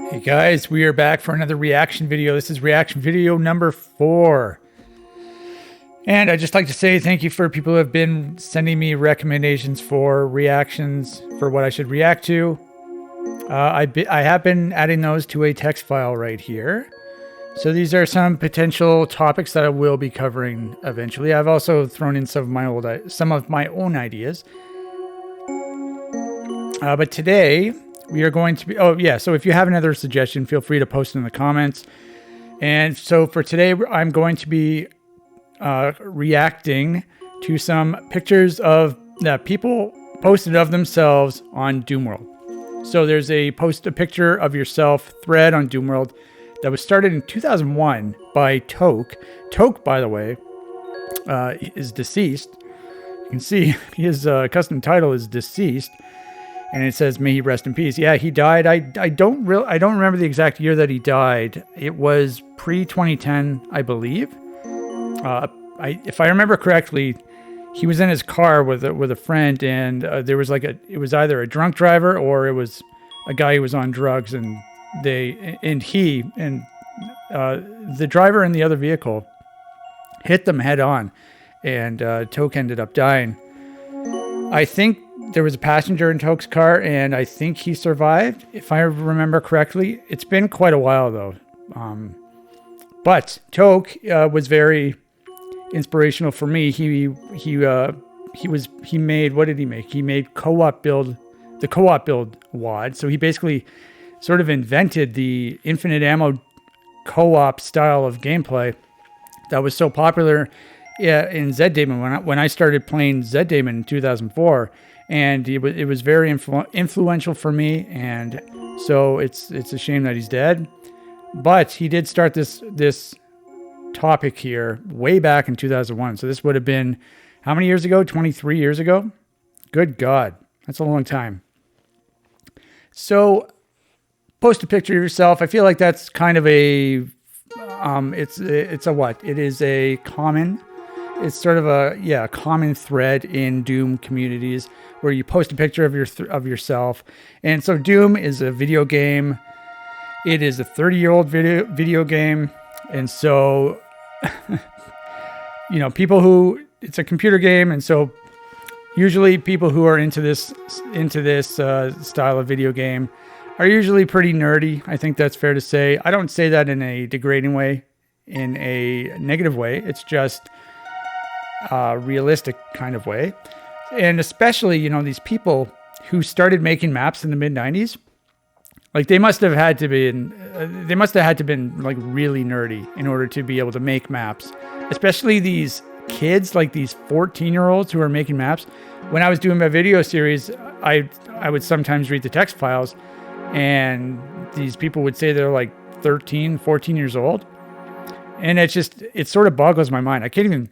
Hey guys, we are back for another reaction video. This is reaction video number 4. And I'd just like to say thank you for people who have been sending me recommendations for reactions for what I should react to. I have been adding those to a text file right here. So these are some potential topics that I will be covering eventually. I've also thrown in some of my own ideas. But today we are going to be, so if you have another suggestion, feel free to post it in the comments. And so for today, I'm going to be reacting to some pictures of that people posted of themselves on Doomworld. So there's a picture of yourself thread on Doomworld that was started in 2001 by TOD. TOD, by the way, is deceased. You can see his custom title is deceased. And it says, "May he rest in peace." Yeah, he died. I don't remember the exact year that he died. It was pre-2010, I believe. If I remember correctly, he was in his car with a friend, and there was it was either a drunk driver or it was a guy who was on drugs, and the driver in the other vehicle hit them head on, and Toke ended up dying. I think there was a passenger in Toke's car, and I think he survived, if I remember correctly. It's been quite a while, though. But Toke was very inspirational for me. He made, what did he make? He made the co-op build WOD. So he basically sort of invented the infinite ammo co-op style of gameplay that was so popular in Zed Daemon when I started playing Zed Daemon in 2004. And it was very influential for me, and so it's a shame that he's dead. But he did start this topic here way back in 2001. So this would have been how many years ago? 23 years ago? Good God, that's a long time. So post a picture of yourself. I feel like that's kind of a it's a what? It is a common. It's sort of a common thread in Doom communities where you post a picture of yourself. And so Doom is a video game. It is a 30-year-old video game, and so it's a computer game, and so usually people who are into this style of video game are usually pretty nerdy. I think that's fair to say. I don't say that in a degrading way, in a negative way. It's just realistic kind of way. And especially, these people who started making maps in the mid-90s, like they must have had to been like really nerdy in order to be able to make maps. Especially these kids, like these 14-year-olds who are making maps. When I was doing my video series, I would sometimes read the text files, and these people would say they're like 13, 14 years old. And it sort of boggles my mind. I can't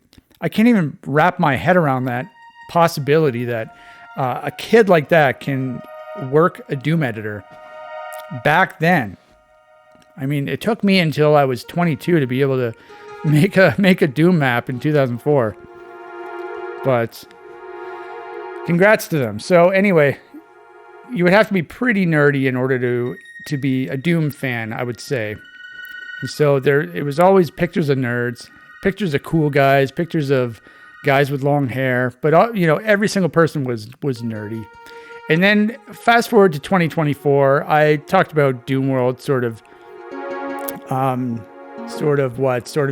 even wrap my head around that possibility that a kid like that can work a Doom editor. Back then, I mean, it took me until I was 22 to be able to make a Doom map in 2004. But congrats to them. So anyway, you would have to be pretty nerdy in order to be a Doom fan, I would say. And so it was always pictures of nerds, pictures of cool guys, pictures of guys with long hair, but every single person was nerdy. And then fast forward to 2024, I talked about Doomworld sort of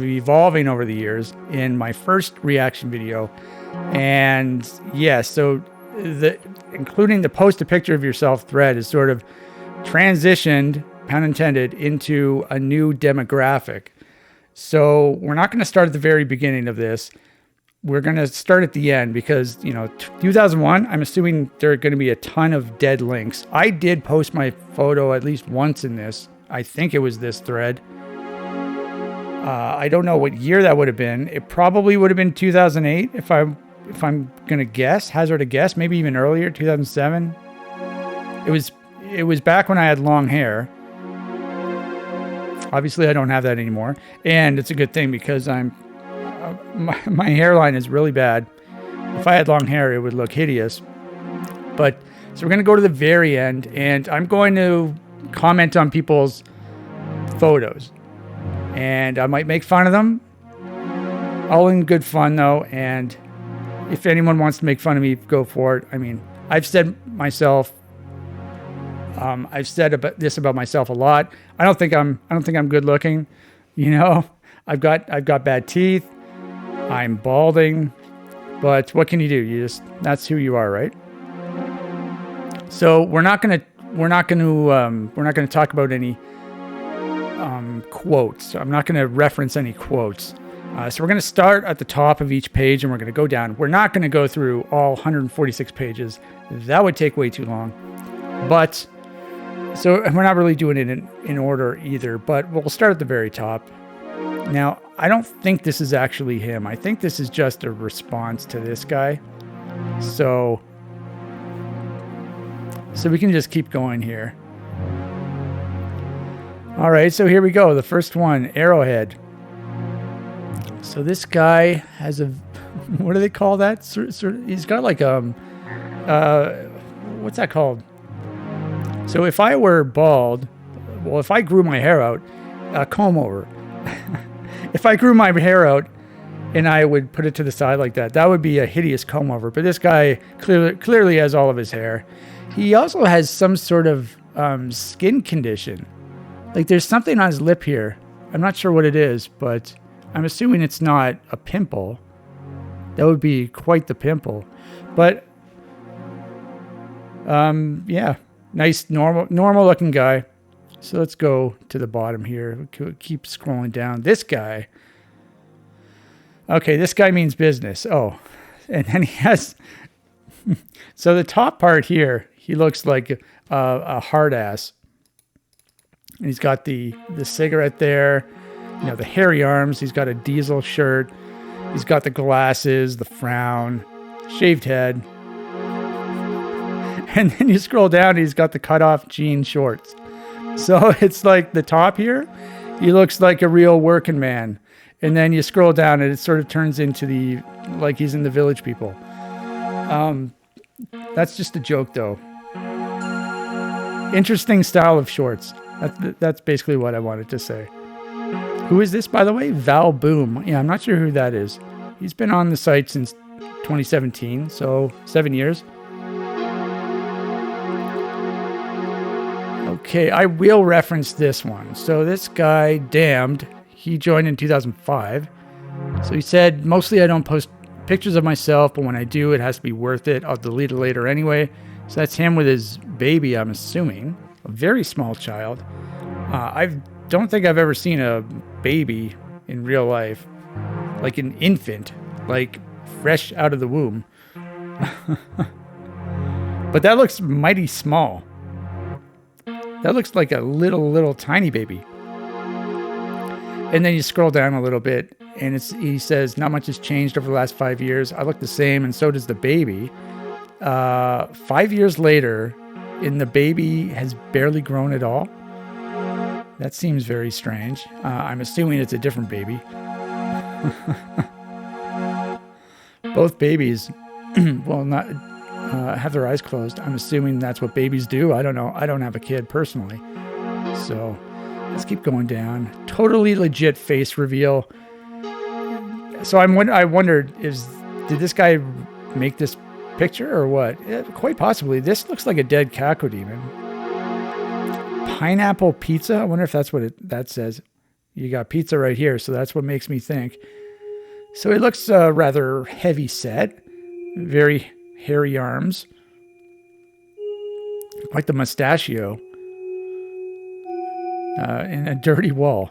evolving over the years in my first reaction video. And so including the post a picture of yourself thread is sort of transitioned, pun intended, into a new demographic. So we're not going to start at the very beginning of this. We're going to start at the end because, 2001, I'm assuming there are going to be a ton of dead links. I did post my photo at least once in this. I think it was this thread. I don't know what year that would have been. It probably would have been 2008 if I'm going to guess, hazard a guess, maybe even earlier, 2007. It was back when I had long hair. Obviously, I don't have that anymore, and it's a good thing because my hairline is really bad. If I had long hair, it would look hideous. But so we're going to go to the very end, and I'm going to comment on people's photos. And I might make fun of them. All in good fun, though. And if anyone wants to make fun of me, go for it. I mean, I've said this about myself a lot. I don't think I'm good looking. You know, I've got bad teeth. I'm balding. But what can you do? That's who you are, right? So we're not gonna talk about any quotes. I'm not gonna reference any quotes. So we're gonna start at the top of each page and we're gonna go down. We're not gonna go through all 146 pages. That would take way too long. But so we're not really doing it in order either. But we'll start at the very top. Now, I don't think this is actually him. I think this is just a response to this guy. So we can just keep going here. All right, so here we go. The first one, Arrowhead. So this guy has what do they call that? He's got like what's that called? So if I were bald, well, if I grew my hair out, comb over. If I grew my hair out and I would put it to the side like that, that would be a hideous comb over. But this guy clearly has all of his hair. He also has some sort of skin condition. Like there's something on his lip here. I'm not sure what it is, but I'm assuming it's not a pimple. That would be quite the pimple. But yeah, nice normal looking guy. So let's go to the bottom here. Keep scrolling down. This guy. Okay, this guy means business. Oh, and then he has. So the top part here, he looks like a hard ass. And he's got the cigarette there, you know, the hairy arms. He's got a diesel shirt. He's got the glasses, the frown, shaved head. And then you scroll down, and he's got the cut-off jean shorts. So it's like the top here, he looks like a real working man. And then you scroll down and it sort of turns into like he's in the Village People. That's just a joke though. Interesting style of shorts. That's basically what I wanted to say. Who is this, by the way? Val Boom. Yeah, I'm not sure who that is. He's been on the site since 2017, so 7 years. Okay, I will reference this one. So this guy, Damned, he joined in 2005. So he said, mostly I don't post pictures of myself, but when I do, it has to be worth it. I'll delete it later anyway. So that's him with his baby, I'm assuming. A very small child. I don't think I've ever seen a baby in real life. Like an infant. Like fresh out of the womb. But that looks mighty small. That looks like a little tiny baby. And then you scroll down a little bit, and he says, not much has changed over the last 5 years. I look the same, and so does the baby. 5 years later, and the baby has barely grown at all. That seems very strange. I'm assuming it's a different baby. Both babies, well, not... have their eyes closed. I'm assuming that's what babies do. I don't know. I don't have a kid personally. So let's keep going down. Totally legit face reveal. So I wondered, did this guy make this picture or what? Yeah, quite possibly. This looks like a dead cacodemon. Pineapple pizza. I wonder if that's what that says. You got pizza right here, so that's what makes me think. So it looks rather heavy set. Very hairy arms. Quite the mustachio. And a dirty wall.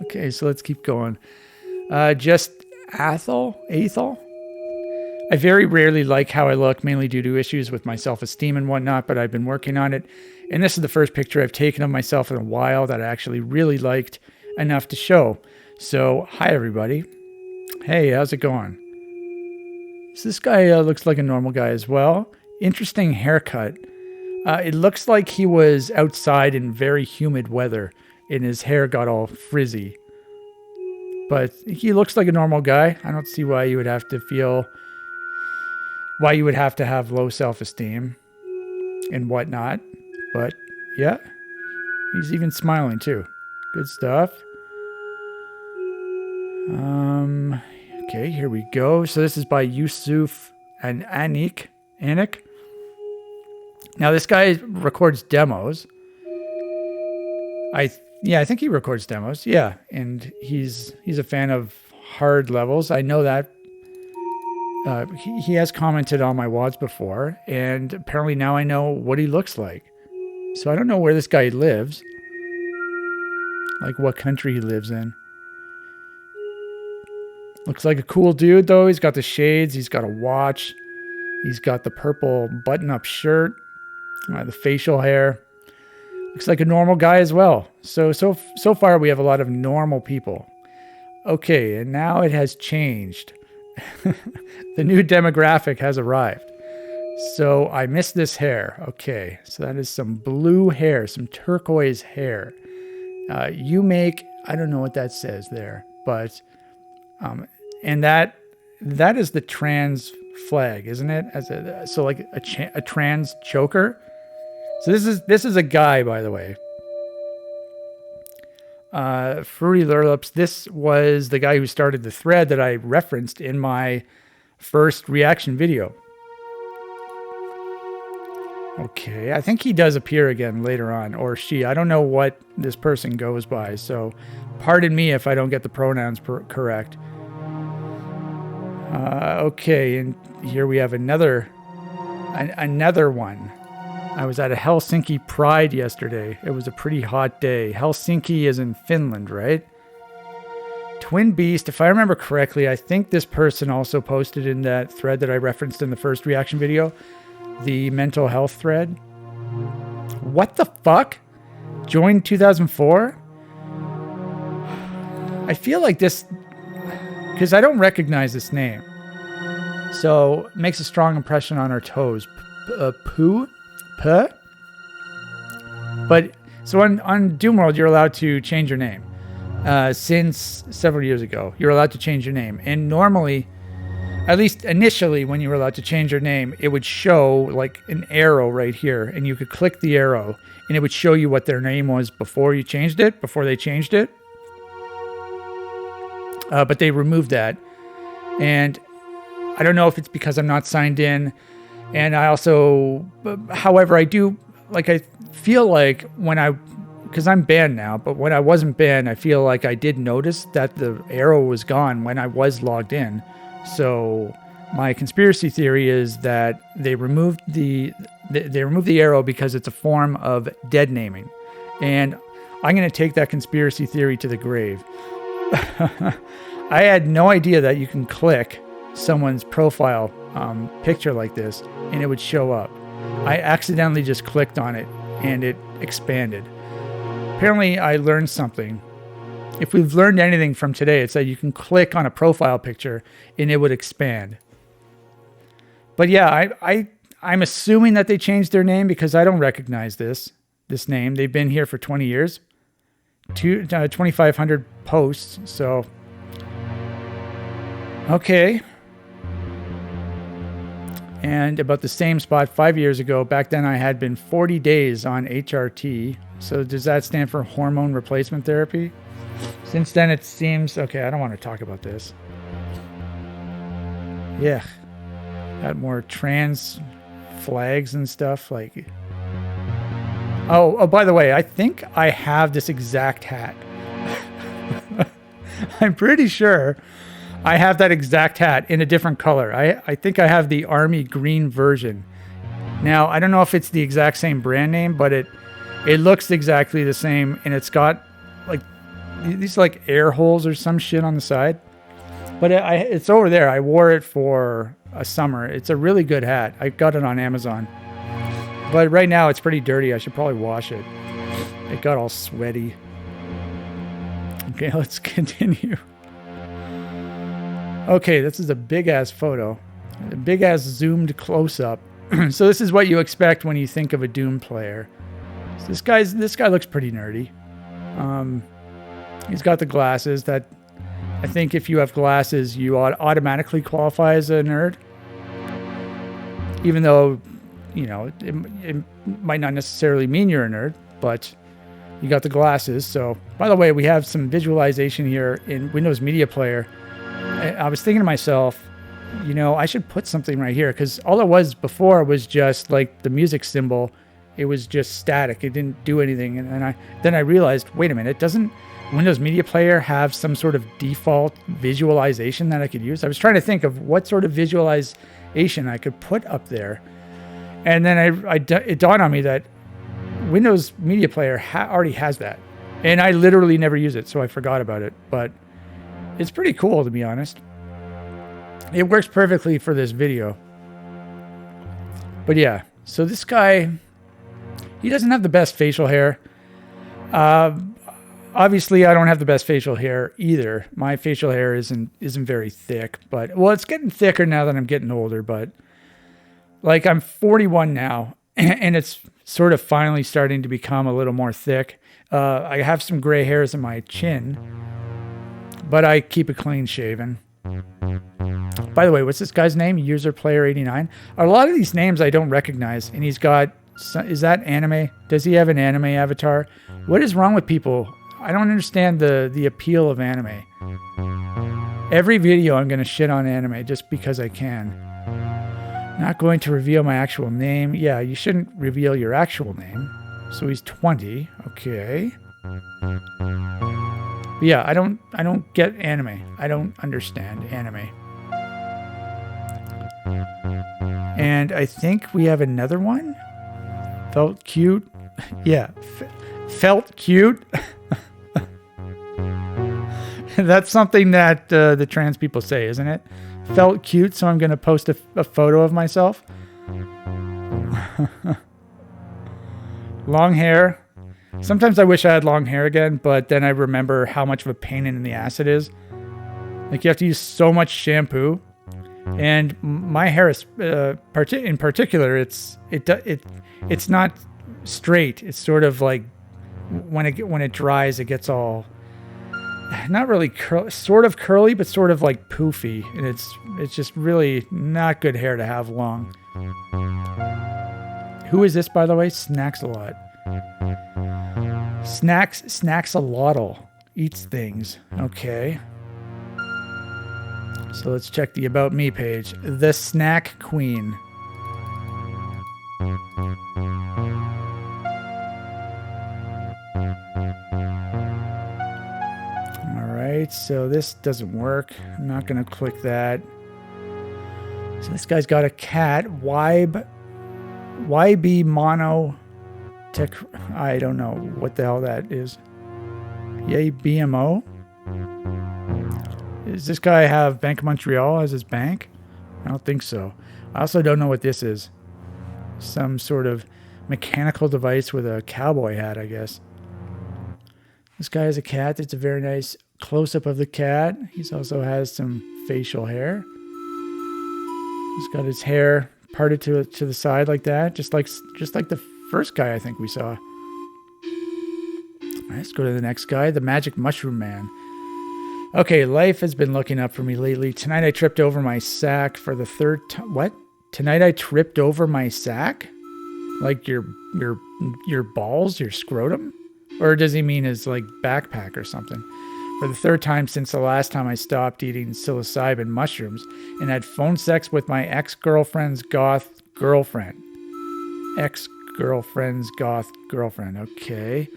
Okay, so let's keep going. Just Athel? I very rarely like how I look, mainly due to issues with my self-esteem and whatnot, but I've been working on it. And this is the first picture I've taken of myself in a while that I actually really liked enough to show. So, hi everybody. Hey, how's it going? So this guy looks like a normal guy as well. Interesting haircut. It looks like he was outside in very humid weather and his hair got all frizzy. But he looks like a normal guy. I don't see why you would have to have low self-esteem and whatnot. but yeah, he's even smiling too. Good stuff. Okay, here we go. So this is by Yusuf and Anik. Now this guy records demos. I think he records demos. Yeah, and he's a fan of hard levels. I know that. He has commented on my WODs before, and apparently now I know what he looks like. So I don't know where this guy lives, like what country he lives in. Looks like a cool dude though. He's got the shades, he's got a watch, he's got the purple button-up shirt, the facial hair. Looks like a normal guy as well. So far we have a lot of normal people. Okay, and now it has changed. The new demographic has arrived. So I missed this hair. Okay, so that is some blue hair, some turquoise hair. You make, I don't know what that says there, but and that is the trans flag, isn't it? So like a trans choker. So this is a guy, by the way. Fruity Lurlips, this was the guy who started the thread that I referenced in my first reaction video. Okay, I think he does appear again later on, or she. I don't know what this person goes by, so pardon me if I don't get the pronouns correct. Okay, and here we have another one. I was at a Helsinki Pride yesterday. It was a pretty hot day. Helsinki is in Finland, right? Twin Beast, if I remember correctly, I think this person also posted in that thread that I referenced in the first reaction video, the mental health thread. What the fuck? Joined 2004? I feel like this, because I don't recognize this name. So, makes a strong impression on our toes. But so on Doomworld, you're allowed to change your name. Since several years ago, you're allowed to change your name. And normally, at least initially, when you were allowed to change your name, it would show like an arrow right here, and you could click the arrow, and it would show you what their name was before they changed it. But they removed that, and I don't know if it's because I'm not signed in. And I also, however, I feel like because I'm banned now, but when I wasn't banned, I feel like I did notice that the arrow was gone when I was logged in. So my conspiracy theory is that they removed the arrow because it's a form of dead naming. And I'm going to take that conspiracy theory to the grave. I had no idea that you can click someone's profile picture like this and it would show up. I accidentally just clicked on it and it expanded. Apparently I learned something. If we've learned anything from today, it's that you can click on a profile picture and it would expand. But yeah, I'm assuming that they changed their name because I don't recognize this name. They've been here for 20 years. 2,500 posts, so okay. And about the same spot 5 years ago. Back then I had been 40 days on HRT. So does that stand for hormone replacement therapy? Since then it seems... Okay, I don't want to talk about this. Yeah. Got more trans flags and stuff. Like... Oh, by the way, I think I have this exact hat. I'm pretty sure I have that exact hat in a different color. I think I have the army green version. Now, I don't know if it's the exact same brand name, but it looks exactly the same, and it's got like these like air holes or some shit on the side. But it's over there. I wore it for a summer. It's a really good hat. I got it on Amazon. But right now it's pretty dirty. I should probably wash it. It got all sweaty. Okay, let's continue. Okay, this is a big-ass photo. A big-ass zoomed close-up. So this is what you expect when you think of a Doom player. So this guy looks pretty nerdy. He's got the glasses that... I think if you have glasses, you automatically qualify as a nerd. Even though you know, it might not necessarily mean you're a nerd, but you got the glasses. So, by the way, we have some visualization here in Windows Media Player. I was thinking to myself, you know, I should put something right here, because all it was before was just like the music symbol. It was just static. It didn't do anything. And then I realized, wait a minute, doesn't Windows Media Player have some sort of default visualization that I could use? I was trying to think of what sort of visualization I could put up there. And then it dawned on me that Windows Media Player already has that. And I literally never use it, so I forgot about it. But it's pretty cool, to be honest. It works perfectly for this video. But yeah, so this guy, he doesn't have the best facial hair. Obviously, I don't have the best facial hair either. My facial hair isn't very thick, but well, it's getting thicker now that I'm getting older. But like, I'm 41 now, and it's sort of finally starting to become a little more thick. I have some gray hairs in my chin, but I keep it clean shaven. By the way, what's this guy's name? User Player 89. A lot of these names I don't recognize, and he's got, is that anime? Does he have an anime avatar? What is wrong with people? I don't understand the appeal of anime. Every video I'm going to shit on anime just because I can. Not going to reveal my actual name. Yeah, you shouldn't reveal your actual name. So he's 20. Okay. But yeah, I don't get anime. I don't understand anime. And I think we have another one. Felt cute. Yeah. Felt cute. That's something that the trans people say, isn't it? Felt cute, so I'm going to post a photo of myself. Long hair. Sometimes I wish I had long hair again, but then I remember how much of a pain in the ass it is. Like, you have to use so much shampoo. And my hair is, in particular, it's not straight. It's sort of like, when it dries, it gets all, not really sort of curly, but sort of like poofy, and it's just really not good hair to have long. Who is this, by the way? Snacks a lot. Snacks a lotl. Eats things. Okay. So let's check the About Me page. The Snack Queen. Alright, so this doesn't work. I'm not going to click that. So this guy's got a cat. YB Mono Tech. I don't know what the hell that is. Yay, BMO? Does this guy have Bank of Montreal as his bank? I don't think so. I also don't know what this is. Some sort of mechanical device with a cowboy hat, I guess. This guy has a cat. It's a very nice close-up of the cat. He also has some facial hair. He's got his hair parted to the side like that, just like the first guy I think we saw. All right, let's go to the next guy, the Magic Mushroom Man. Okay, life has been looking up for me lately. Tonight I tripped over my sack for the third time. What? Tonight I tripped over my sack? Like your balls, your scrotum? Or does he mean his like backpack or something? For the third time since the last time I stopped eating psilocybin mushrooms and had phone sex with my ex-girlfriend's goth girlfriend. Ex-girlfriend's goth girlfriend. Okay.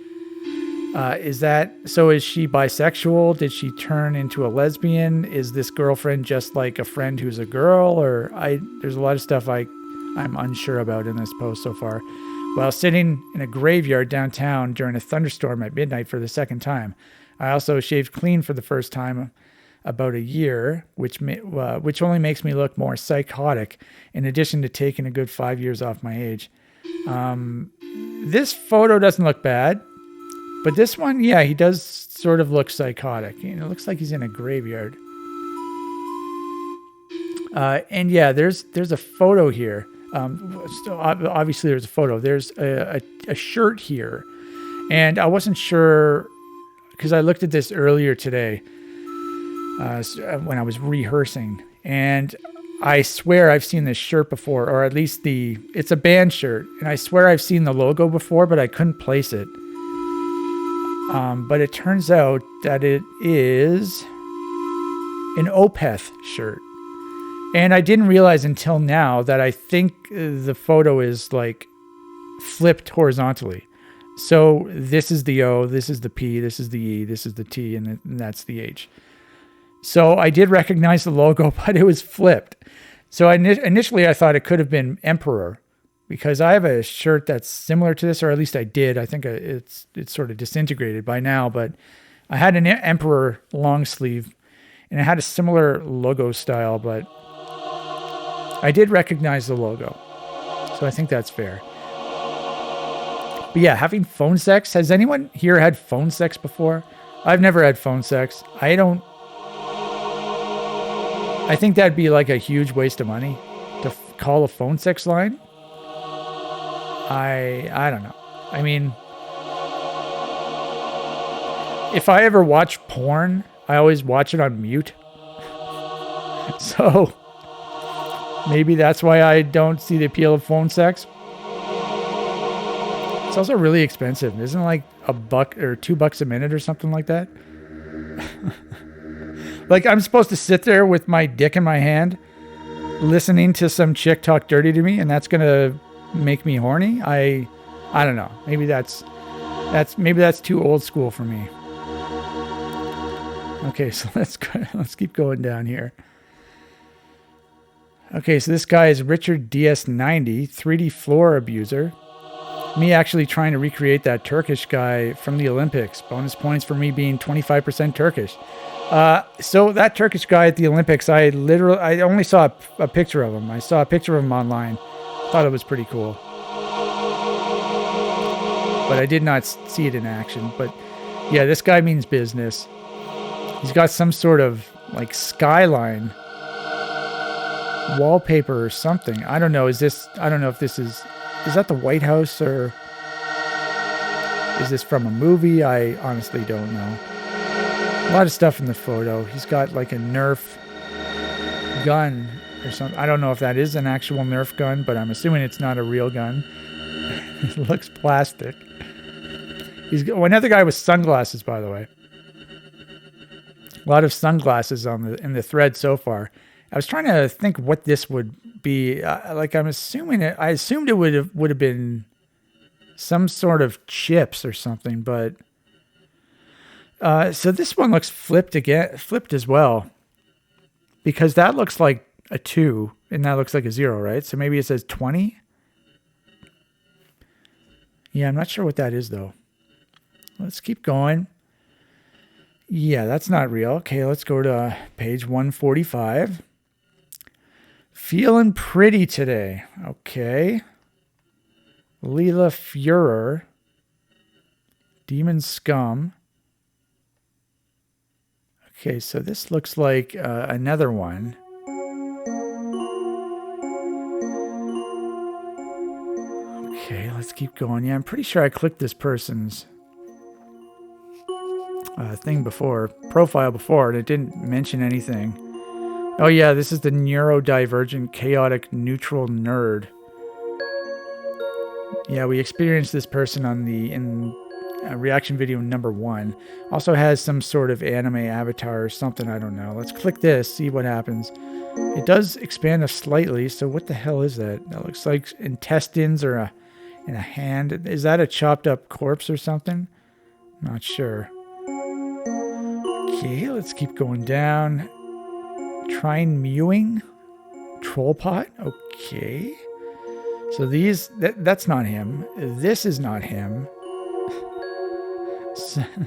Is she bisexual? Did she turn into a lesbian? Is this girlfriend just like a friend who's a girl? Or there's a lot of stuff I'm unsure about in this post so far. While sitting in a graveyard downtown during a thunderstorm at midnight for the second time, I also shaved clean for the first time about a year, which only makes me look more psychotic, in addition to taking a good 5 years off my age. This photo doesn't look bad, but this one, yeah, he does sort of look psychotic. You know, it looks like he's in a graveyard. And yeah, there's a photo here. So obviously there's a photo. There's a shirt here, and I wasn't sure because I looked at this earlier today when I was rehearsing, and I swear I've seen this shirt before, or at least it's a band shirt, and I swear I've seen the logo before, but I couldn't place it. But it turns out that it is an Opeth shirt. And I didn't realize until now that I think the photo is like flipped horizontally. So this is the O, this is the P, this is the E, this is the T, and that's the H. So I did recognize the logo, but it was flipped. So initially I thought it could have been Emperor, because I have a shirt that's similar to this, or at least I did. I think it's sort of disintegrated by now, but I had an Emperor long sleeve, and it had a similar logo style, but I did recognize the logo. So I think that's fair. But yeah, having phone sex. Has anyone here had phone sex before? I've never had phone sex. I think that'd be like a huge waste of money to call a phone sex line. I don't know. I mean, if I ever watch porn, I always watch it on mute. So maybe that's why I don't see the appeal of phone sex. It's also really expensive. Isn't it like $1 or $2 a minute or something like that? Like I'm supposed to sit there with my dick in my hand, listening to some chick talk dirty to me, and that's gonna make me horny? I don't know. Maybe that's too old school for me. Okay, so let's keep going down here. Okay, so this guy is Richard DS90, 3D floor abuser. Me actually trying to recreate that Turkish guy from the Olympics. Bonus points for me being 25% Turkish. So that Turkish guy at the Olympics, I only saw a picture of him. I saw a picture of him online. Thought it was pretty cool. But I did not see it in action. But yeah, this guy means business. He's got some sort of like skyline wallpaper or something. I don't know. I don't know if this is that the White House, or is this from a movie? I honestly don't know. A lot of stuff in the photo. He's got like a Nerf gun or something. I don't know if that is an actual Nerf gun, but I'm assuming it's not a real gun. It looks plastic. Another guy with sunglasses, by the way. A lot of sunglasses in the thread so far. I was trying to think what this would be. I assumed it would have been some sort of chips or something, but so this one looks flipped as well, because that looks like a 2 and that looks like a 0, right? So maybe it says 20. Yeah, I'm not sure what that is though. Let's keep going. Yeah, that's not real. Okay, let's go to page 145. Feeling pretty today. Okay. Leela Führer. Demon Scum. Okay, so this looks like another one. Okay, let's keep going. Yeah, I'm pretty sure I clicked this person's profile before, and it didn't mention anything. Oh yeah, this is the neurodivergent, chaotic, neutral nerd. Yeah, we experienced this person in reaction video number 1. Also has some sort of anime avatar or something, I don't know. Let's click this, see what happens. It does expand us slightly, so what the hell is that? That looks like intestines or in a hand. Is that a chopped up corpse or something? Not sure. Okay, let's keep going down. Trine mewing? Troll pot? Okay. So that's not him. This is not him.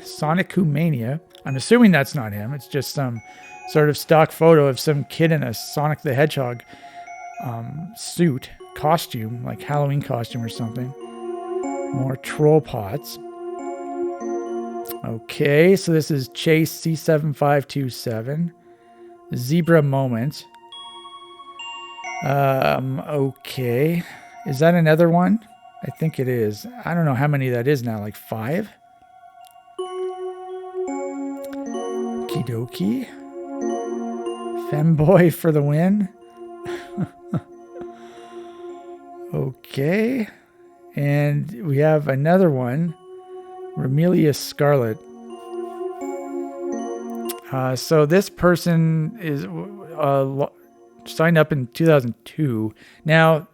Sonic Mania. I'm assuming that's not him. It's just some sort of stock photo of some kid in a Sonic the Hedgehog costume, like Halloween costume or something. More troll pots. Okay, so this is Chase C7527. Zebra Moment. Okay. Is that another one? I think it is. I don't know how many that is now, like 5? Okie dokie. Femboy for the win. Okay. And we have another one. Remelius Scarlet. So this person is signed up in 2002. Now,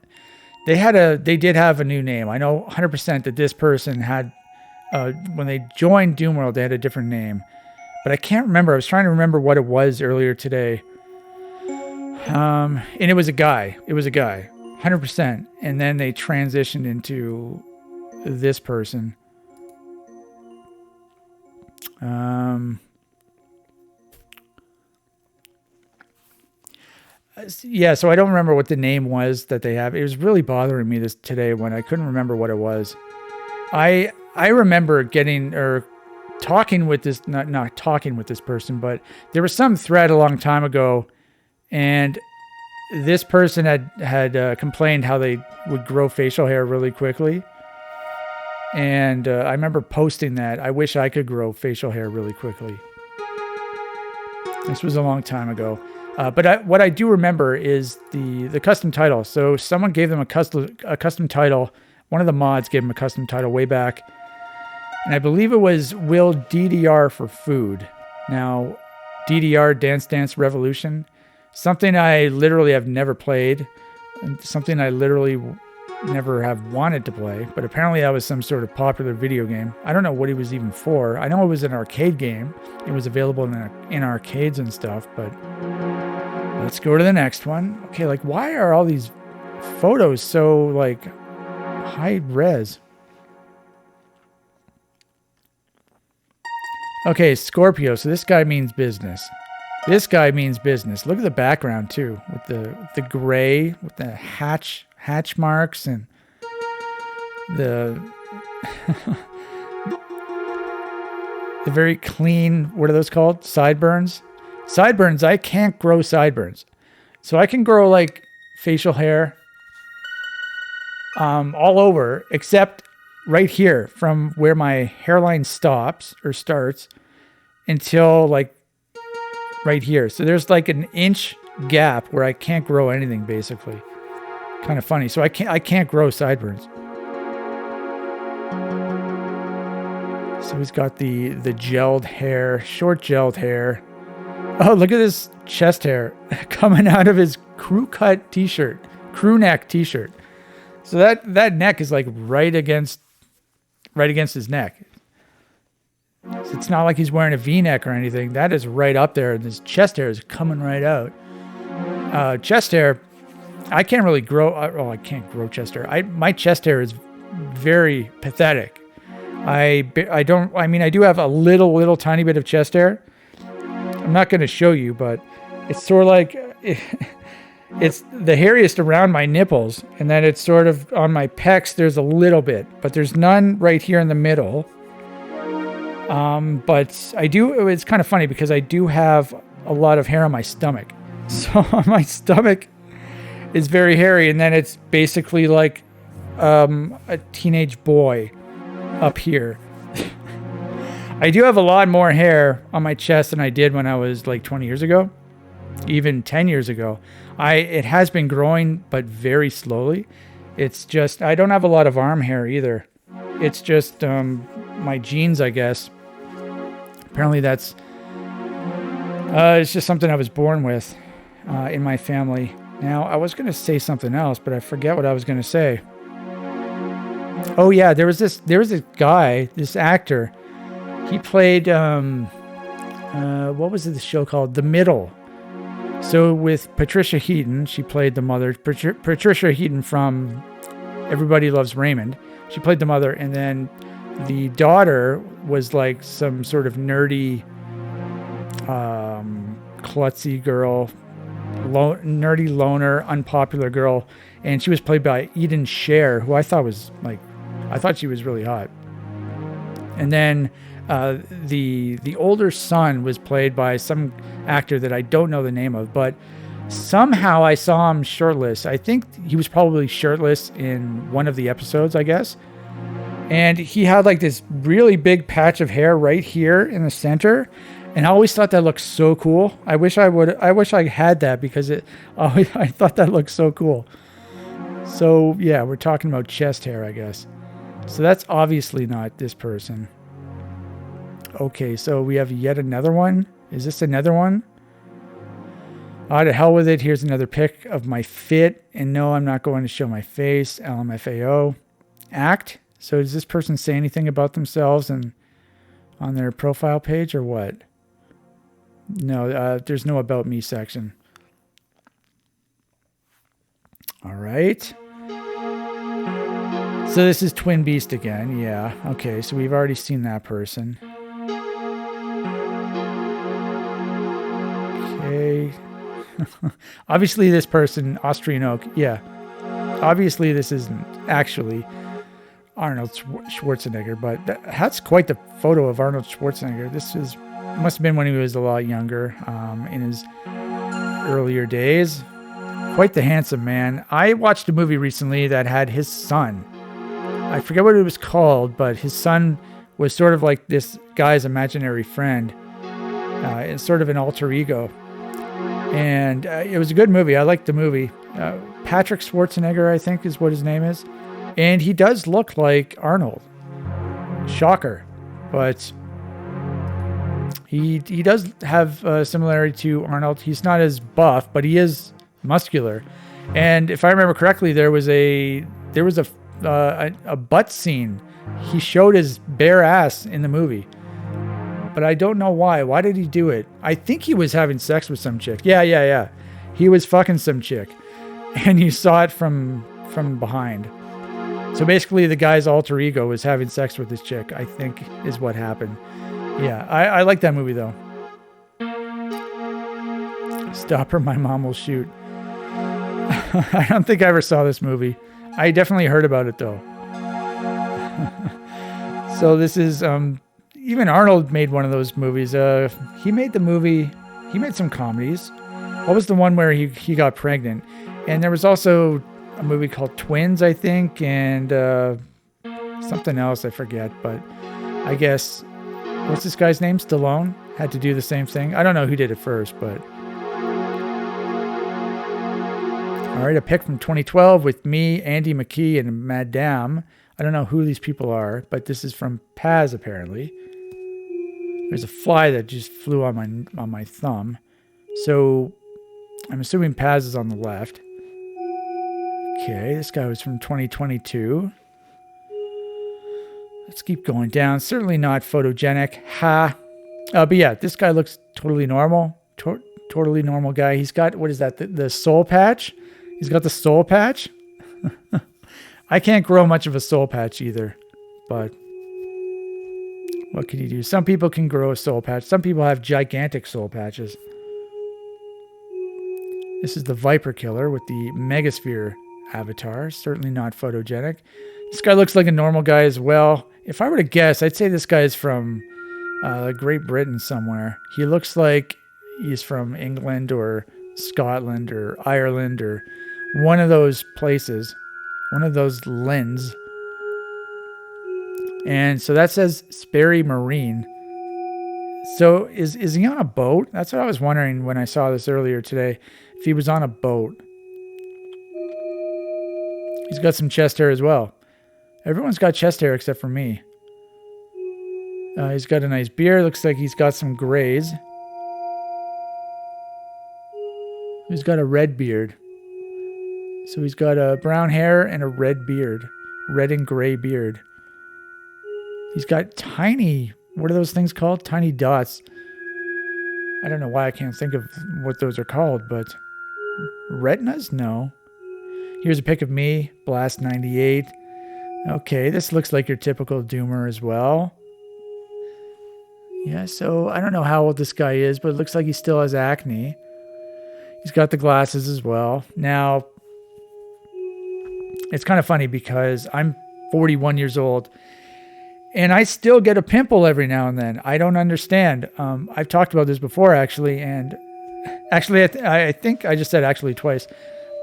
they did have a new name. I know 100% that this person had, when they joined Doomworld, they had a different name. But I can't remember. I was trying to remember what it was earlier today. And it was a guy. 100%. And then they transitioned into this person. Yeah, so I don't remember what the name was that they have. It was really bothering me today when I couldn't remember what it was. I remember talking with this, not talking with this person, but there was some thread a long time ago, and this person had complained how they would grow facial hair really quickly. And I remember posting that. I wish I could grow facial hair really quickly. This was a long time ago. But what I do remember is the custom title. So someone gave them a custom title. One of the mods gave them a custom title way back. And I believe it was Will DDR for Food. Now, DDR, Dance Dance Revolution. Something I literally have never played. And something I literally never have wanted to play. But apparently that was some sort of popular video game. I don't know what it was even for. I know it was an arcade game. It was available in arcades and stuff, but... Let's go to the next one. Okay, like, why are all these photos so, like, high res? Okay, Scorpio. So this guy means business. Look at the background, too, with the gray, with the hatch marks, and the the very clean, what are those called? Sideburns. Sideburns, I can't grow sideburns. So I can grow like facial hair all over, except right here from where my hairline stops or starts until like right here. So there's like an inch gap where I can't grow anything basically. Kind of funny. So I can't grow sideburns. So he's got the gelled hair, short gelled hair. Oh, look at this chest hair coming out of his crew neck t-shirt. So that neck is like right against his neck. So it's not like he's wearing a V-neck or anything. That is right up there, and his chest hair is coming right out. Chest hair, I can't really grow. I can't grow chest hair. My chest hair is very pathetic. I do have a little tiny bit of chest hair. I'm not going to show you, but it's sort of like it's the hairiest around my nipples, and then it's sort of on my pecs. There's a little bit, but there's none right here in the middle. But I do. It's kind of funny because I do have a lot of hair on my stomach, so my stomach is very hairy, and then it's basically like a teenage boy up here. I do have a lot more hair on my chest than I did when I was like 20 years ago, even 10 years ago. It has been growing, but very slowly. It's just, I don't have a lot of arm hair either. It's just my genes, I guess. Apparently that's, it's just something I was born with in my family. Now, I was going to say something else, but I forget what I was going to say. Oh yeah, there was this guy, this actor. He played, what was the show called? The Middle. So with Patricia Heaton, she played the mother. Patricia Heaton from Everybody Loves Raymond. She played the mother, and then the daughter was like some sort of nerdy, klutzy girl, nerdy loner, unpopular girl, and she was played by Eden Scher, who I thought she was really hot. And then the older son was played by some actor that I don't know the name of, but somehow I saw him shirtless. I think he was probably shirtless in one of the episodes, I guess. And he had like this really big patch of hair right here in the center. And I always thought that looked so cool. I wish I had that because I thought that looked so cool. So yeah, we're talking about chest hair, I guess. So that's obviously not this person. Okay, so we have yet another one. Is this another one? Oh, to hell with it. Here's another pic of my fit. And no, I'm not going to show my face. LMFAO. Act. So does this person say anything about themselves and on their profile page or what? No, there's no about me section. All right. So this is Twin Beast again. Yeah. Okay. So we've already seen that person. Okay. Obviously this person, Austrian Oak. Yeah. Obviously this isn't actually Arnold Schwarzenegger, but that's quite the photo of Arnold Schwarzenegger. Must have been when he was a lot younger, in his earlier days. Quite the handsome man. I watched a movie recently that had his son. I forget what it was called, but his son was sort of like this guy's imaginary friend. It's sort of an alter ego. And it was a good movie. I liked the movie. Patrick Schwarzenegger, I think, is what his name is. And he does look like Arnold. Shocker. But he does have a similarity to Arnold. He's not as buff, but he is muscular. And if I remember correctly, there was a butt scene. He showed his bare ass in the movie. But I don't know why. Why did he do it? I think he was having sex with some chick. Yeah. He was fucking some chick. And you saw it from behind. So basically the guy's alter ego was having sex with this chick, I think is what happened. Yeah, I like that movie though. Stop or my mom will shoot. I don't think I ever saw this movie. I definitely heard about it though. So this is, even Arnold made one of those movies. He made some comedies. What was the one where he got pregnant? And there was also a movie called Twins, I think, and something else, I forget. But I guess, what's this guy's name? Stallone had to do the same thing. I don't know who did it first, but... All right, a pic from 2012 with me, Andy McKee, and Madame. I don't know who these people are, but this is from Paz, apparently. There's a fly that just flew on my thumb. So I'm assuming Paz is on the left. Okay, this guy was from 2022. Let's keep going down. Certainly not photogenic. Ha. But yeah, this guy looks totally normal. Totally normal guy. He's got, what is that? The soul patch? He's got the soul patch. I can't grow much of a soul patch either. But what can you do? Some people can grow a soul patch. Some people have gigantic soul patches. This is the Viper Killer with the Megasphere avatar. Certainly not photogenic. This guy looks like a normal guy as well. If I were to guess, I'd say this guy is from Great Britain somewhere. He looks like he's from England or Scotland or Ireland or one of those places. One of those lands. And so that says Sperry Marine. So is he on a boat? That's what I was wondering when I saw this earlier today. If he was on a boat. He's got some chest hair as well. Everyone's got chest hair except for me. He's got a nice beard. Looks like he's got some grays. He's got a red beard. So he's got a brown hair and a red beard. Red and gray beard. He's got tiny, what are those things called? Tiny dots. I don't know why I can't think of what those are called, but retinas? No. Here's a pic of me, Blast 98. Okay, this looks like your typical Doomer as well. Yeah, so I don't know how old this guy is, but it looks like he still has acne. He's got the glasses as well. Now, it's kind of funny because I'm 41 years old and I still get a pimple every now and then. I don't understand. I've talked about this before, actually, and actually, I think I just said actually twice.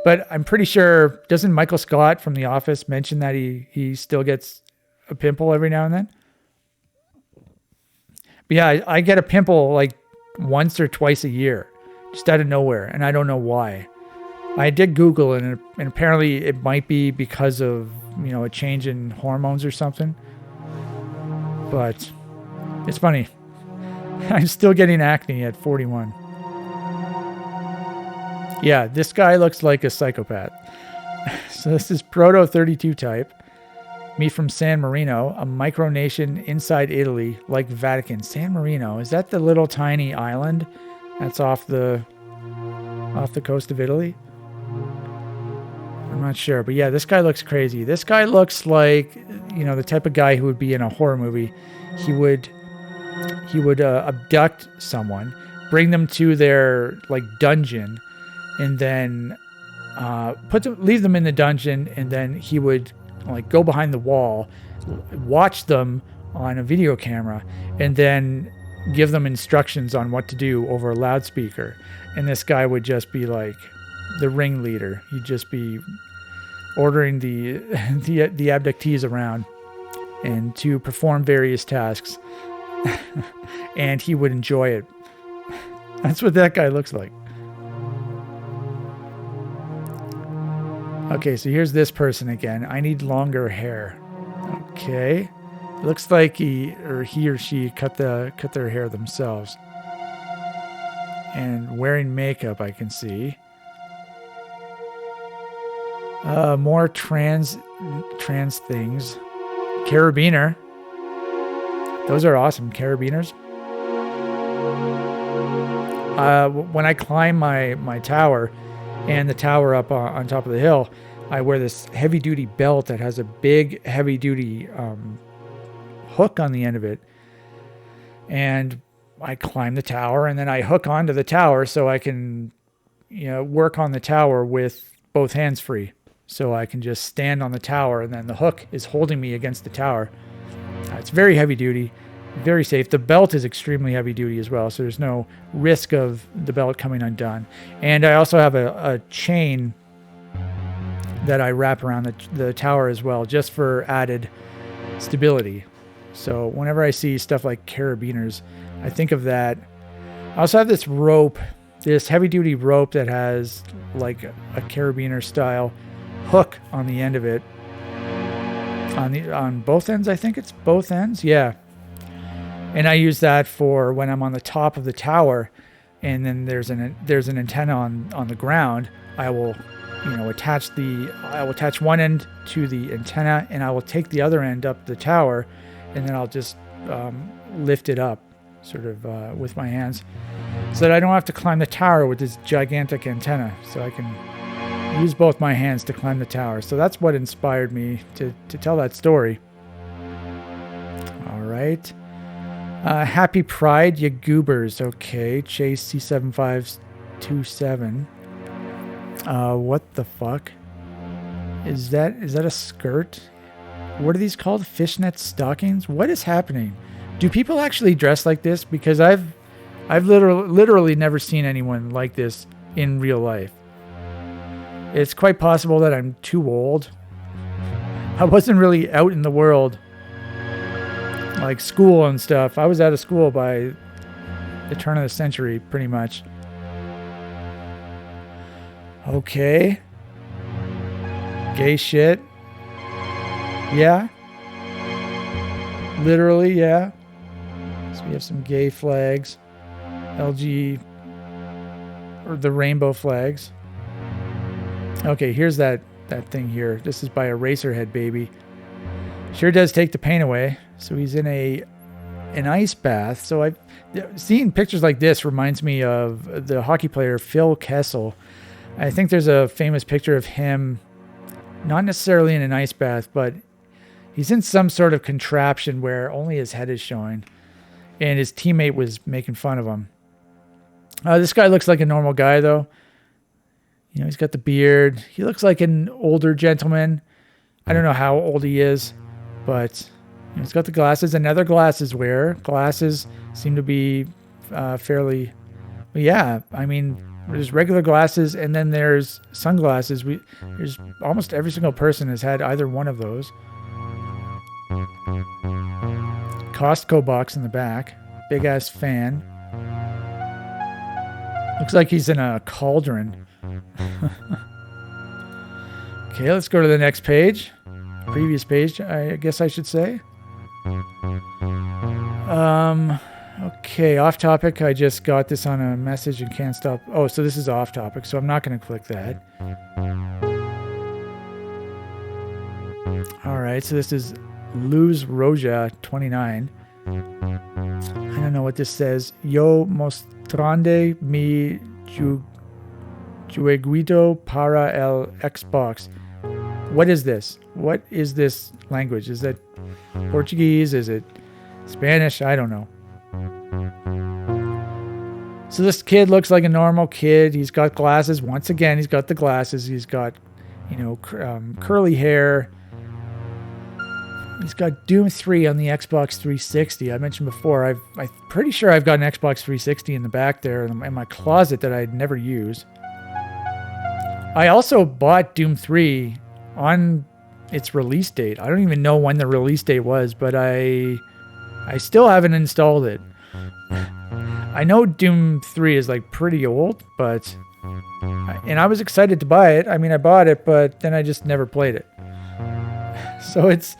But I'm pretty sure, doesn't Michael Scott from The Office mention that he still gets a pimple every now and then? But yeah, I get a pimple like once or twice a year, just out of nowhere, and I don't know why. I did Google, and apparently it might be because of, a change in hormones or something. But it's funny. I'm still getting acne at 41. Yeah, this guy looks like a psychopath. So this is Proto 32 type. Me from San Marino, a micronation inside Italy, like Vatican. San Marino, is that the little tiny island that's off the coast of Italy? I'm not sure, but yeah, this guy looks crazy. This guy looks like, the type of guy who would be in a horror movie. He would abduct someone, bring them to their dungeon, and then leave them in the dungeon, and then he would go behind the wall, watch them on a video camera, and then give them instructions on what to do over a loudspeaker. And this guy would just be like the ringleader. He'd just be ordering the abductees around and to perform various tasks. And he would enjoy it. That's what that guy looks like. Okay, so here's this person again. I need longer hair. Okay. Looks like he or she cut their hair themselves. And wearing makeup, I can see. More trans things. Carabiner. Those are awesome. Carabiners. When I climb my tower, and the tower up on top of the hill, I wear this heavy-duty belt that has a big, heavy-duty hook on the end of it. And I climb the tower, and then I hook onto the tower so I can, work on the tower with both hands free. So I can just stand on the tower, and then the hook is holding me against the tower. It's very heavy-duty, very safe. The belt is extremely heavy-duty as well, so there's no risk of the belt coming undone. And I also have a chain that I wrap around the tower as well, just for added stability. So whenever I see stuff like carabiners, I think of that. I also have this rope, this heavy-duty rope that has like a carabiner style hook on the end of it. On both ends, I think it's both ends. Yeah. And I use that for when I'm on the top of the tower, and then there's an antenna on the ground. I will, attach one end to the antenna, and I will take the other end up the tower, and then I'll just lift it up, sort of with my hands, so that I don't have to climb the tower with this gigantic antenna. So I can use both my hands to climb the tower. So that's what inspired me to tell that story. All right. Happy Pride, you goobers. Okay, Chase C7527. What the fuck? Is that a skirt? What are these called? Fishnet stockings? What is happening? Do people actually dress like this? Because I've literally never seen anyone like this in real life. It's quite possible that I'm too old. I wasn't really out in the world, like school and stuff. I was out of school by the turn of the century, pretty much. Okay. Gay shit. Yeah. Literally, yeah. So we have some gay flags. LG, or the rainbow flags. Okay, here's that thing here. This is by Eraserhead Baby. Sure does take the pain away. So he's in an ice bath. So seeing pictures like this reminds me of the hockey player Phil Kessel. I think there's a famous picture of him, not necessarily in an ice bath, but he's in some sort of contraption where only his head is showing, and his teammate was making fun of him. This guy looks like a normal guy, though. He's got the beard. He looks like an older gentleman. I don't know how old he is, but he's got the glasses. Another glasses wearer. Glasses seem to be fairly... Yeah, I mean, there's regular glasses, and then there's sunglasses. There's almost every single person has had either one of those. Costco box in the back. Big-ass fan. Looks like he's in a cauldron. Okay, let's go to the next page. Previous page, I guess I should say. Okay, off topic. I just got this on a message and can't stop. Oh, so this is off topic, so I'm not going to click that. All right, so this is Luz Roja 29. I don't know what this says. Yo mostrande mi jueguito para el Xbox. What is this? What is this language? Is it Portuguese? Is it Spanish? I don't know. So this kid looks like a normal kid. He's got glasses. Once again, he's got the glasses. He's got, curly hair. He's got Doom 3 on the Xbox 360. I mentioned before, I'm pretty sure I've got an Xbox 360 in the back there in my closet that I'd never use. I also bought Doom 3 on its release date. I don't even know when the release date was, but I still haven't installed it. I know Doom 3 is like pretty old, and I was excited to buy it. I mean, I bought it, but then I just never played it. So it's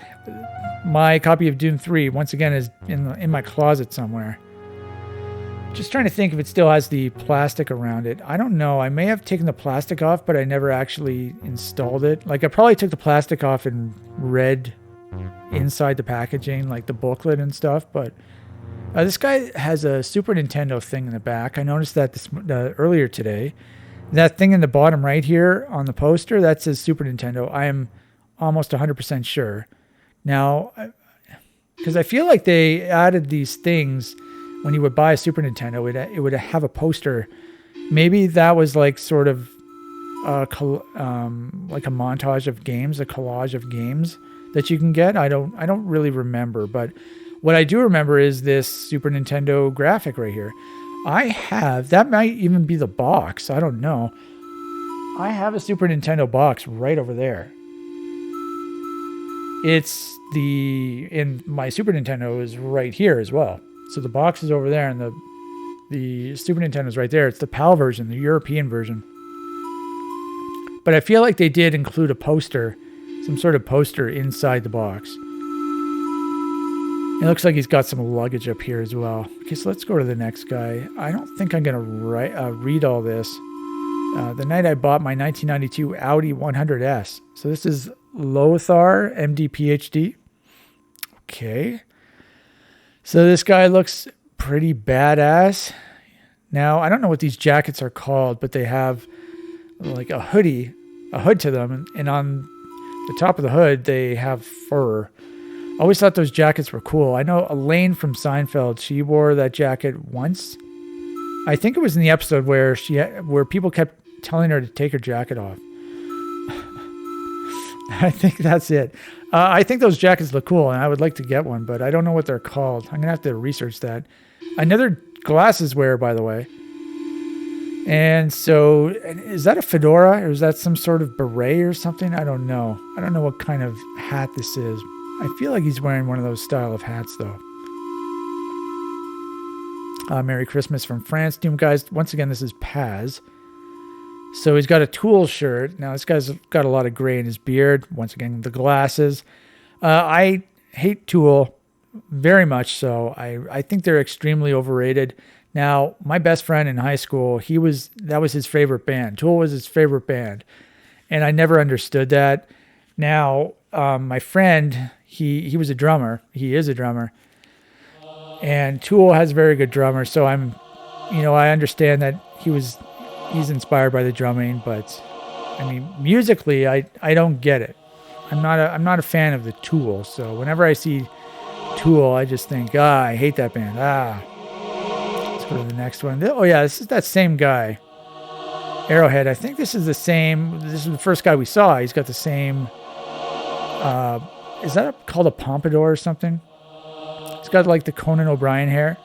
my copy of Doom 3 once again is in my closet somewhere. Just trying to think if it still has the plastic around it. I don't know. I may have taken the plastic off, but I never actually installed it. Like I probably took the plastic off and read inside the packaging, like the booklet and stuff, but this guy has a Super Nintendo thing in the back. I noticed that earlier today. That thing in the bottom right here on the poster, that says Super Nintendo. I am almost 100% sure. Now, because I feel like they added these things when you would buy a Super Nintendo, it would have a poster. Maybe that was like sort of like a montage of games, a collage of games that you can get. I don't really remember, but what I do remember is this Super Nintendo graphic right here. That might even be the box. I don't know. I have a Super Nintendo box right over there. My Super Nintendo is right here as well. So the box is over there and the Super Nintendo is right there. It's the PAL version, the European version. But I feel like they did include a poster, some sort of poster inside the box. It looks like he's got some luggage up here as well. Okay, so let's go to the next guy. I don't think I'm going to read all this. The night I bought my 1992 Audi 100S. So this is Lothar, MD, PhD. Okay. So this guy looks pretty badass. Now, I don't know what these jackets are called, but they have like a hood to them. And on the top of the hood, they have fur. I always thought those jackets were cool. I know Elaine from Seinfeld, she wore that jacket once. I think it was in the episode where people kept telling her to take her jacket off. I think that's it. I think those jackets look cool, and I would like to get one, but I don't know what they're called. I'm going to have to research that. Another glasses wearer, by the way. And so, is that a fedora, or is that some sort of beret or something? I don't know. I don't know what kind of hat this is. I feel like he's wearing one of those style of hats, though. Merry Christmas from France. Doom guys, once again, this is Paz. So he's got a Tool shirt. Now, this guy's got a lot of gray in his beard. Once again, the glasses. I hate Tool very much so. I think they're extremely overrated. Now, my best friend in high school, that was his favorite band. Tool was his favorite band. And I never understood that. Now, my friend, he was a drummer. He is a drummer. And Tool has a very good drummer. So I understand that he's inspired by the drumming, but I mean, musically, I don't get it. I'm not a fan of the Tool. So whenever I see Tool, I just think, I hate that band. Let's go to the next one. Oh yeah, this is that same guy. Arrowhead. I think this is the same. This is the first guy we saw. He's got the same. Is that called a pompadour or something? He's got like the Conan O'Brien hair.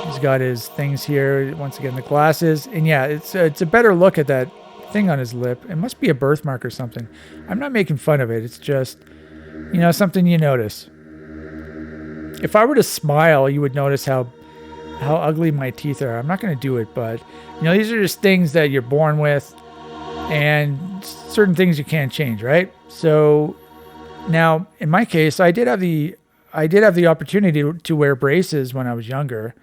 He's got his things here. Once again, the glasses. And yeah, it's a better look at that thing on his lip. It must be a birthmark or something. I'm not making fun of it. It's just, something you notice. If I were to smile, you would notice how how ugly my teeth are. I'm not going to do it, but these are just things that you're born with, and certain things you can't change, right? So now, in my case, I did have the opportunity to wear braces when I was younger,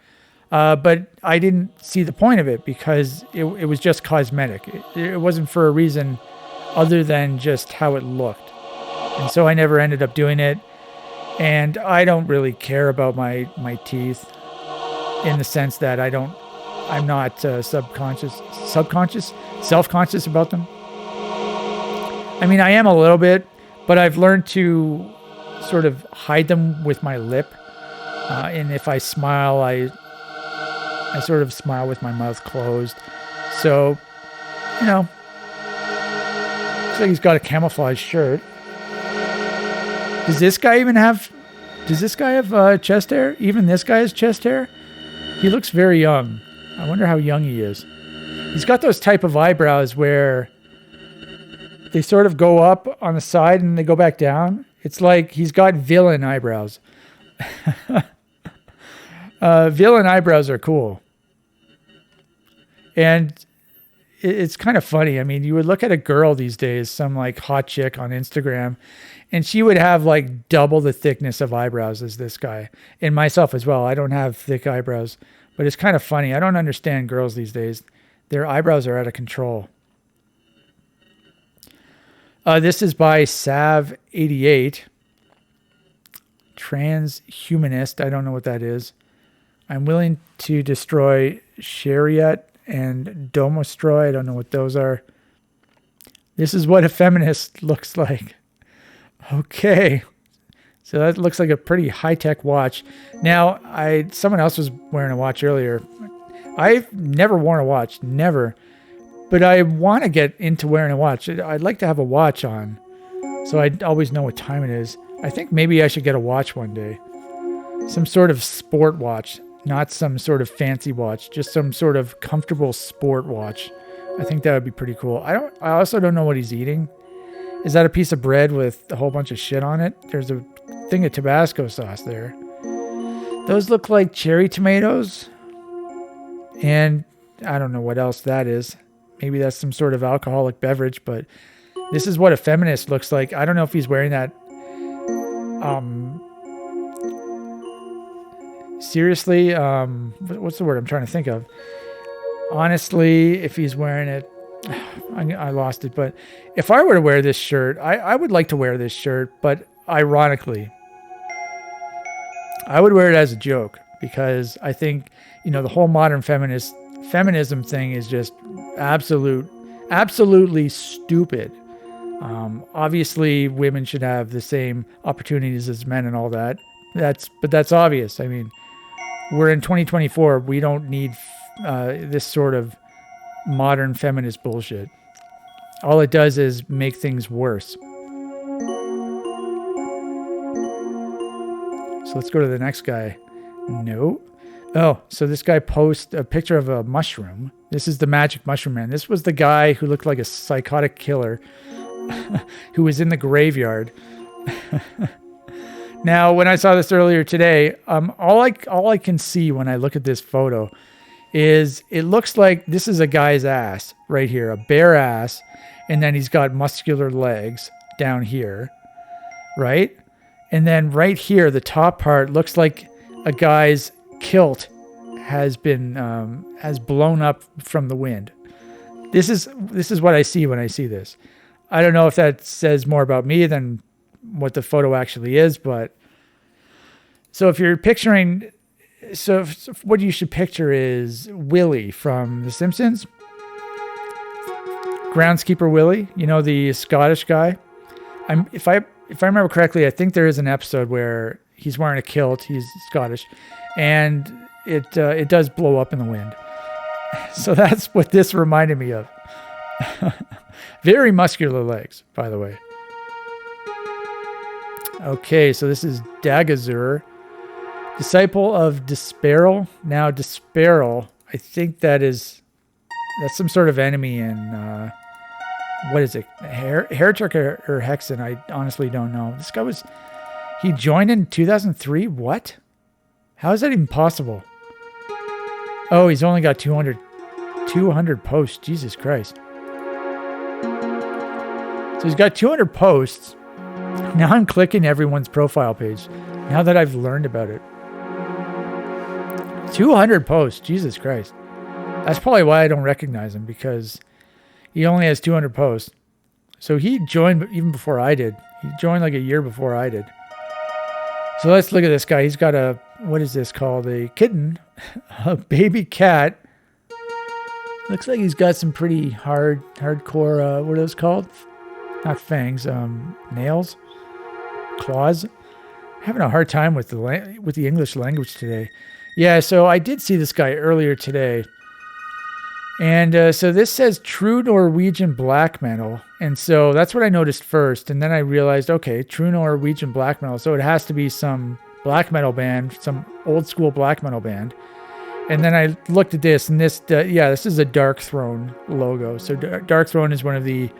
but I didn't see the point of it because it was just cosmetic. It wasn't for a reason other than just how it looked, and so I never ended up doing it. And I don't really care about my teeth, in the sense that I'm not self-conscious about them. I mean, I am a little bit, but I've learned to sort of hide them with my lip. And if I smile, I sort of smile with my mouth closed. So, looks like he's got a camouflage shirt. Does this guy have chest hair? Even this guy has chest hair? He looks very young. I wonder how young he is. He's got those type of eyebrows where they sort of go up on the side and they go back down. It's like he's got villain eyebrows. Villain eyebrows are cool. And it's kind of funny. I mean, you would look at a girl these days, some like hot chick on Instagram, and she would have like double the thickness of eyebrows as this guy. And myself as well. I don't have thick eyebrows, but it's kind of funny. I don't understand girls these days. Their eyebrows are out of control. This is by Sav88. Transhumanist. I don't know what that is. I'm willing to destroy Shariat and Domostroy. I don't know what those are. This is what a feminist looks like. Okay. So that looks like a pretty high-tech watch. Now, someone else was wearing a watch earlier. I've never worn a watch. Never. But I want to get into wearing a watch. I'd like to have a watch on, so I always know what time it is. I think maybe I should get a watch one day. Some sort of sport watch. Not some sort of fancy watch. Just some sort of comfortable sport watch. I think that would be pretty cool. I also don't know what he's eating. Is that a piece of bread with a whole bunch of shit on it? There's a thing of Tabasco sauce there. Those look like cherry tomatoes. And I don't know what else that is. Maybe that's some sort of alcoholic beverage, but this is what a feminist looks like. I don't know if he's wearing that. Seriously, what's the word I'm trying to think of? Honestly, if he's wearing it, I lost it. But if I were to wear this shirt, I would like to wear this shirt, but ironically, I would wear it as a joke because I think, the whole modern feminism thing is just absolutely stupid. Obviously, women should have the same opportunities as men and all that. That's obvious. I mean, we're in 2024. We don't need this sort of modern feminist bullshit. All it does is make things worse. So let's go to the next guy. No. Oh, so this guy posts a picture of a mushroom. This is the magic mushroom man. This was the guy who looked like a psychotic killer who was in the graveyard. Now, when I saw this earlier today, all I can see when I look at this photo is it looks like this is a guy's ass right here, a bare ass, and then he's got muscular legs down here, right? And then right here, the top part looks like a guy's kilt has blown up from the wind. This is what I see when I see this. I don't know if that says more about me than what the photo actually is, but so if you're picturing, what you should picture is Willie from The Simpsons, groundskeeper Willie, the Scottish guy. If I remember correctly, I think there is an episode where he's wearing a kilt. He's Scottish, and it does blow up in the wind. So that's what this reminded me of. Very muscular legs, by the way. Okay, so this is Dagazur, disciple of Desperal. Now, Desperal, I think that's some sort of enemy in, what is it? Heretic or Hexen? I honestly don't know. This guy he joined in 2003? What? How is that even possible? Oh, he's only got 200 posts. Jesus Christ. So he's got 200 posts. Now I'm clicking everyone's profile page. Now that I've learned about it. 200 posts. Jesus Christ. That's probably why I don't recognize him, because he only has 200 posts. So he joined even before I did. He joined like a year before I did. So let's look at this guy. He's got a, what is this called? A kitten, a baby cat. Looks like he's got some pretty hardcore, what are those called? Not fangs, nails, claws. I'm having a hard time with the English language today. Yeah, so I did see this guy earlier today. And so this says true Norwegian black metal. And so that's what I noticed first. And then I realized, okay, true Norwegian black metal. So it has to be some black metal band, some old school black metal band. And then I looked at this, and this, this is a Dark Throne logo. So Dark Throne is one of the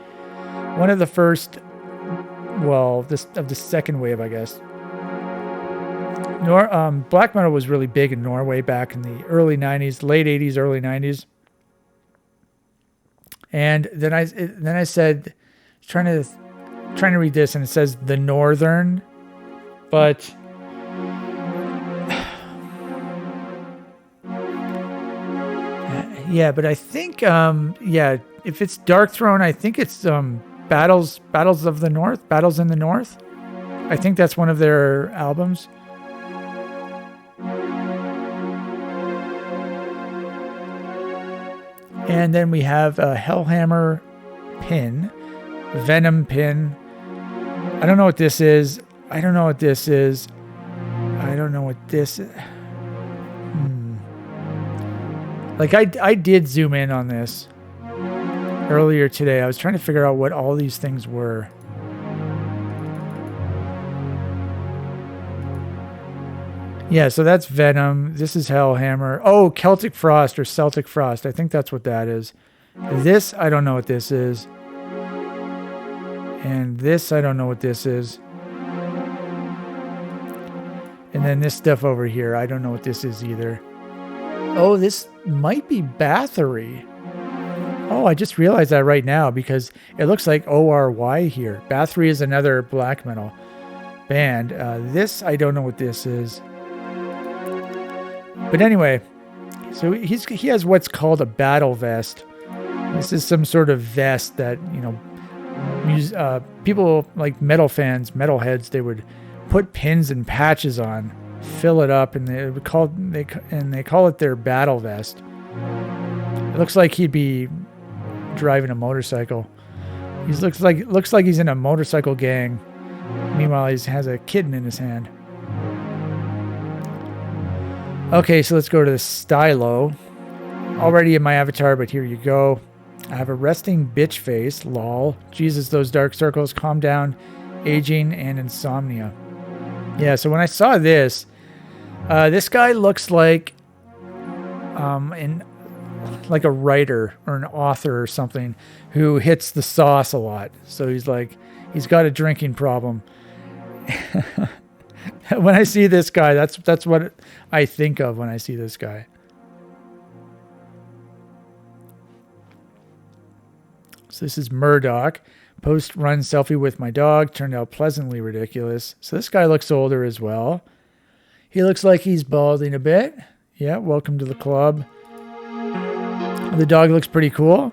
first, well, of the second wave, I guess. Black metal was really big in Norway back in the early 90s, late 80s, early 90s. And then I said, trying to read this, and it says the Northern, but yeah, but I think if it's Dark Throne, I think it's Battles of the North, Battles in the North. I think that's one of their albums. And then we have a Hellhammer pin, Venom pin. I don't know what this is. I don't know what this is. Like I did zoom in on this earlier today. I was trying to figure out what all these things were. Yeah, so that's Venom. This is Hellhammer. Oh, Celtic Frost or Celtic Frost. I think that's what that is. This, I don't know what this is. And this, I don't know what this is. And then this stuff over here, I don't know what this is either. Oh, this might be Bathory. Oh, I just realized that right now because it looks like ORY here. Bathory is another black metal band. This, I don't know what this is. But anyway, so he has what's called a battle vest. This is some sort of vest that, people like metal fans, metalheads, they would put pins and patches on, fill it up, and they call it their battle vest. It looks like he'd be driving a motorcycle. He looks like he's in a motorcycle gang. Meanwhile, he has a kitten in his hand. Okay, so let's go to the stylo. Already in my avatar, but here you go. I have a resting bitch face, lol. Jesus, those dark circles, calm down, aging, and insomnia. Yeah, so when I saw this, this guy looks like like a writer or an author or something who hits the sauce a lot. So he's got a drinking problem. When I see this guy, that's what I think of when I see this guy. So this is Murdoch. Post-run selfie with my dog. Turned out pleasantly ridiculous. So this guy looks older as well. He looks like he's balding a bit. Yeah, welcome to the club. The dog looks pretty cool.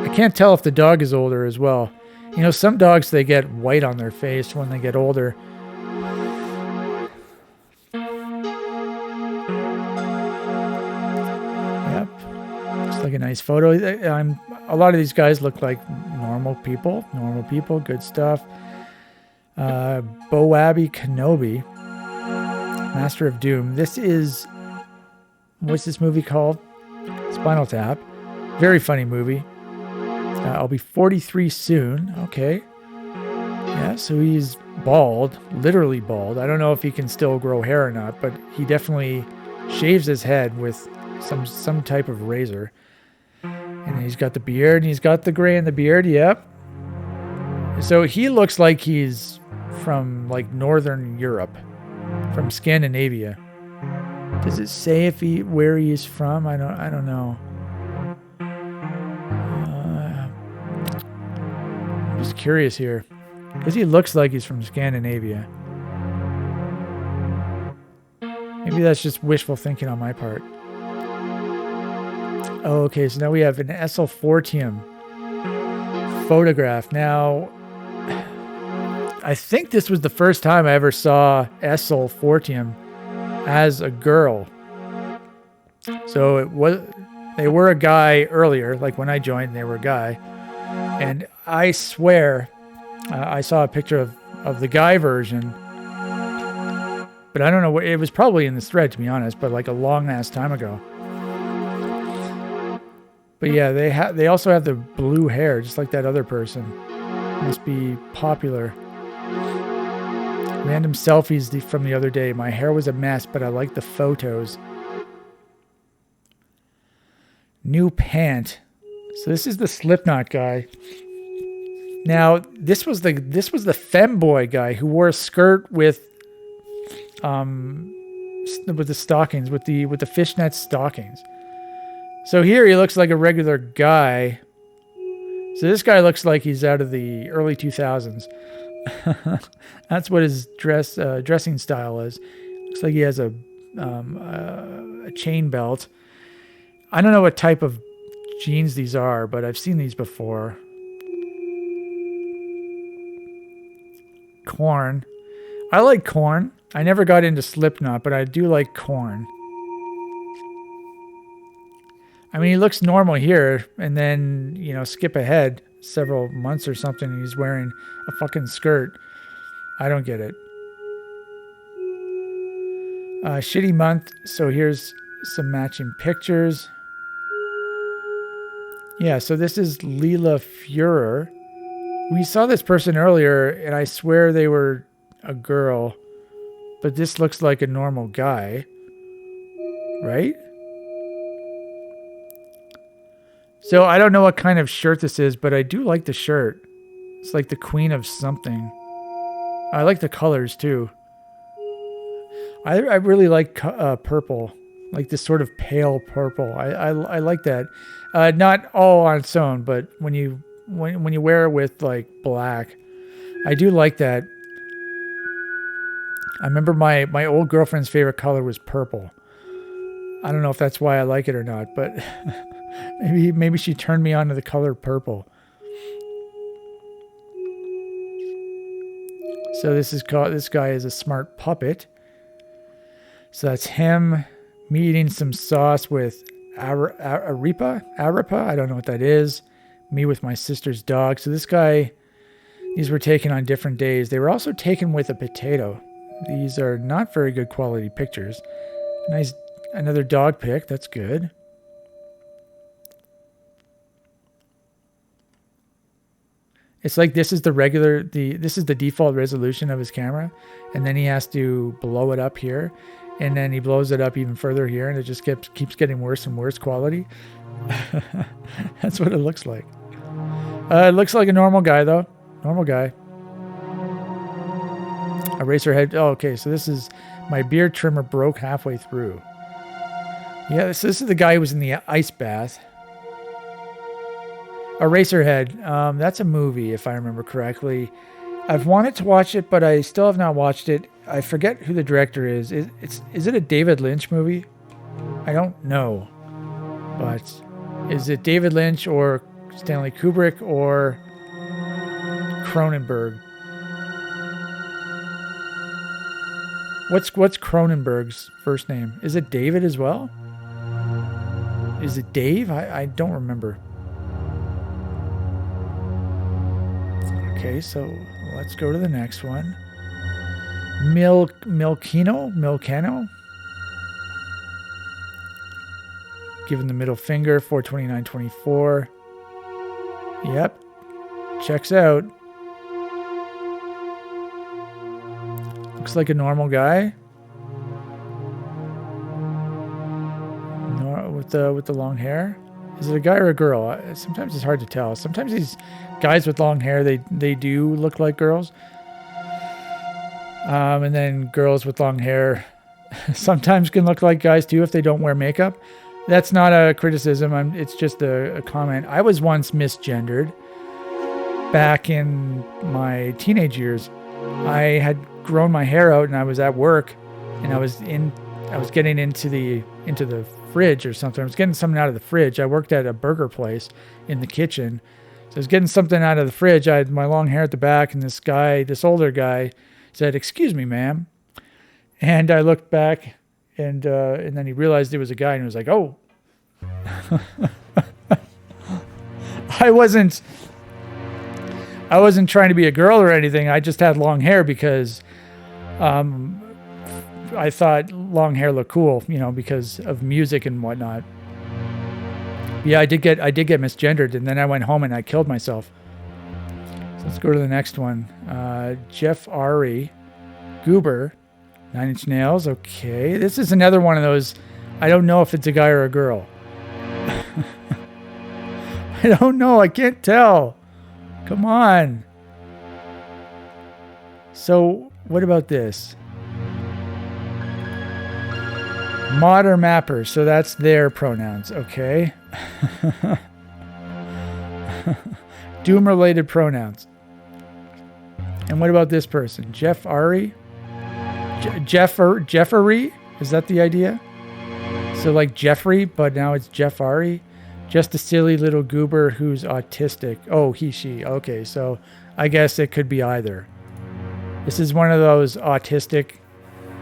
I can't tell if the dog is older as well. Some dogs, they get white on their face when they get older. Yep. Looks like a nice photo. A lot of these guys look like normal people, good stuff. Boabi Kenobi, Master of Doom. This is, what's this movie called? Spinal Tap. Very funny movie. I'll be 43 soon. Okay. Yeah, so he's bald, literally bald. I don't know if he can still grow hair or not, but he definitely shaves his head with some type of razor. And he's got the beard, and he's got the gray in the beard. Yep. So he looks like he's from like Northern Europe, from Scandinavia. Does it say where he is from? I don't know. I'm just curious here, because he looks like he's from Scandinavia. Maybe that's just wishful thinking on my part. Oh, okay, so now we have an Essel Fortium photograph. Now, I think this was the first time I ever saw Essel Fortium as a girl. So they were a guy earlier, like when I joined, they were a guy. And I swear I saw a picture of the guy version. But I don't know, it was probably in this thread, to be honest, but like a long ass time ago. But yeah, they also have the blue hair, just like that other person. Must be popular. Random selfies from the other day. My hair was a mess, but I like the photos. New pant. So this is the Slipknot guy. Now, this was the femboy guy who wore a skirt with the stockings, with the fishnet stockings. So here he looks like a regular guy. So this guy looks like he's out of the early 2000s. That's what his dressing style is. Looks like he has a chain belt. I don't know what type of jeans these are, but I've seen these before. Korn. I like Korn. I never got into Slipknot, but I do like Korn. I mean, he looks normal here, and then, skip ahead several months or something, and he's wearing a fucking skirt. I don't get it. Shitty month, so here's some matching pictures. Yeah, so this is Leela Führer. We saw this person earlier, and I swear they were a girl, but this looks like a normal guy, right? So I don't know what kind of shirt this is, but I do like the shirt. It's like the queen of something. I like the colors too. I really like purple, like this sort of pale purple. I like that. Not all on its own, but when you wear it with like black, I do like that. I remember my old girlfriend's favorite color was purple. I don't know if that's why I like it or not, but maybe she turned me on to the color purple. So this guy is a smart puppet. So that's him, me eating some sauce with arepa. I don't know what that is. Me with my sister's dog. So this guy, these were taken on different days. They were also taken with a potato. These are not very good quality pictures. Nice, another dog pic. That's good. It's like this is this is the default resolution of his camera, and then he has to blow it up here, and then he blows it up even further here, and it just keeps getting worse and worse quality. That's what it looks like. It looks like a normal guy though. Normal guy. Eraserhead. Oh, okay. So this is my beard trimmer broke halfway through. Yeah, this is the guy who was in the ice bath. Eraserhead. That's a movie, if I remember correctly. I've wanted to watch it, but I still have not watched it. I forget who the director is. Is it a David Lynch movie? I don't know. But is it David Lynch or Stanley Kubrick or Cronenberg? What's Cronenberg's first name? Is it David as well? Is it Dave? I don't remember. Okay, so let's go to the next one. Milcano? Giving the middle finger, 429.24. Yep. Checks out. Looks like a normal guy. With the long hair. Is it a guy or a girl? Sometimes it's hard to tell. Sometimes these guys with long hair, they do look like girls. And then girls with long hair, sometimes can look like guys too if they don't wear makeup. That's not a criticism. It's just a comment. I was once misgendered back in my teenage years. I had grown my hair out and I was at work and I was getting into the fridge or something. I was getting something out of the fridge. I worked at a burger place in the kitchen. So I was getting something out of the fridge. I had my long hair at the back and this older guy said, "Excuse me, ma'am." And I looked back and then he realized it was a guy and he was like, "Oh." I wasn't trying to be a girl or anything. I just had long hair because I thought long hair looked cool, because of music and whatnot. Yeah, I did get misgendered, and then I went home and I killed myself. So let's go to the next one. Jeff Ari, Goober, 9 Inch Nails. Okay, this is another one of those. I don't know if it's a guy or a girl. I don't know. I can't tell. Come on. So what about this? Modder Mapper. So that's their pronouns. Okay. Doom-related pronouns. And what about this person? Jeff Ari? Jeffery? Is that the idea? So like Jeffrey, but now it's Jeff Ari? Just a silly little goober who's autistic. Oh, he, she. Okay, so I guess it could be either. This is one of those autistic,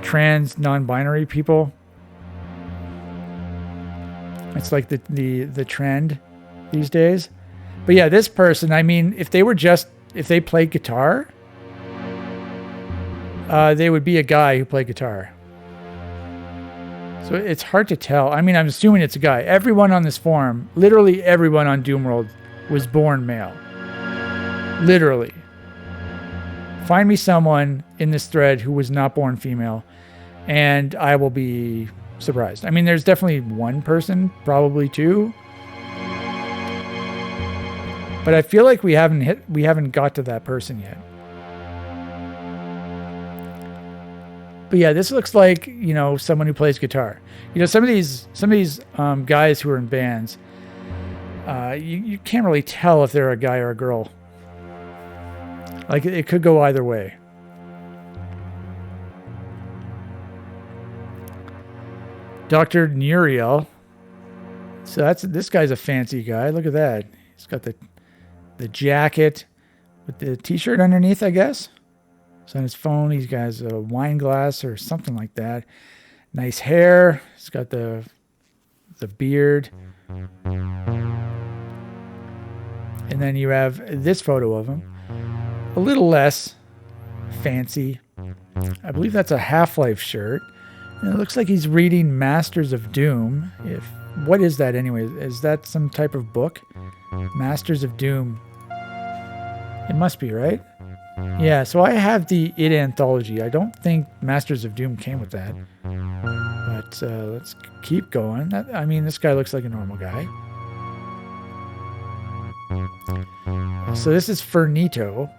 trans, non-binary people. It's like the trend these days. But yeah, this person, I mean, if they played guitar, they would be a guy who played guitar. So it's hard to tell. I mean, I'm assuming it's a guy. Everyone on this forum, literally everyone on Doomworld, was born male. Literally. Find me someone in this thread who was not born female, and I will be surprised. I mean, there's definitely one person, probably two. But I feel like we haven't got to that person yet. But yeah, this looks like, someone who plays guitar. Some of these guys who are in bands, you can't really tell if they're a guy or a girl. Like, it could go either way. Dr. Nuriel. So this guy's a fancy guy. Look at that. He's got the jacket with the t-shirt underneath, I guess. So on his phone, he has a wine glass or something like that. Nice hair. He's got the beard. And then you have this photo of him. A little less fancy. I believe that's a Half-Life shirt. And it looks like he's reading Masters of Doom. What is that anyway? Is that some type of book? Masters of Doom. It must be, right? Yeah, so I have the It Anthology. I don't think Masters of Doom came with that. But let's keep going. This guy looks like a normal guy. So this is Fernito.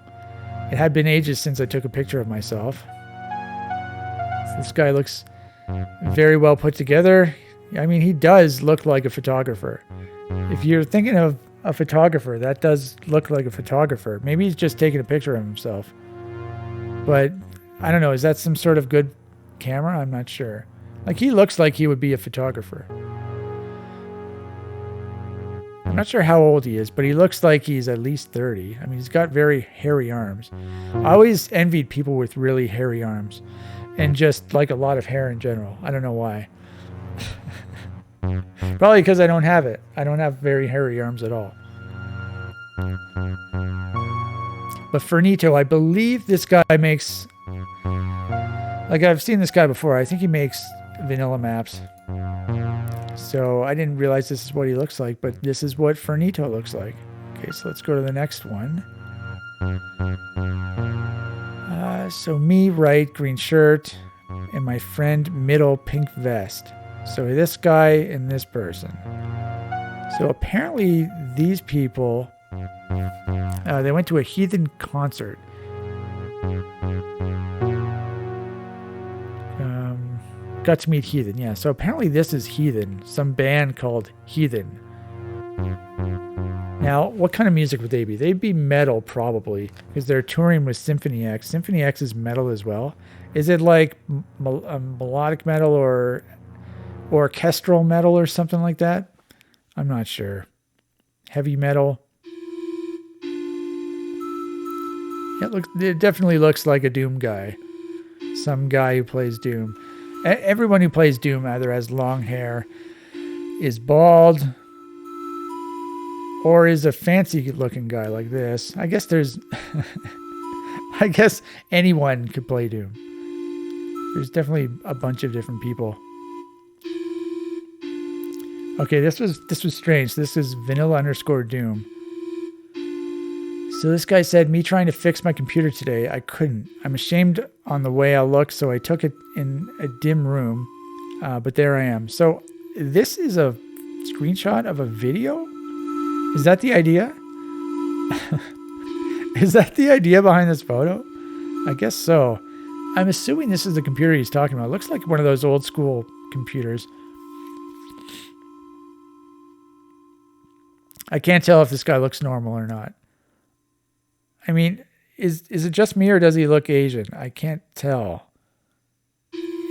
It had been ages since I took a picture of myself. So this guy looks very well put together. I mean, he does look like a photographer. If you're thinking of a photographer, that does look like a photographer. Maybe he's just taking a picture of himself. But I don't know. Is that some sort of good camera? I'm not sure. Like, he looks like he would be a photographer. I'm not sure how old he is, but he looks like he's at least 30. I mean, he's got very hairy arms. I always envied people with really hairy arms and just like a lot of hair in general. I don't know why. Probably because I don't have it. I don't have very hairy arms at all. But Fernito, I believe this guy makes... Like, I've seen this guy before. I think he makes vanilla maps. So I didn't realize this is what he looks like, but this is what Fernito looks like. Okay, so let's go to the next one. So me, right, green shirt, and my friend, middle, pink vest. So this guy and this person. So apparently these people, they went to a heathen concert. got to meet Heathen. Yeah, so apparently this is Heathen, some band called Heathen. Now, what kind of music would they be? They'd be metal, probably, because they're touring with Symphony X. Symphony X is metal as well. Is it like melodic metal or orchestral metal or something like that? I'm not sure. Heavy metal. It definitely looks like a Doom guy. Some guy who plays Doom. Everyone who plays Doom either has long hair, is bald, or is a fancy looking guy like this. I guess I guess anyone could play Doom. There's definitely a bunch of different people. Okay, this was strange. This is vanilla_Doom. So this guy said, me trying to fix my computer today, I couldn't. I'm ashamed on the way I look, so I took it in a dim room. But there I am. So this is a screenshot of a video? Is that the idea? Is that the idea behind this photo? I guess so. I'm assuming this is the computer he's talking about. It looks like one of those old school computers. I can't tell if this guy looks normal or not. I mean, is it just me or does he look Asian? I can't tell.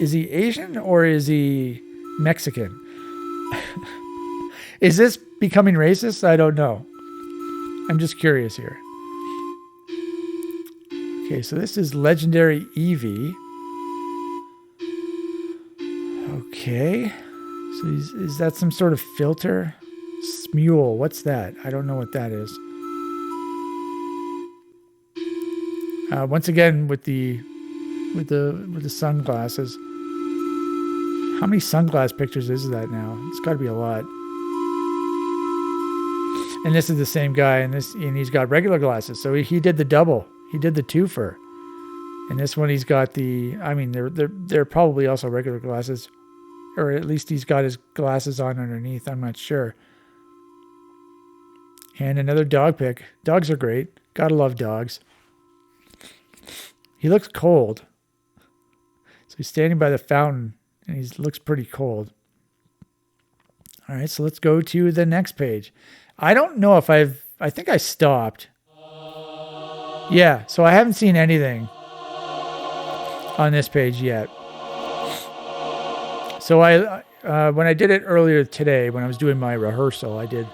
Is he Asian or is he Mexican? Is this becoming racist? I don't know. I'm just curious here. Okay, so this is Legendary Eevee. Okay. So is that some sort of filter? Smule, what's that? I don't know what that is. Once again with the sunglasses. How many sunglass pictures is that now? It's got to be a lot. And this is the same guy, and he's got regular glasses. So he did the double. He did the twofer. And this one he's got the. I mean, they're probably also regular glasses, or at least he's got his glasses on underneath. I'm not sure. And another dog pic. Dogs are great. Gotta love dogs. He looks cold. So he's standing by the fountain, and he looks pretty cold. All right, so let's go to the next page. I don't know if I think I stopped. Yeah, so I haven't seen anything on this page yet. So when I did it earlier today, when I was doing my rehearsal, I did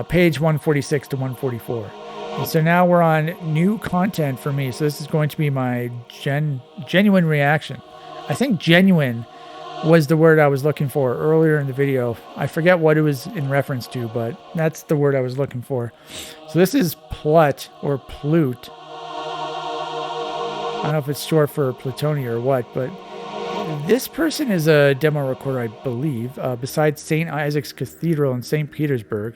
page 146 to 144. And so now we're on new content for me. So this is going to be my genuine reaction. I think genuine was the word I was looking for earlier in the video. I forget what it was in reference to, but that's the word I was looking for. So this is Plut or Plute. I don't know if it's short for Plutonia or what, but this person is a demo recorder, I believe, besides St. Isaac's Cathedral in St. Petersburg.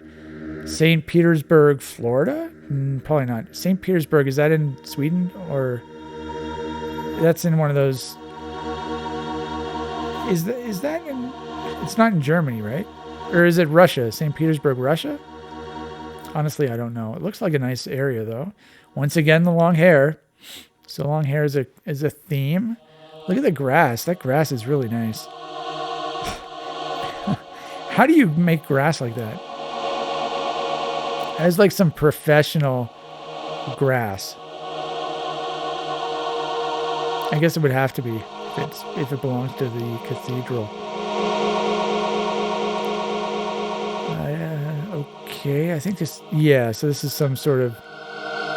St. Petersburg, Florida? Probably not. St. Petersburg, is that in Sweden? Or that's in one of those... Is that in... It's not in Germany, right? Or is it Russia? St. Petersburg, Russia? Honestly, I don't know. It looks like a nice area, though. Once again, the long hair. So long hair is a theme. Look at the grass. That grass is really nice. How do you make grass like that? That is like some professional grass. I guess it would have to be if it belongs to the cathedral. Okay, I think this... Yeah, so this is some sort of...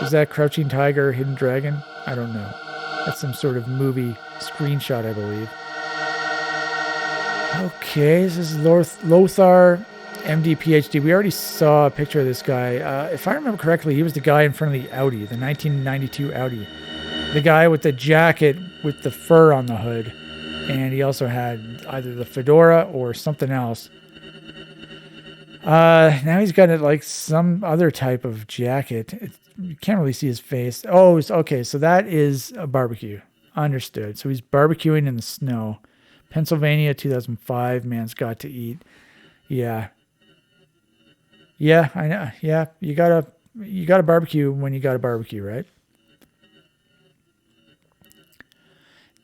Is that Crouching Tiger, Hidden Dragon? I don't know. That's some sort of movie screenshot, I believe. Okay, this is Lothar, MD, PhD. We already saw a picture of this guy. If I remember correctly, he was the guy in front of the Audi, the 1992 Audi. The guy with the jacket with the fur on the hood. And he also had either the fedora or something else. Now he's got like some other type of jacket. You can't really see his face. Oh, okay. So that is a barbecue. Understood. So he's barbecuing in the snow. Pennsylvania, 2005. Man's got to eat. Yeah. Yeah, I know. Yeah, you gotta barbecue when you gotta barbecue, right?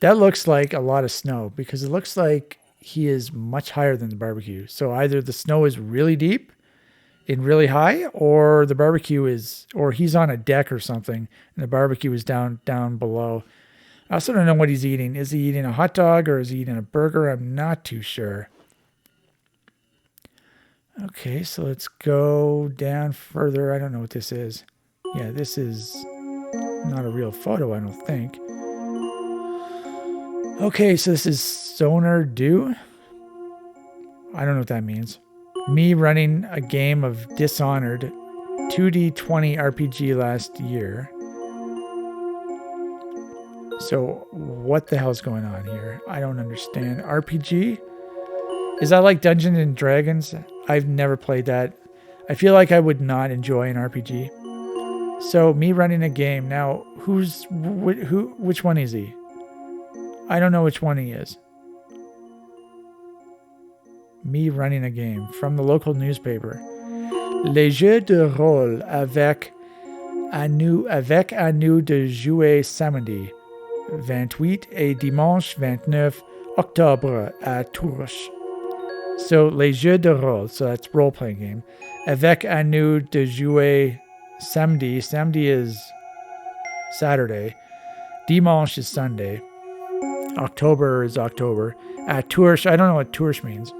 That looks like a lot of snow because it looks like he is much higher than the barbecue. So either the snow is really deep and really high, or the barbecue is, or he's on a deck or something, and the barbecue is down below. I also don't know what he's eating. Is he eating a hot dog or is he eating a burger? I'm not too sure. Okay, so let's go down further. I don't know what this is. Yeah, this is not a real photo, I don't think. Okay, so this is Sonar Do. I don't know what that means. Me running a game of Dishonored 2D20 RPG last year. So what the hell's going on here? I don't understand. RPG? Is that like Dungeons and Dragons? I've never played that. I feel like I would not enjoy an RPG. So me running a game. Now, which one is he? I don't know which one he is. Me running a game from the local newspaper. Les jeux de rôle avec à nous de jouer samedi 28 et dimanche 29 octobre à Tours. So, les jeux de rôle, so that's role-playing game. Avec à nous de jouer samedi. Samedi is Saturday. Dimanche is Sunday. October is October. At Tours, I don't know what Tours means.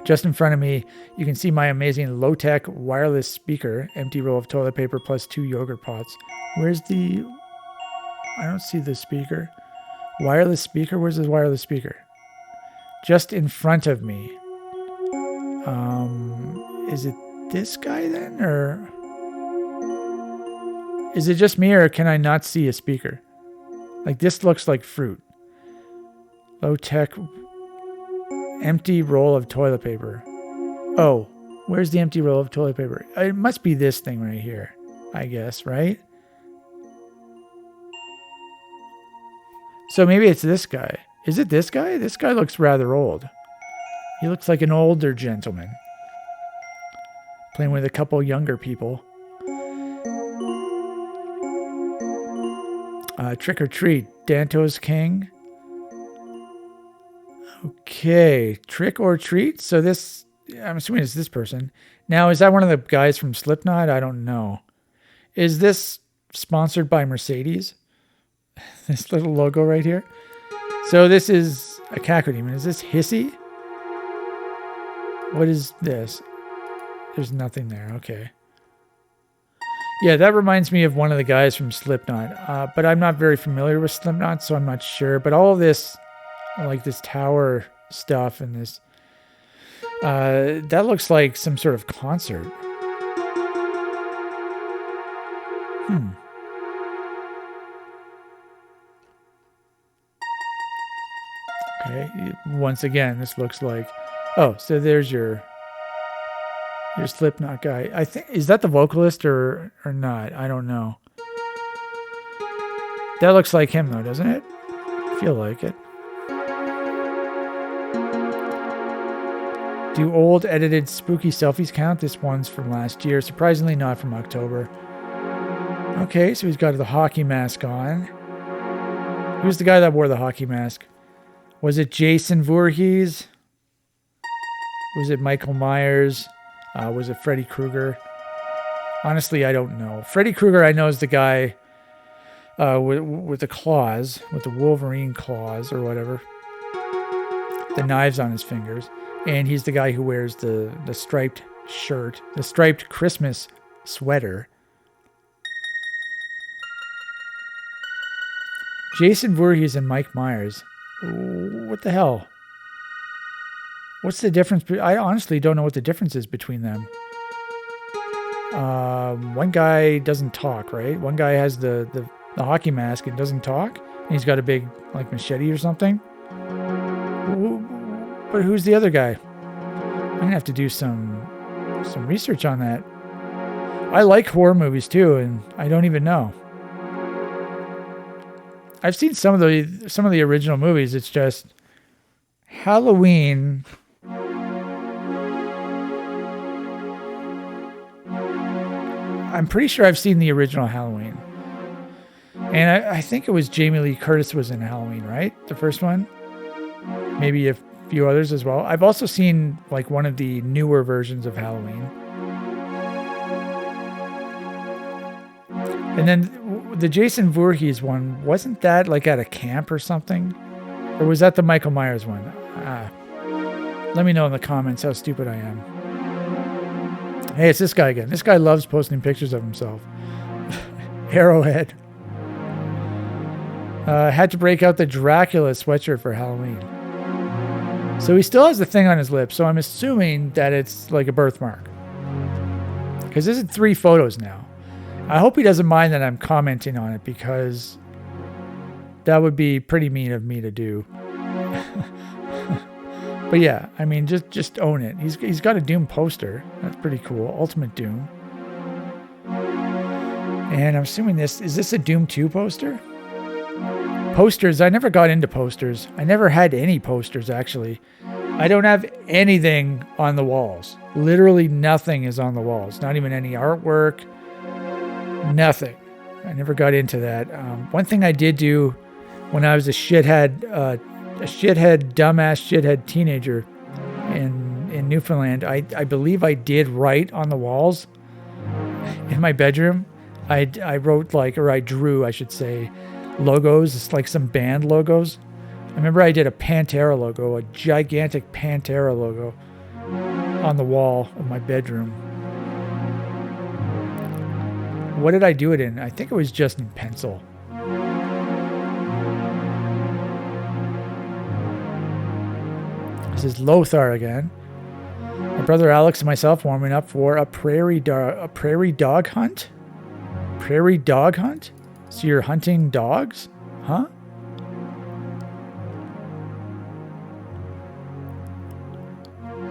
Just in front of me, you can see my amazing low-tech wireless speaker, empty roll of toilet paper plus 2 yogurt pots. Where's the... I don't see the speaker. Wireless speaker? Where's the wireless speaker? Just in front of me. Is it this guy then? Or is it just me, or can I not see a speaker? Like, this looks like fruit. Low-tech empty roll of toilet paper. Oh, where's the empty roll of toilet paper? It must be this thing right here, I guess, right? So maybe it's this guy. Is it this guy? This guy looks rather old. He looks like an older gentleman. Playing with a couple younger people. Trick or Treat. Danto's King. Okay. Trick or Treat? So this... I'm assuming it's this person. Now, is that one of the guys from Slipknot? I don't know. Is this sponsored by Mercedes? This little logo right here? So this is a cacodemon. Is this Hissy? What is this? There's nothing there. Okay. Yeah, that reminds me of one of the guys from Slipknot. But I'm not very familiar with Slipknot, so I'm not sure. But all of this, like this tower stuff and this, that looks like some sort of concert. Okay, once again, this looks like... Oh, so there's your Slipknot guy. I think... Is that the vocalist or not? I don't know. That looks like him, though, doesn't it? I feel like it. Do old edited spooky selfies count? This one's from last year. Surprisingly not from October. Okay, so he's got the hockey mask on. Who's the guy that wore the hockey mask? Was it Jason Voorhees? Was it Michael Myers? Was it Freddy Krueger? Honestly, I don't know. Freddy Krueger, I know, is the guy with the claws, with the Wolverine claws or whatever. The knives on his fingers. And he's the guy who wears the striped shirt, the striped Christmas sweater. Jason Voorhees and Mike Myers. What the hell? What's the difference? I honestly don't know what the difference is between them. One guy doesn't talk, right? One guy has the hockey mask and doesn't talk. And he's got a big, like, machete or something. But who's the other guy? I'm going to have to do some research on that. I like horror movies too, and I don't even know. I've seen some of the original movies. It's just Halloween. I'm pretty sure I've seen the original Halloween. And I think it was Jamie Lee Curtis was in Halloween, right? The first one? Maybe a few others as well. I've also seen like one of the newer versions of Halloween. And then the Jason Voorhees one, wasn't that like at a camp or something? Or was that the Michael Myers one? Let me know in the comments how stupid I am. Hey, it's this guy again. This guy loves posting pictures of himself. Arrowhead. Had to break out the Dracula sweatshirt for Halloween. So he still has the thing on his lips, so I'm assuming that it's like a birthmark. Because this is 3 photos now. I hope he doesn't mind that I'm commenting on it, because that would be pretty mean of me to do. But yeah, I mean, just own it. He's got a Doom poster. That's pretty cool. Ultimate Doom. And I'm assuming is this a Doom 2 poster? Posters, I never got into posters. I never had any posters, actually. I don't have anything on the walls. Literally nothing is on the walls. Not even any artwork. Nothing. I never got into that. One thing I did do when I was a dumbass shithead teenager in Newfoundland, I believe I did write on the walls in my bedroom. I drew, I should say, logos. It's like some band logos. I remember I did a Pantera logo, a gigantic Pantera logo on the wall of my bedroom. What did I do it in? I think it was just in pencil. This is Lothar again. My brother Alex and myself warming up for a prairie dog hunt? Prairie dog hunt? So you're hunting dogs? Huh?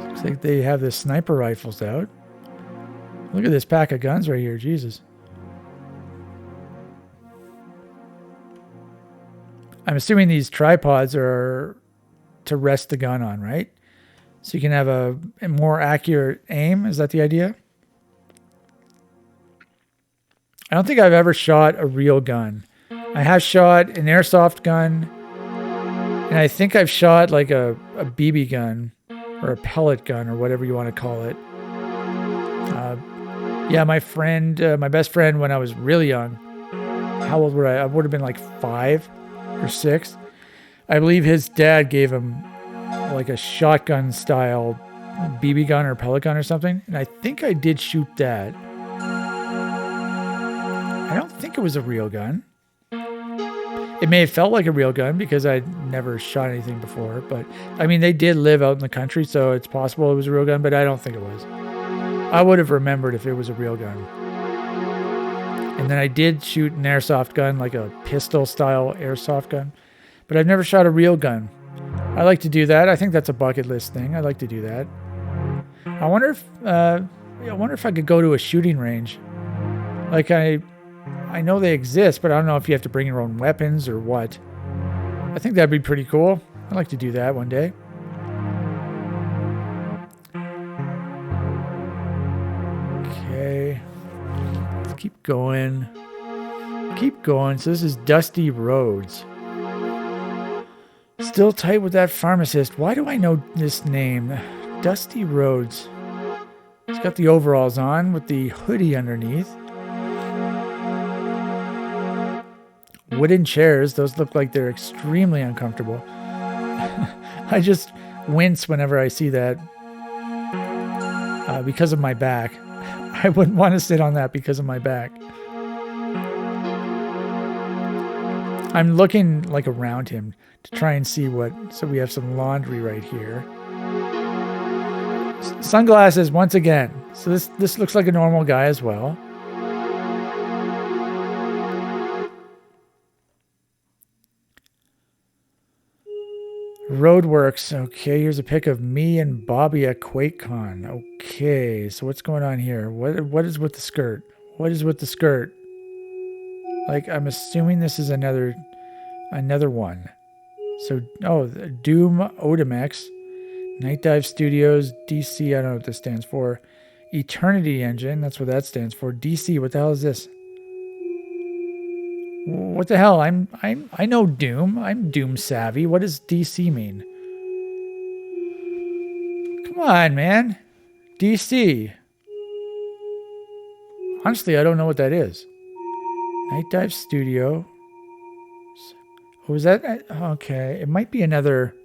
Looks like they have the sniper rifles out. Look at this pack of guns right here. Jesus. I'm assuming these tripods are to rest the gun on, right? So you can have a more accurate aim. Is that the idea? I don't think I've ever shot a real gun. I have shot an airsoft gun, and I think I've shot like a BB gun or a pellet gun or whatever you want to call it. Yeah, my best friend, when I was really young, how old were I? I would have been like 5 or 6. I believe his dad gave him like a shotgun style BB gun or pellet gun or something, and I think I did shoot that. I don't think it was a real gun. It may have felt like a real gun because I'd never shot anything before, but I mean, they did live out in the country, so it's possible it was a real gun, but I don't think it was. I would have remembered if it was a real gun. And then I did shoot an airsoft gun, like a pistol style airsoft gun, but I've never shot a real gun. I like to do that. I think that's a bucket list thing. I like to do that. I wonder if I could go to a shooting range. Like I know they exist, but I don't know if you have to bring your own weapons or what. I think that'd be pretty cool. I'd like to do that one day. Okay. Let's keep going. Keep going. So this is Dusty Rhodes. Still tight with that pharmacist. Why do I know this name? Dusty Rhodes. He's got the overalls on with the hoodie underneath. Wooden chairs. Those look like they're extremely uncomfortable. I just wince whenever I see that because of my back. I wouldn't want to sit on that because of my back. I'm looking like around him to try and see what. So we have some laundry right here. Sunglasses once again. So this looks like a normal guy as well. Roadworks. Okay, here's a pic of me and Bobby at QuakeCon. Okay, so what's going on here? What is with the skirt? What is with the skirt? Like, I'm assuming this is another one. So, Doom Odomex, Night Dive Studios, DC, I don't know what this stands for. Eternity Engine, that's what that stands for. DC, what the hell is this? What the hell? I know Doom. I'm Doom savvy. What does DC mean? Come on, man. DC. Honestly, I don't know what that is. Night Dive Studio. Oh, was that? Okay. It might be another,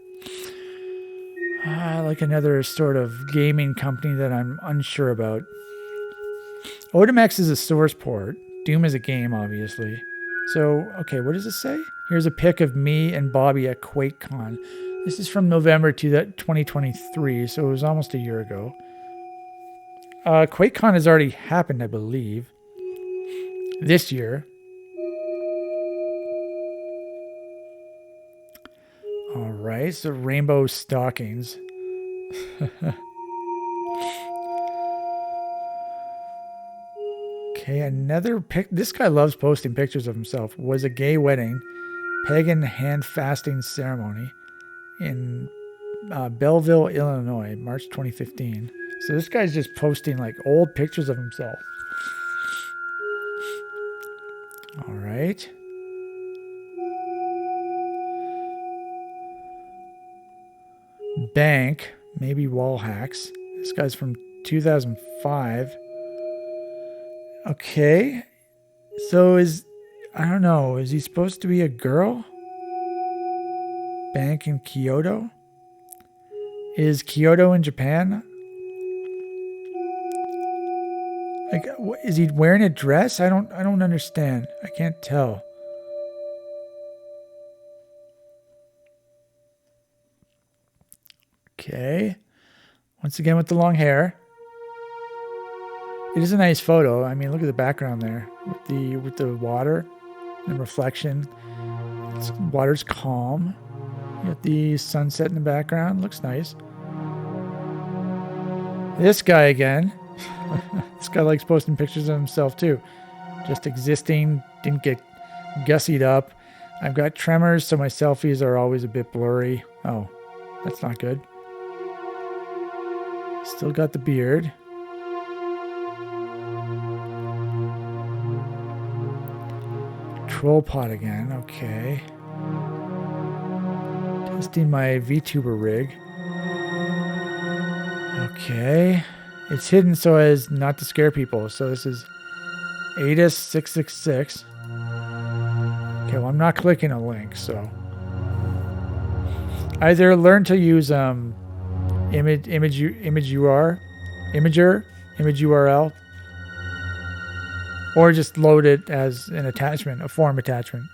like another sort of gaming company that I'm unsure about. Otimex is a source port. Doom is a game, obviously. So, okay, what does it say? Here's a pic of me and Bobby at QuakeCon. This is from November 2023, so it was almost a year ago. QuakeCon has already happened, I believe, this year. All right, so rainbow stockings. Okay, another pic. This guy loves posting pictures of himself. Was a gay wedding, pagan hand fasting ceremony in Belleville, Illinois, March 2015. So this guy's just posting like old pictures of himself. All right. Bank, maybe wall hacks. This guy's from 2005. Okay. So I don't know, is he supposed to be a girl? Bank in Kyoto? Is Kyoto in Japan? Like, is he wearing a dress? I don't understand. I can't tell. Okay. Once again with the long hair. It is a nice photo. I mean, look at the background there with the water and reflection. Water's calm. You got the sunset in the background. Looks nice. This guy again. This guy likes posting pictures of himself too. Just existing. Didn't get gussied up. I've got tremors, so my selfies are always a bit blurry. Oh, that's not good. Still got the beard. Troll pot again. Okay. Testing my VTuber rig. Okay. It's hidden so as not to scare people. So this is ATIS666. Okay, well, I'm not clicking a link, so either learn to use image URL, or just load it as an attachment, a form attachment.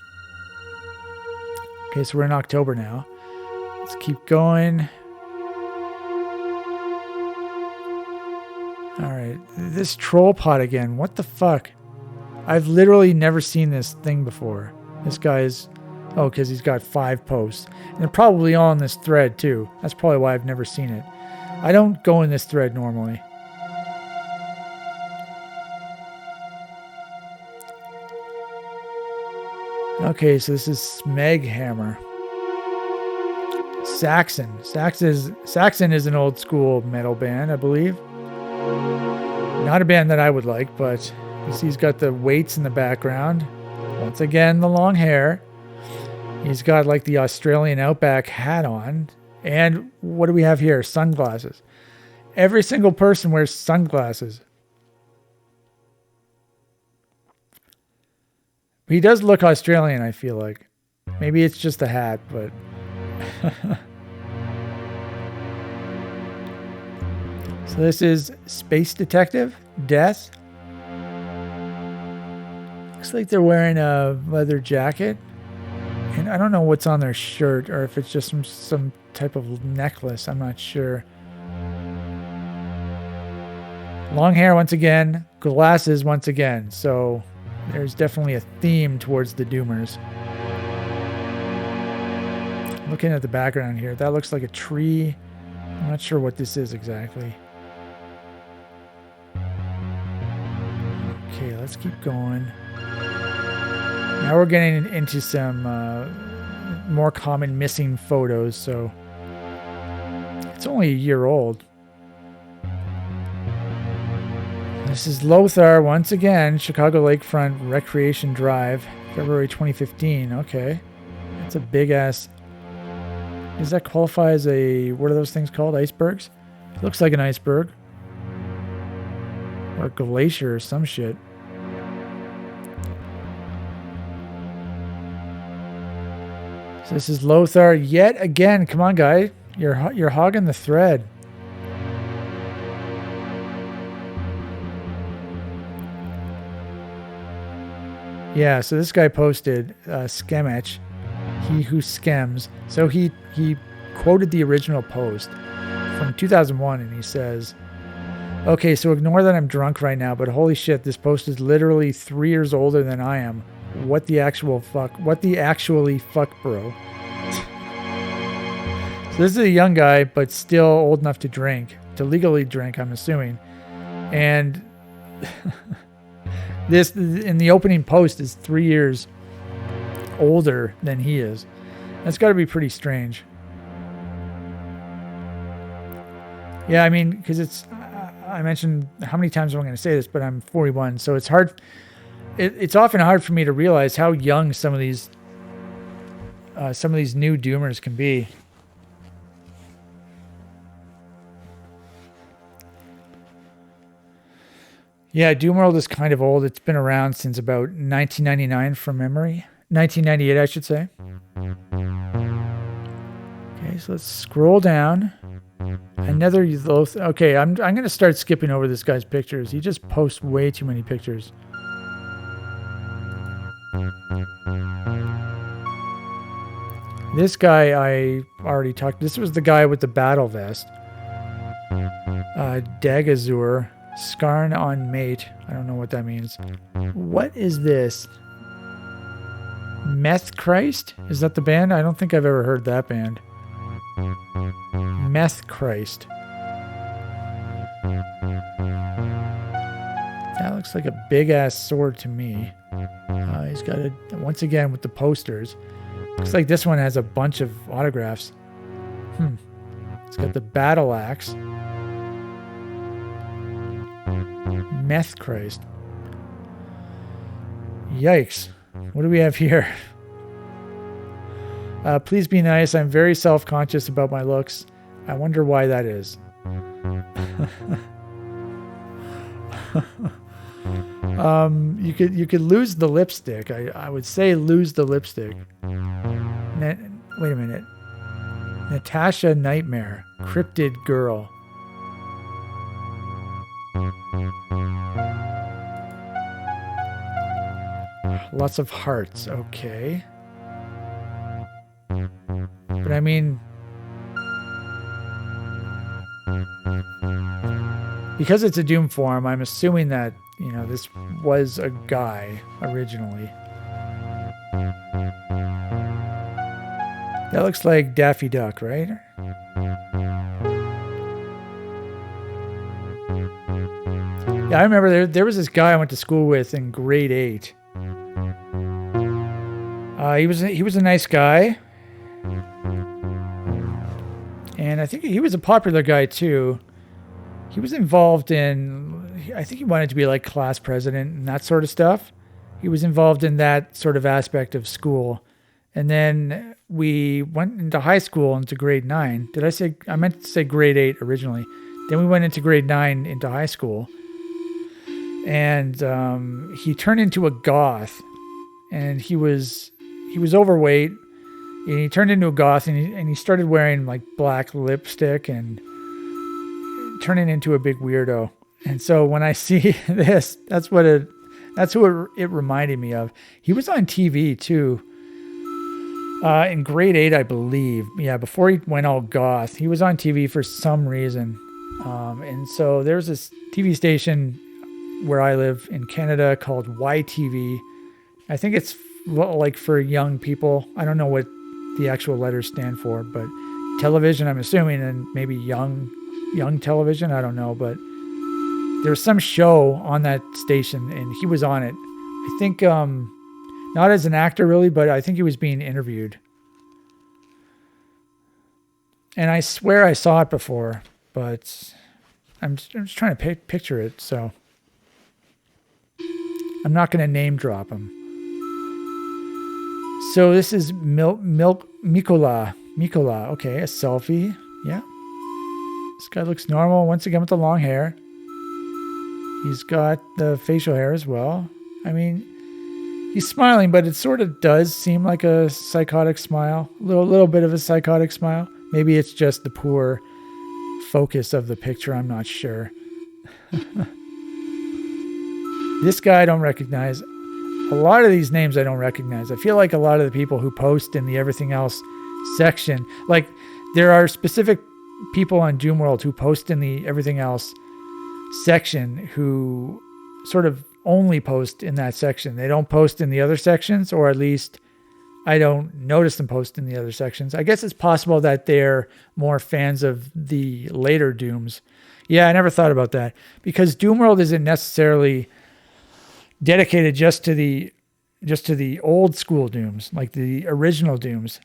Okay, so we're in October now. Let's keep going. All right, this troll pot again. What the fuck? I've literally never seen this thing before. This guy's, oh, because he's got 5 posts. And they're probably all in this thread too. That's probably why I've never seen it. I don't go in this thread normally. Okay, so this is Smeg Hammer. Saxon. Saxon is an old school metal band, I believe. Not a band that I would like, but you see he's got the weights in the background. Once again, the long hair. He's got like the Australian Outback hat on. And what do we have here? Sunglasses. Every single person wears sunglasses. He does look Australian, I feel like. Maybe it's just a hat, but... So this is Space Detective, Death. Looks like they're wearing a leather jacket. And I don't know what's on their shirt, or if it's just some type of necklace. I'm not sure. Long hair once again. Glasses once again. So there's definitely a theme towards the Doomers. Looking at the background here, that looks like a tree. I'm not sure what this is exactly. Okay, let's keep going. Now we're getting into some more common missing photos, so it's only a year old. This is Lothar once again, Chicago Lakefront Recreation Drive, February 2015. Okay. That's a big ass. Does that qualify as a, what are those things called? Icebergs? It looks like an iceberg. Or a glacier or some shit. So this is Lothar yet again. Come on, guy. You're hogging the thread. Yeah, so this guy posted Skemech, he who skems. So he quoted the original post from 2001, and he says, okay, so ignore that I'm drunk right now, but holy shit, this post is literally 3 years older than I am. What the actual fuck? What the actually fuck, bro? So this is a young guy, but still old enough to drink, to legally drink, I'm assuming. And this, in the opening post, is 3 years older than he is. That's got to be pretty strange. Yeah, I mean, because it's, I mentioned how many times am I going to say this, but I'm 41, so it's hard. It's often hard for me to realize how young some of these new doomers can be. Yeah, Doomworld is kind of old. It's been around since about 1999 from memory. 1998, I should say. Okay, so let's scroll down. Another okay, I'm going to start skipping over this guy's pictures. He just posts way too many pictures. This guy I already talked. This was the guy with the battle vest. Dagazur. Skarn on mate. I don't know what that means. What is this? Meth Christ? Is that the band? I don't think I've ever heard that band. Meth Christ. That looks like a big ass sword to me. He's got it once again with the posters. Looks like this one has a bunch of autographs. It's got the battle axe. Meth Christ. Yikes. What do we have here? Please be nice. I'm very self-conscious about my looks. I wonder why that is. You could lose the lipstick. I would say lose the lipstick. Wait a minute. Natasha Nightmare. Cryptid Girl. Lots of hearts. Okay. But I mean, because it's a Doom forum, I'm assuming that, you know, this was a guy originally. That looks like Daffy Duck, right? Yeah, I remember there was this guy I went to school with in grade 8. He was a nice guy. And I think he was a popular guy too. He was involved in, I think he wanted to be like class president and that sort of stuff. He was involved in that sort of aspect of school. And then we went into high school into grade 9. I meant to say grade 8 originally. Then we went into grade 9 into high school. And he turned into a goth. And he was overweight. And he turned into a goth, and he started wearing like black lipstick and turning into a big weirdo. And so when I see this, that's who it reminded me of. He was on TV too. In grade 8, I believe. Yeah, before he went all goth, he was on TV for some reason. And so there's this TV station where I live in Canada called YTV. I think it's like for young people. I don't know what the actual letters stand for, but television, I'm assuming, and maybe young television. I don't know, but there was some show on that station, and he was on it. I think not as an actor really, but I think he was being interviewed. And I swear I saw it before, but I'm just trying to picture it, so I'm not going to name drop him. So this is Mikola. Mikola. Okay, a selfie. Yeah. This guy looks normal. Once again with the long hair. He's got the facial hair as well. I mean, he's smiling, but it sort of does seem like a psychotic smile. Little bit of a psychotic smile. Maybe it's just the poor focus of the picture. I'm not sure. This guy I don't recognize. A lot of these names I don't recognize. I feel like a lot of the people who post in the everything else section, like there are specific people on Doomworld who post in the everything else section who sort of only post in that section. They don't post in the other sections, or at least I don't notice them post in the other sections. I guess it's possible that they're more fans of the later Dooms. Yeah, I never thought about that, because Doomworld isn't necessarily dedicated just to the old school Dooms, like the original Dooms.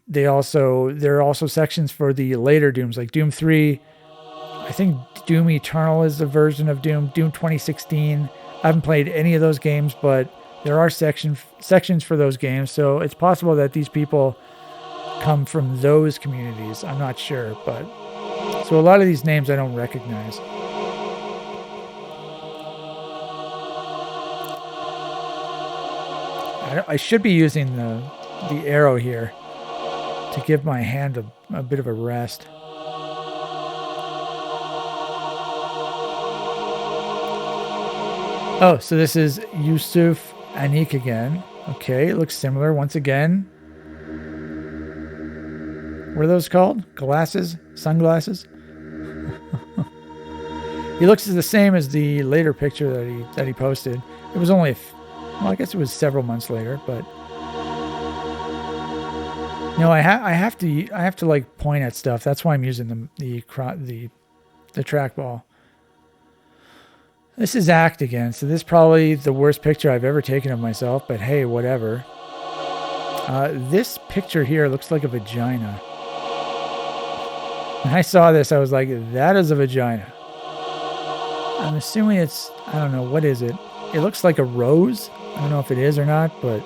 There are also sections for the later Dooms, like Doom 3. I think Doom Eternal is a version of Doom 2016. I haven't played any of those games, but there are sections for those games, so it's possible that these people come from those communities. I'm not sure, but so a lot of these names I don't recognize. I should be using the arrow here to give my hand a bit of a rest. Oh, so this is Yusuf Anik again. Okay, it looks similar once again. What are those called? Glasses? Sunglasses? He looks the same as the later picture that he posted. It was only I guess it was several months later, but no, I have to like point at stuff. That's why I'm using the trackball. This is Act again, so this is probably the worst picture I've ever taken of myself, but hey, whatever. This picture here looks like a vagina. When I saw this, I was like, that is a vagina. I'm assuming it's, I don't know, what is it? It looks like a rose. I don't know if it is or not, but...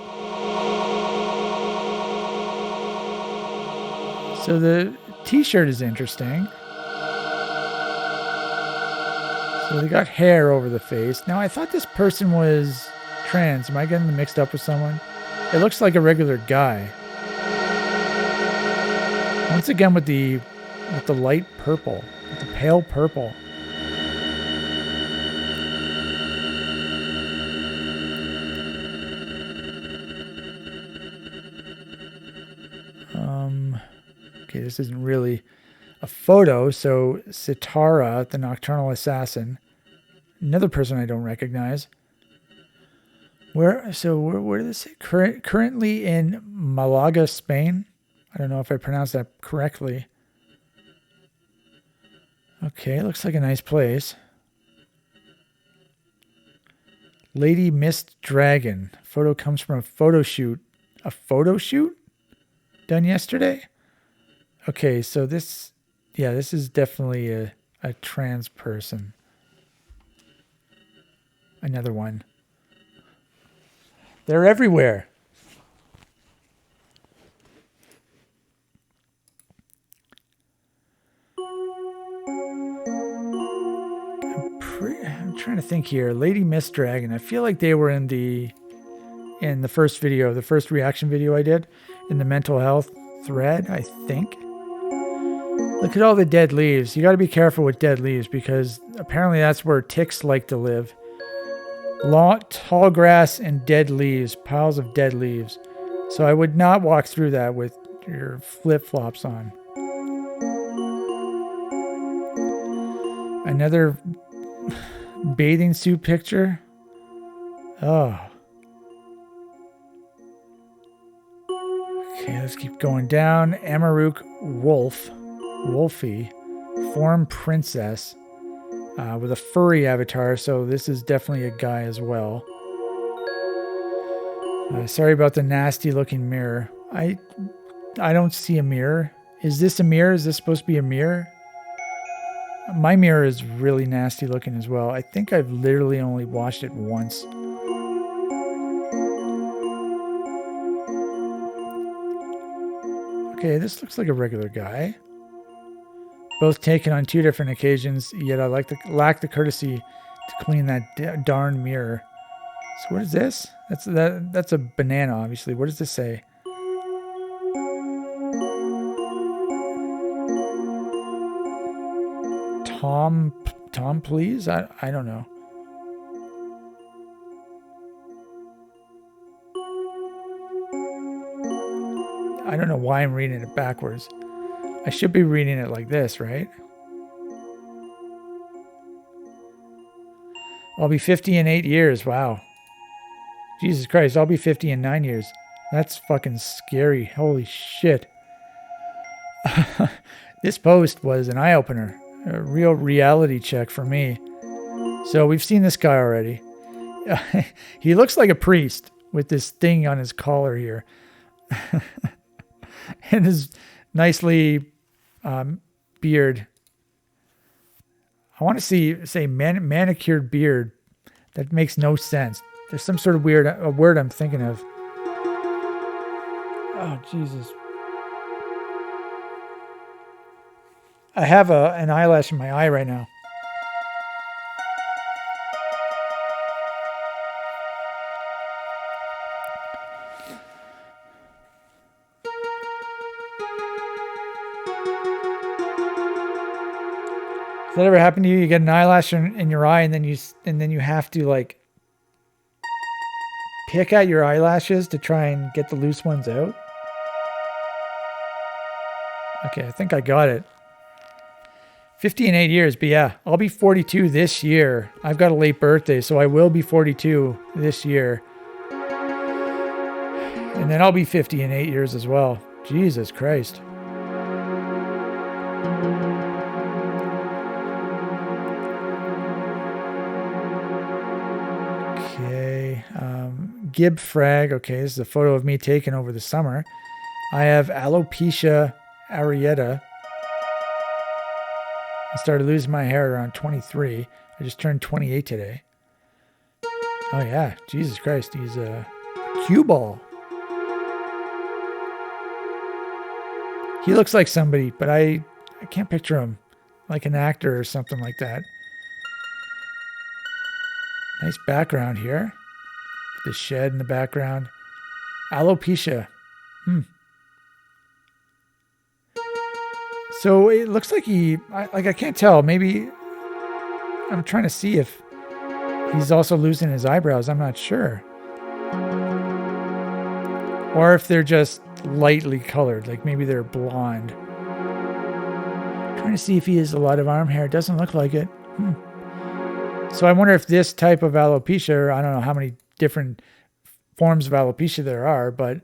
So the t-shirt is interesting. So they got hair over the face. Now, I thought this person was trans. Am I getting them mixed up with someone? It looks like a regular guy. Once again with the light purple, with the pale purple. Okay, this isn't really a photo. So Sitara, the Nocturnal Assassin, another person I don't recognize. Where does it say? Currently in Malaga, Spain. I don't know if I pronounced that correctly. Okay, looks like a nice place. Lady Mist Dragon. Photo comes from a photo shoot. A photo shoot? Done yesterday? Okay, so this is definitely a trans person. Another one. They're everywhere. I'm trying to think here. Lady Mist Dragon. I feel like they were in the first video, the first reaction video I did, in the mental health thread, I think. Look at all the dead leaves. You got to be careful with dead leaves, because apparently that's where ticks like to live. Tall grass and dead leaves, piles of dead leaves. So I would not walk through that with your flip-flops on. Another bathing suit picture. Oh. Okay, let's keep going down. Amaruk Wolfie, form princess, with a furry avatar, so this is definitely a guy as well. Sorry about the nasty looking mirror. I don't see a mirror. Is this a mirror? Is this supposed to be a mirror? My mirror is really nasty looking as well. I think I've literally only washed it once. Okay, this looks like a regular guy. Both taken on 2 different occasions, yet I lack the courtesy to clean that darn mirror. So what is this? That's a banana, obviously. What does this say? Tom, please? I don't know. I don't know why I'm reading it backwards. I should be reading it like this, right? I'll be 50 in 8 years. Wow. Jesus Christ, I'll be 50 in 9 years. That's fucking scary. Holy shit. This post was an eye-opener. A real reality check for me. So we've seen this guy already. He looks like a priest with this thing on his collar here. And his nicely beard. I want to say manicured beard. That makes no sense. There's some sort of a word I'm thinking of. Oh, Jesus. I have an eyelash in my eye right now. Does that ever happen to you? You get an eyelash in your eye, and then you have to like pick at your eyelashes to try and get the loose ones out. Okay, I think I got it. 50 in 8 years, but yeah, I'll be 42 this year. I've got a late birthday, so I will be 42 this year. And then I'll be 50 in 8 years as well. Jesus Christ. Okay, Gib Frag. Okay, this is a photo of me taken over the summer. I have alopecia areata. I started losing my hair around 23. I just turned 28 today. Oh yeah, Jesus Christ, he's a cue ball. He looks like somebody, but I can't picture him. Like an actor or something like that. Nice background here. The shed in the background. Alopecia. So it looks like I can't tell. Maybe I'm trying to see if he's also losing his eyebrows. I'm not sure. Or if they're just lightly colored, like maybe they're blonde. Trying to see if he has a lot of arm hair. It doesn't look like it. So I wonder if this type of alopecia, or I don't know how many different forms of alopecia there are, but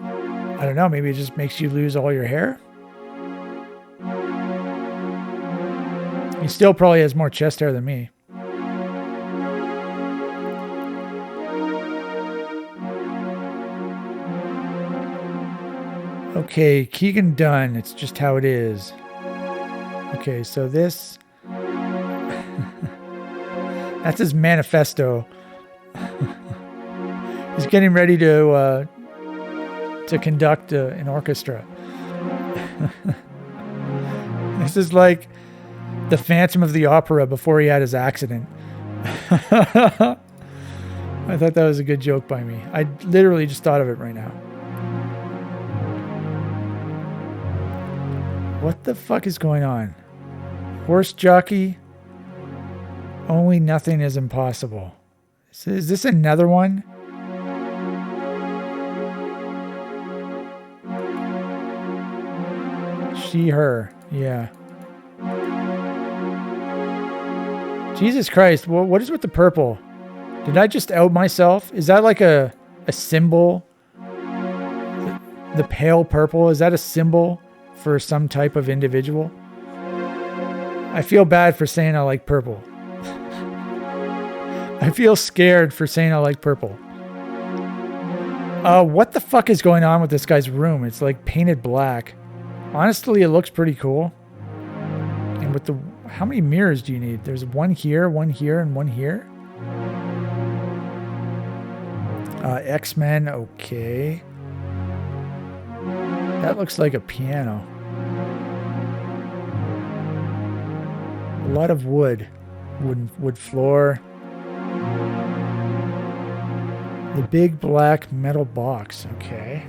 I don't know, maybe it just makes you lose all your hair. He still probably has more chest hair than me. Okay, Keegan Dunn. It's just how it is. Okay, so this... That's his manifesto. He's getting ready to conduct an orchestra. This is like the Phantom of the Opera before he had his accident. I thought that was a good joke by me. I literally just thought of it right now. What the fuck is going on? Horse jockey? Only nothing is impossible. Is this another one? She, her. Yeah. Jesus Christ. What is with the purple? Did I just out myself? Is that like a symbol? The pale purple, is that a symbol for some type of individual? I feel bad for saying I like purple. I feel scared for saying I like purple. What the fuck is going on with this guy's room? It's like painted black. Honestly, it looks pretty cool. And with how many mirrors do you need? There's one here, and one here. X-Men, okay. That looks like a piano. A lot of wood. Wood floor. The big black metal box. Okay.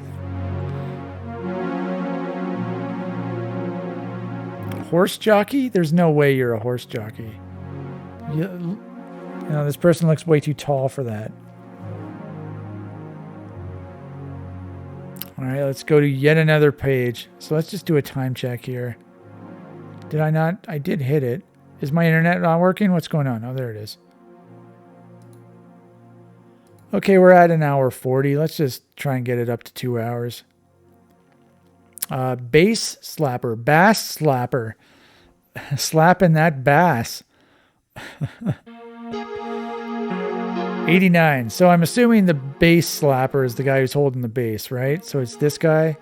Horse jockey? There's no way you're a horse jockey. This person looks way too tall for that. All right, let's go to yet another page. So let's just do a time check here. Did I not? I did hit it. Is my internet not working? What's going on? Oh, there it is. Okay, we're at an hour 40. Let's just try and get it up to 2 hours. Bass slapper. Bass slapper. Slapping that bass. 89. So I'm assuming the bass slapper is the guy who's holding the bass, right? So it's this guy.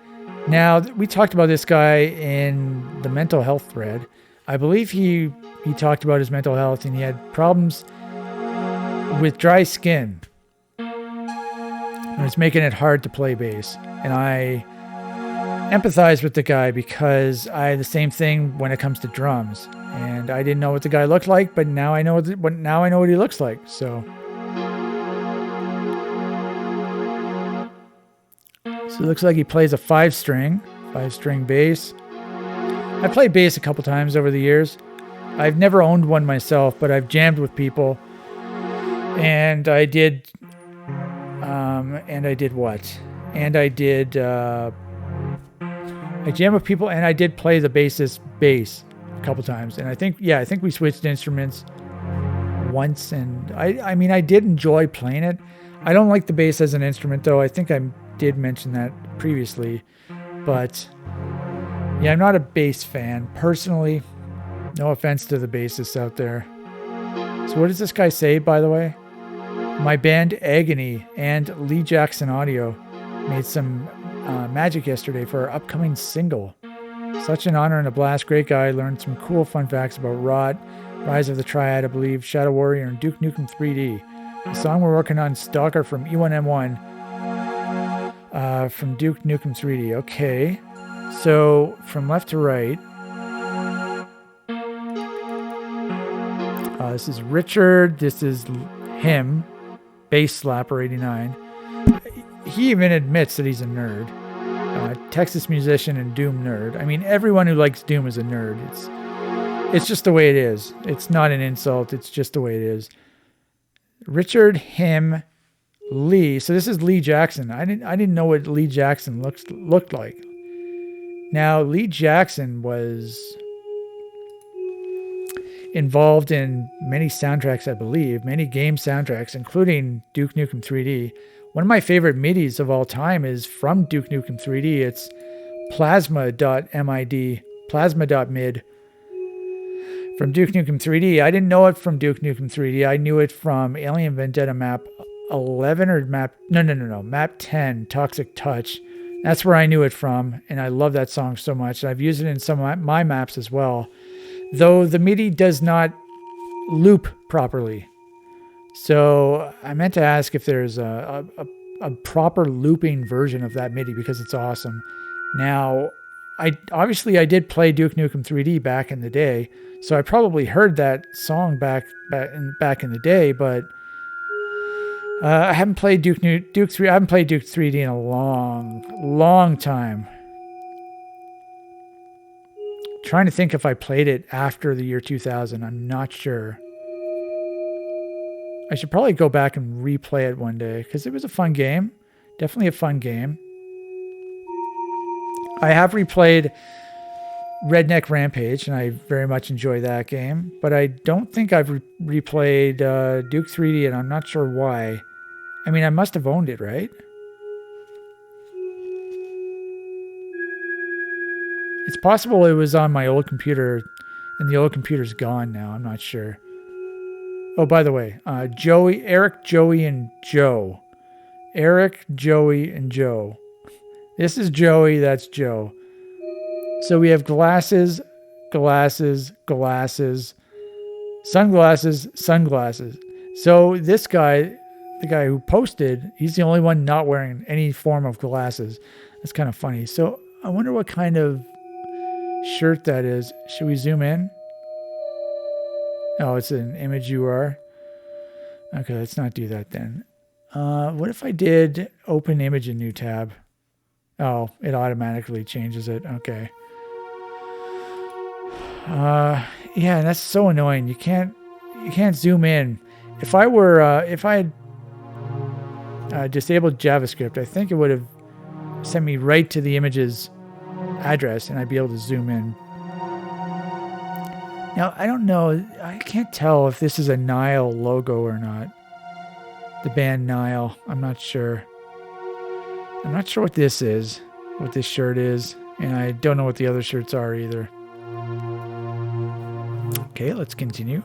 Now, we talked about this guy in the mental health thread. I believe he talked about his mental health and he had problems with dry skin. And it's making it hard to play bass. And I empathize with the guy because I had the same thing when it comes to drums. And I didn't know what the guy looked like, but now I know what he looks like. So it looks like he plays a 5-string bass. I played bass a couple times over the years. I've never owned one myself, but I've jammed with people. And I did I jammed with people and I did play the bassist bass a couple times. And I think we switched instruments once. And I mean, I did enjoy playing it. I don't like the bass as an instrument though. I think I did mention that previously, but yeah, I'm not a bass fan personally. No offense to the bassists out there. So what does this guy say, by the way? My band Agony and Lee Jackson Audio made some magic yesterday for our upcoming single. Such an honor and a blast. Great guy. Learned some cool fun facts about Rot, Rise of the Triad, I believe, Shadow Warrior, and Duke Nukem 3D. The song we're working on, Stalker from E1M1 from Duke Nukem 3D. Okay. So from left to right, this is Richard. This is him, Bass Slapper 89. He even admits that he's a nerd. Texas musician and Doom nerd. I mean, everyone who likes Doom is a nerd. It's just the way it is. It's not an insult. It's just the way it is. Richard, him, Lee. So this is Lee Jackson. I didn't know what Lee Jackson looked like. Now, Lee Jackson was involved in many soundtracks, I believe, many game soundtracks, including Duke Nukem 3D. One of my favorite MIDIs of all time is from Duke Nukem 3D. It's plasma.mid, plasma.mid from Duke Nukem 3D. I didn't know it from Duke Nukem 3D. I knew it from Alien Vendetta map 11 or map 10, Toxic Touch. That's where I knew it from, and I love that song so much. I've used it in some of my maps as well, though the MIDI does not loop properly. So I meant to ask if there's a proper looping version of that MIDI because it's awesome. Now, I did play Duke Nukem 3D back in the day, so I probably heard that song back in the day, but I haven't played Duke 3D in a long time. Trying to think if I played it after the year 2000. I'm not sure. I should probably go back and replay it one day because it was a fun game. Definitely a fun game. I have replayed Redneck Rampage, and I very much enjoy that game. But I don't think I've replayed Duke 3D, and I'm not sure why. I mean, I must have owned it, right? It's possible it was on my old computer, and the old computer's gone now. I'm not sure. Oh, by the way, Eric, Joey, and Joe. Eric, Joey, and Joe. This is Joey, that's Joe. So we have glasses, sunglasses. So this guy, the guy who posted, he's the only one not wearing any form of glasses. That's kind of funny. So I wonder what kind of shirt that is. Should we zoom in? Oh, it's an image UR. Okay, let's not do that then. What if I did open image in new tab? Oh, it automatically changes it. Okay. Yeah, that's so annoying. You can't zoom in. If I had disabled JavaScript, I think it would have sent me right to the image's address, and I'd be able to zoom in. Now, I don't know. I can't tell if this is a Nile logo or not. The band Nile. I'm not sure. I'm not sure what this is, what this shirt is, and I don't know what the other shirts are either. Okay, let's continue.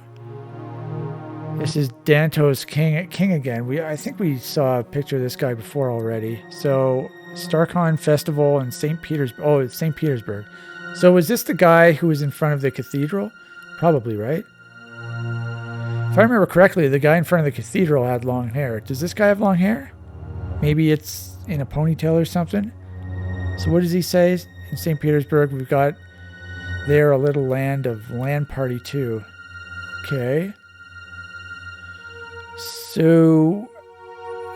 This is Dantos King again. I think we saw a picture of this guy before already. So, StarCon Festival in St. Petersburg. Oh, it's St. Petersburg. So was this the guy who was in front of the cathedral? Probably, right? If I remember correctly, the guy in front of the cathedral had long hair. Does this guy have long hair? Maybe it's in a ponytail or something. So what does he say? In St. Petersburg, we've got there a little land of land party too. Okay. So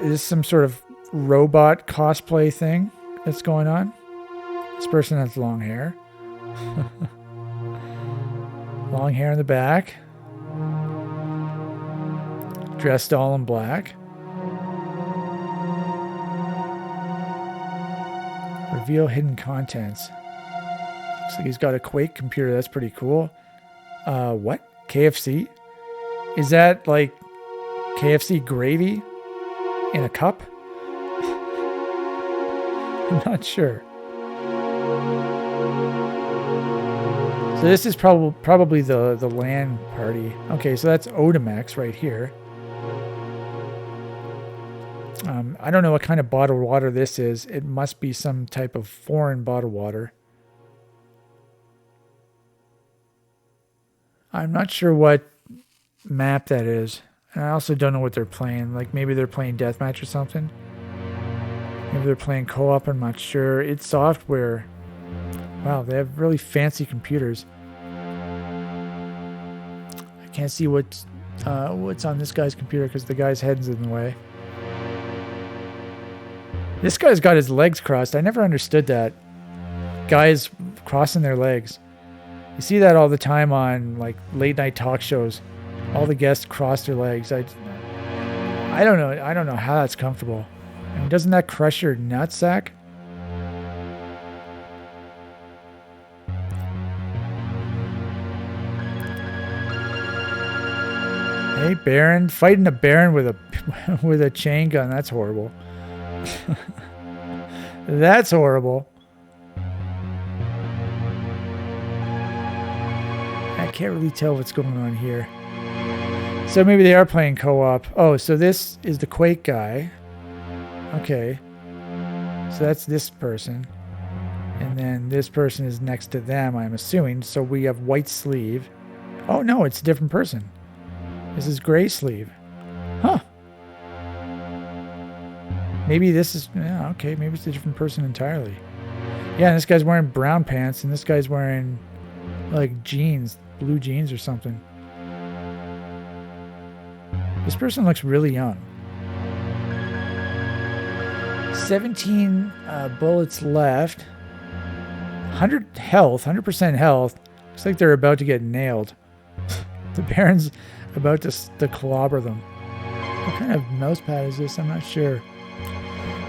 is this some sort of robot cosplay thing that's going on? This person has long hair. Long hair in the back. Dressed all in black. Reveal hidden contents. Looks like he's got a Quake computer. That's pretty cool. What? KFC? Is that like KFC gravy in a cup? I'm not sure. So this is probably the LAN party. Okay, so that's Otimex right here. I don't know what kind of bottled water this is. It must be some type of foreign bottled water. I'm not sure what map that is. And I also don't know what they're playing. Like maybe they're playing deathmatch or something. Maybe they're playing co-op. I'm not sure. It's software. Wow, they have really fancy computers. I can't see what's on this guy's computer because the guy's head's in the way. This guy's got his legs crossed. I never understood that. Guys crossing their legs. You see that all the time on like late night talk shows. All the guests cross their legs. I don't know. I don't know how that's comfortable. I mean, doesn't that crush your nutsack? Hey, Baron, fighting a Baron with a chain gun. That's horrible. That's horrible. I can't really tell what's going on here. So maybe they are playing co-op. Oh, so this is the Quake guy. Okay. So that's this person. And then this person is next to them, I'm assuming. So we have white sleeve. Oh, no, it's a different person. This is gray sleeve. Huh. Maybe this is... Yeah, okay, maybe it's a different person entirely. Yeah, and this guy's wearing brown pants, and this guy's wearing, like, jeans. Blue jeans or something. This person looks really young. 17 bullets left. 100 health, 100% health. Looks like they're about to get nailed. The Baron's about to clobber them. What kind of mouse pad is this? I'm not sure.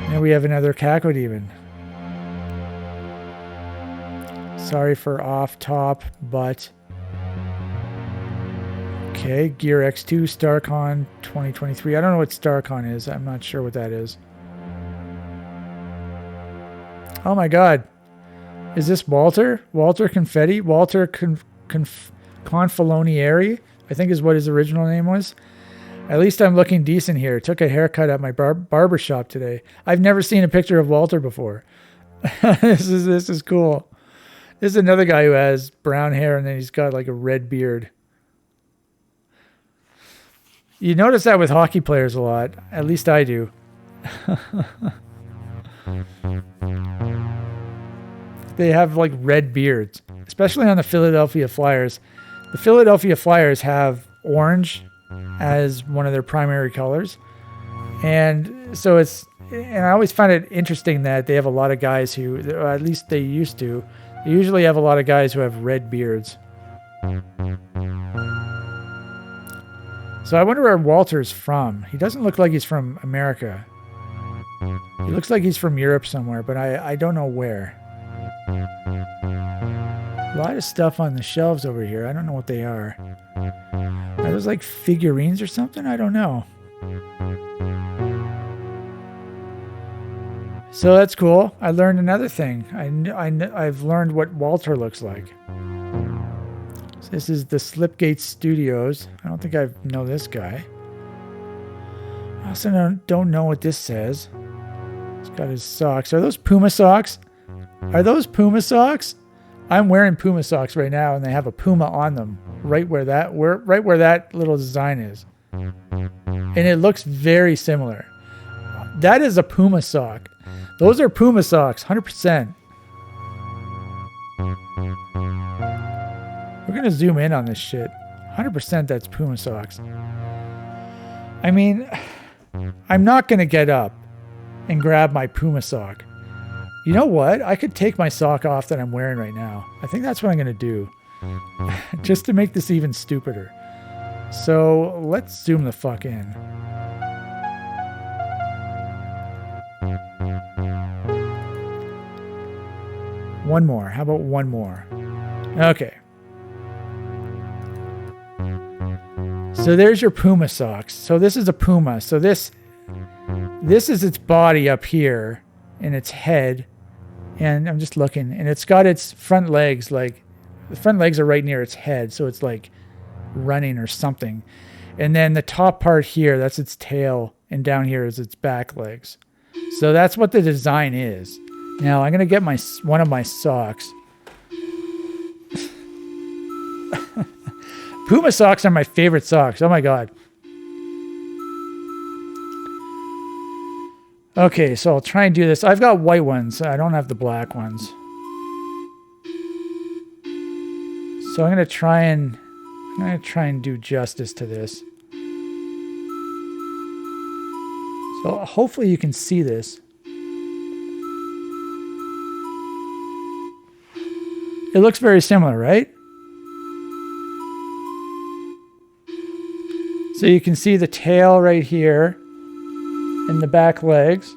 Now we have another Cacodemon. Sorry for off top, but... Okay, Gear X2, StarCon 2023. I don't know what StarCon is. I'm not sure what that is. Oh my god. Is this Walter? Walter Confetti? Walter Confalonieri? I think is what his original name was. At least I'm looking decent here. Took a haircut at my barber shop today. I've never seen a picture of Walter before. This is cool. This is another guy who has brown hair and then he's got like a red beard. You notice that with hockey players a lot. At least I do. they have like red beards, especially on the Philadelphia Flyers. The Philadelphia Flyers have orange as one of their primary colors. And so and I always find it interesting that they have a lot of guys who, or at least they used to, they usually have a lot of guys who have red beards. So I wonder where Walter's from. He doesn't look like he's from America. He looks like he's from Europe somewhere, but I don't know where. A lot of stuff on the shelves over here. I don't know what they are. Are those like figurines or something? I don't know. So that's cool. I learned another thing. I've learned what Walter looks like. So this is the Slipgate Studios. I don't think I know this guy. I also don't know what this says. He's got his socks. Are those Puma socks? Are those Puma socks? I'm wearing Puma socks right now, and they have a Puma on them, right where that little design is. And it looks very similar. That is a Puma sock. Those are Puma socks, 100%. We're going to zoom in on this shit. 100% that's Puma socks. I mean, I'm not going to get up and grab my Puma sock. You know what? I could take my sock off that I'm wearing right now. I think that's what I'm going to do. Just to make this even stupider. So let's zoom the fuck in. One more. How about one more? Okay. So there's your Puma socks. So this is a Puma. So this is its body up here and its head. And I'm just looking. And it's got its front legs. Like, the front legs are right near its head. So it's like running or something. And then the top part here, that's its tail. And down here is its back legs. So that's what the design is. Now I'm going to get one of my socks. Puma socks are my favorite socks. Oh my God. Okay, so I'll try and do this. I've got white ones. I don't have the black ones. So I'm going to try and do justice to this. So hopefully you can see this. It looks very similar, right? So you can see the tail right here and the back legs,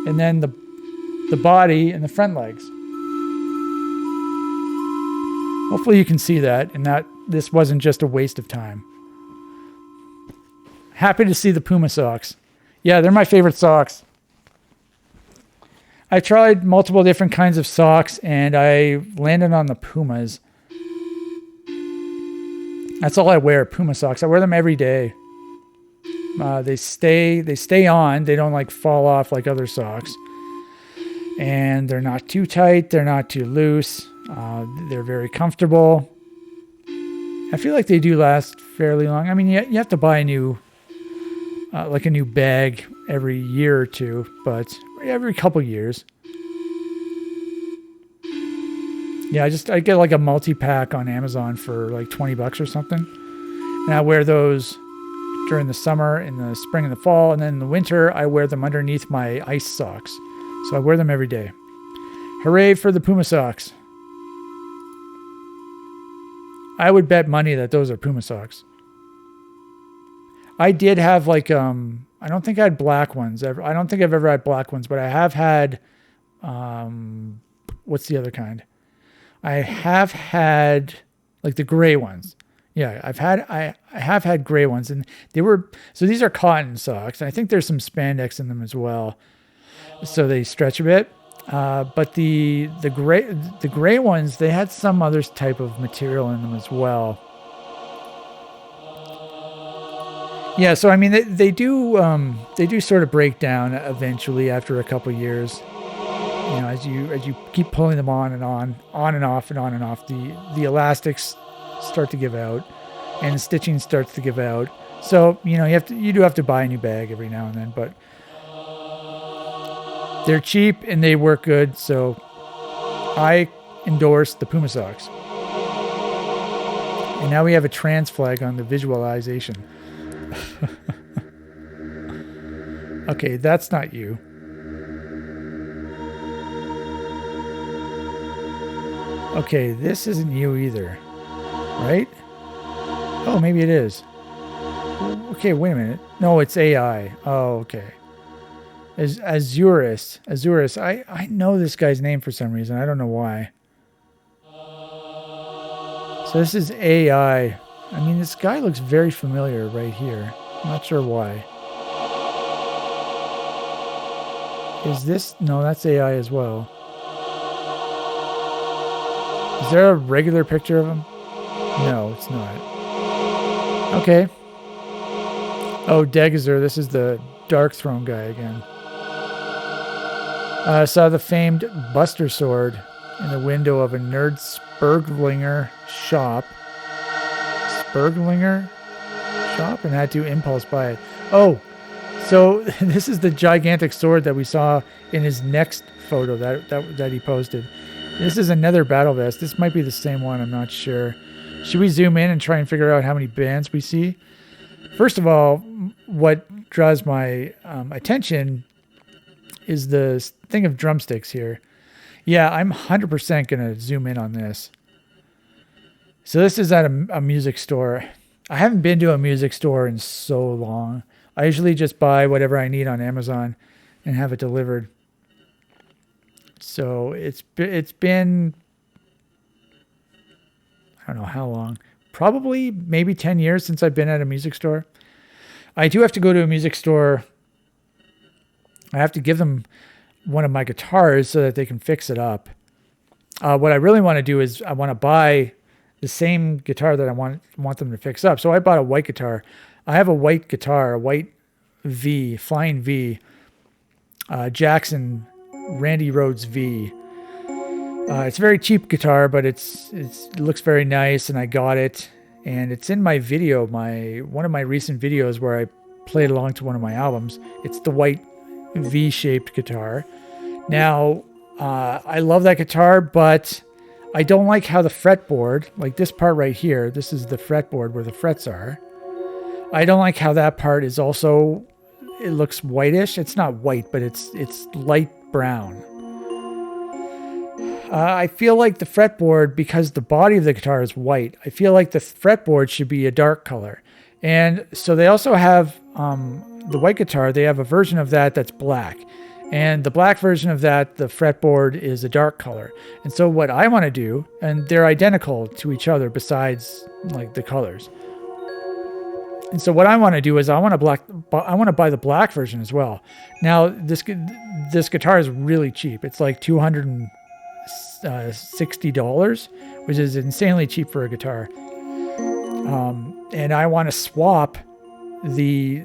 and then the body and the front legs. Hopefully you can see that, and that this wasn't just a waste of time. Happy to see the Puma socks. Yeah, they're my favorite socks. I tried multiple different kinds of socks, and I landed on the Pumas. That's all I wear, Puma socks. I wear them every day. They stay on. They don't like fall off like other socks. And they're not too tight. They're not too loose. They're very comfortable. I feel like they do last fairly long. I mean, you have to buy a new bag every year or two, but every couple years. Yeah, I get like a multi-pack on Amazon for like $20 or something. And I wear those during the summer, in the spring and the fall, and then in the winter, I wear them underneath my ice socks. So I wear them every day. Hooray for the Puma socks. I would bet money that those are Puma socks. I did have like, I don't think I had black ones. I don't think I've ever had black ones, but I have had, what's the other kind? I have had like the gray ones. Yeah, I have had gray ones, and so these are cotton socks. And I think there's some spandex in them as well, so they stretch a bit. But the gray ones, they had some other type of material in them as well. Yeah, so I mean they do sort of break down eventually after a couple years. You know, as you keep pulling them on and off, the elastics start to give out, and the stitching starts to give out. So you know you do have to buy a new bag every now and then, but they're cheap and they work good. So I endorse the Puma socks. And now we have a trans flag on the visualization. Okay, that's not you. Okay, this isn't you either, right? Oh, maybe it is. Okay, wait a minute. No, it's AI. Oh, okay. Azurus. I know this guy's name for some reason. I don't know why. So this is AI. I mean, this guy looks very familiar right here. I'm not sure why. Is this? No, that's AI as well. Is there a regular picture of him? No, it's not. Okay. Oh, Degazur, this is the Dark Throne guy again. I saw the famed Buster Sword in the window of a nerd Spurglinger shop. And had to impulse buy it. Oh, so this is the gigantic sword that we saw in his next photo that he posted. This is another battle vest. This might be the same one. I'm not sure. Should we zoom in and try and figure out how many bands we see? First of all, what draws my attention is the thing of drumsticks here. Yeah, I'm 100% going to zoom in on this. So this is at a music store. I haven't been to a music store in so long. I usually just buy whatever I need on Amazon and have it delivered. So it's been, I don't know how long, probably maybe 10 years since I've been at a music store. I do have to go to a music store. I have to give them one of my guitars so that they can fix it up. What I really want to do is I want to buy the same guitar that I want them to fix up. So I bought a white guitar. I have a white guitar, a white V, Flying V, Jackson Randy Rhoads V. It's a very cheap guitar, but it looks very nice, and I got it. And it's in my video, one of my recent videos where I played along to one of my albums. It's the white V-shaped guitar. Now, I love that guitar, but I don't like how the fretboard, like this part right here, this is the fretboard where the frets are. I don't like how that part is also, it looks whitish. It's not white, but it's light brown. I feel like the fretboard, because the body of the guitar is white, I feel like the fretboard should be a dark color. And so they also have the white guitar, they have a version of that that's black. And the black version of that, the fretboard is a dark color. And so what I want to do, and they're identical to each other besides like the colors. And so what I want to do is I want to buy the black version as well. Now this guitar is really cheap. It's like $260, which is insanely cheap for a guitar. And I want to swap the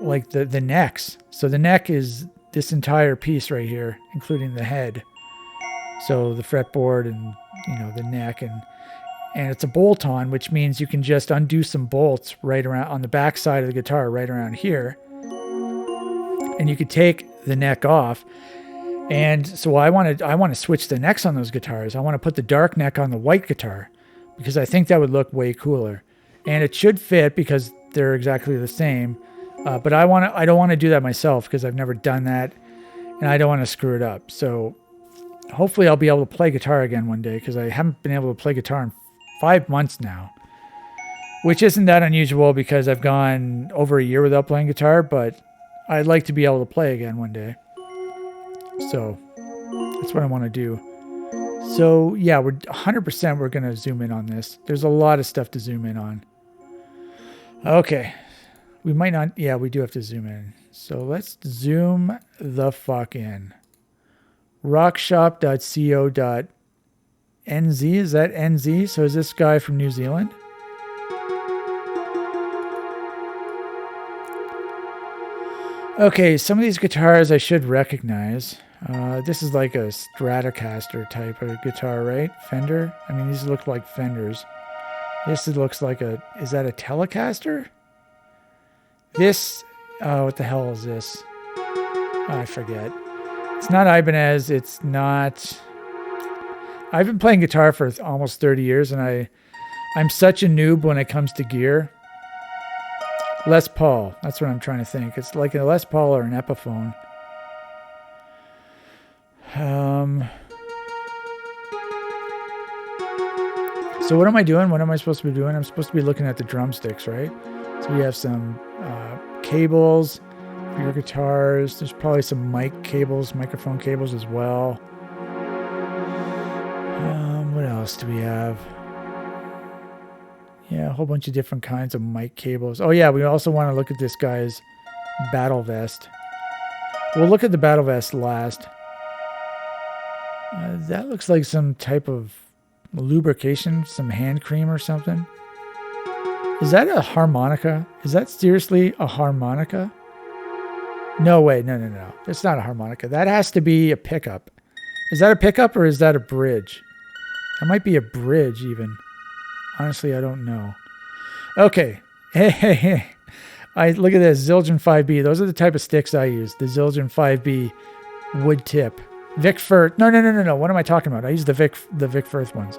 necks. So the neck is this entire piece right here, including the head. So the fretboard and the neck, and it's a bolt-on, which means you can just undo some bolts right around on the back side of the guitar, right around here, and you could take the neck off. And so I want to switch the necks on those guitars. I want to put the dark neck on the white guitar because I think that would look way cooler, and it should fit because they're exactly the same. But I don't want to do that myself because I've never done that, and I don't want to screw it up. So hopefully I'll be able to play guitar again one day, because I haven't been able to play guitar in 5 months now, which isn't that unusual because I've gone over a year without playing guitar, but I'd like to be able to play again one day. So that's what I want to do. So yeah, we're 100% we're going to zoom in on this. There's a lot of stuff to zoom in on. Okay. We might not. Yeah, we do have to zoom in. So let's zoom the fuck in. rockshop.co.nz. Is that NZ? So is this guy from New Zealand? Okay, some of these guitars I should recognize. This is like a Stratocaster type of guitar, right? Fender? I mean, these look like Fenders. This looks like is that a Telecaster? This, what the hell is this? Oh, I forget. It's not Ibanez. It's not. I've been playing guitar for almost 30 years, and I'm such a noob when it comes to gear. Les Paul. That's what I'm trying to think. It's like a Les Paul or an Epiphone. So what am I doing? What am I supposed to be doing? I'm supposed to be looking at the drumsticks, right? So we have some cables for your guitars. There's probably some microphone cables as well. What else do we have? Yeah, a whole bunch of different kinds of mic cables. Oh yeah, we also want to look at this guy's battle vest. We'll look at the battle vest last. That looks like some type of lubrication, some hand cream or something. Is that a harmonica? Is that seriously a harmonica? No way, no. It's not a harmonica. That has to be a pickup. Is that a pickup or is that a bridge? That might be a bridge even. Honestly, I don't know. Okay. Hey. Look at this, Zildjian 5B. Those are the type of sticks I use. The Zildjian 5B wood tip. Vic Firth. No. What am I talking about? I use the Vic Firth ones.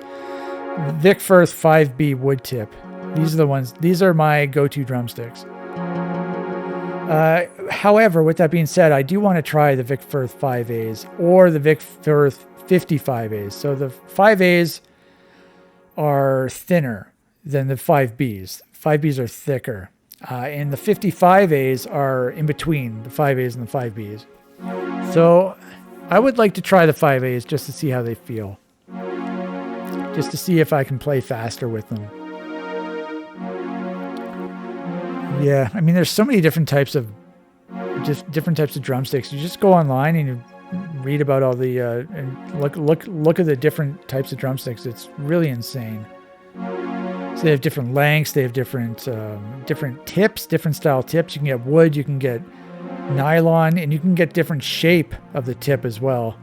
Vic Firth 5B wood tip. These are the ones. These are my go-to drumsticks. However, with that being said, I do want to try the Vic Firth 5As or the Vic Firth 55As. So the 5As are thinner than the 5Bs. 5Bs are thicker. And the 55As are in between the 5As and the 5Bs. So I would like to try the 5As just to see how they feel. Just to see if I can play faster with them. Yeah, I mean, there's so many different types of drumsticks. You just go online and you read about all the and look at the different types of drumsticks. It's really insane. So they have different lengths. They have different tips, different style tips. You can get wood. You can get nylon, and you can get different shape of the tip as well.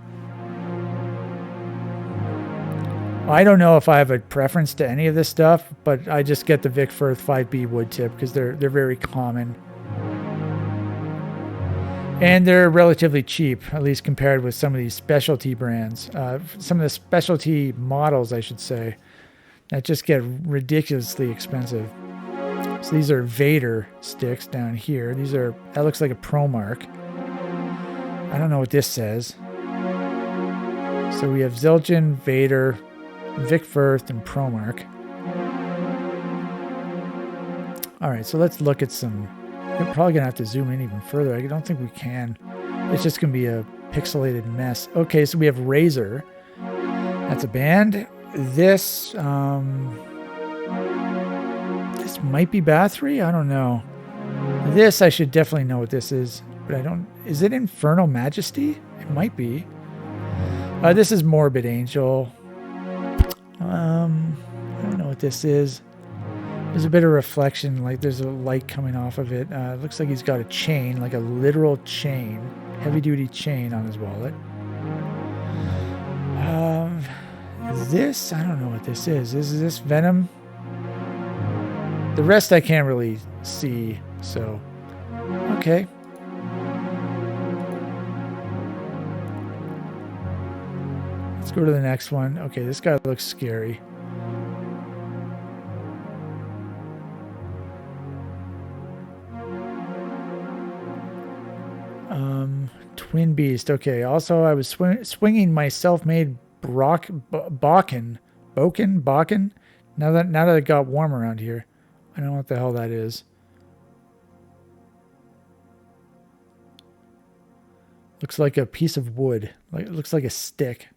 I don't know if I have a preference to any of this stuff, but I just get the Vic Firth 5B wood tip because they're very common. And they're relatively cheap, at least compared with some of these specialty brands. Some of the specialty models, I should say, that just get ridiculously expensive. So these are Vader sticks down here. That looks like a ProMark. I don't know what this says. So we have Zildjian, Vader, Vic Firth, and ProMark. All right, so let's look at some. We're probably going to have to zoom in even further. I don't think we can. It's just going to be a pixelated mess. Okay, so we have Razor. That's a band. This might be Bathory. I don't know. This, I should definitely know what this is, but I don't. Is it Infernal Majesty? It might be. This is Morbid Angel. I don't know what this is. There's a bit of reflection, like there's a light coming off of it. It looks like he's got a chain, like a literal chain, heavy-duty chain on his wallet. This, I don't know what this is. Is this Venom? The rest I can't really see, so okay. Let's go to the next one. Okay, this guy looks scary. Twin Beast. Okay, also I was swinging my self-made Bakken. Now that it got warm around here. I don't know what the hell that is. Looks like a piece of wood. Like it looks like a stick.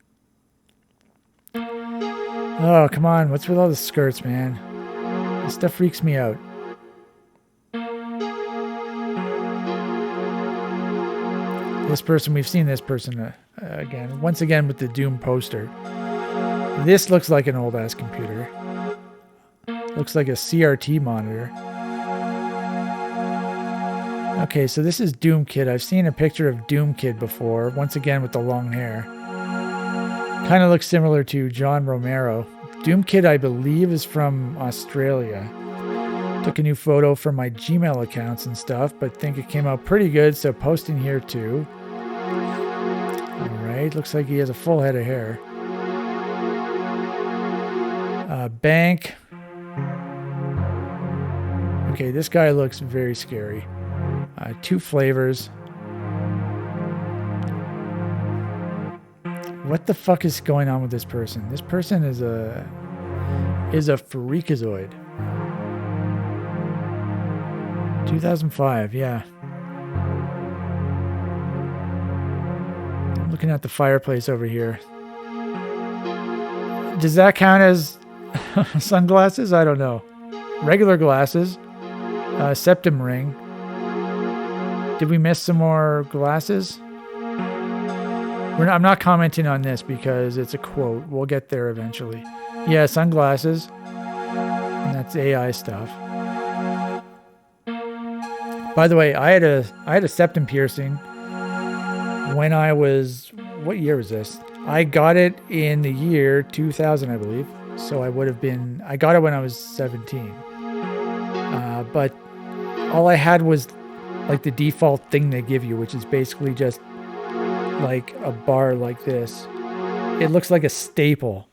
Oh, come on. What's with all the skirts, man? This stuff freaks me out. This person, we've seen this person again. Once again with the Doom poster. This looks like an old-ass computer. Looks like a CRT monitor. Okay, so this is Doom Kid. I've seen a picture of Doom Kid before. Once again with the long hair. Kind of looks similar to John Romero. Doom Kid, I believe, is from Australia. Took a new photo from my Gmail accounts and stuff, but think it came out pretty good, so posting here too. Alright, looks like he has a full head of hair. Bank. Okay, this guy looks very scary. 2 flavors. What the fuck is going on with this person? This person is a freakazoid. 2005, yeah. I'm looking at the fireplace over here. Does that count as sunglasses? I don't know. Regular glasses. Septum ring. Did we miss some more glasses? I'm not commenting on this because it's a quote. We'll get there eventually. Yeah, sunglasses. And that's AI stuff. By the way, I had a septum piercing when I was, what year was this? I got it in the year 2000, I believe. So I got it when I was 17. But all I had was like the default thing they give you, which is basically just like a bar like this. It looks like a staple.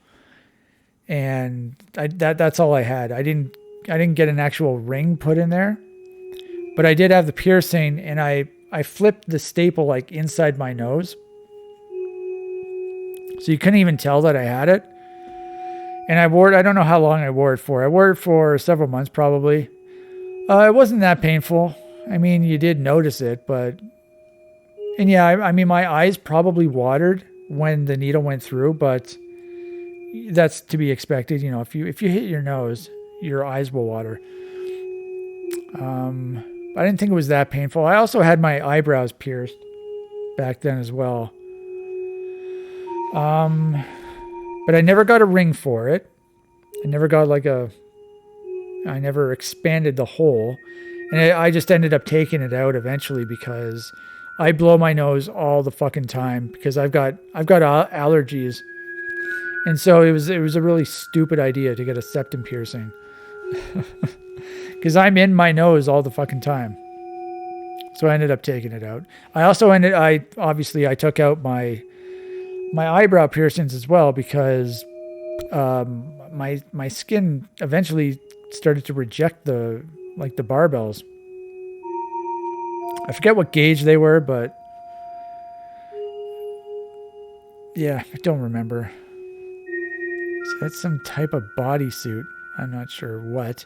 And that's all I had. I didn't get an actual ring put in there. But I did have the piercing, and I flipped the staple like inside my nose. So you couldn't even tell that I had it. And I don't know how long I wore it for. I wore it for several months probably. It wasn't that painful. I mean, you did notice it, but... And yeah, I mean, my eyes probably watered when the needle went through, but that's to be expected. You know, if you hit your nose, your eyes will water. I didn't think it was that painful. I also had my eyebrows pierced back then as well. But I never got a ring for it. I never got I never expanded the hole. And I just ended up taking it out eventually because I blow my nose all the fucking time because I've got allergies. And so it was a really stupid idea to get a septum piercing. Because I'm in my nose all the fucking time. So I ended up taking it out. I took out my eyebrow piercings as well because my skin eventually started to reject the barbells. I forget what gauge they were, but yeah, I don't remember. So that's some type of bodysuit. I'm not sure what.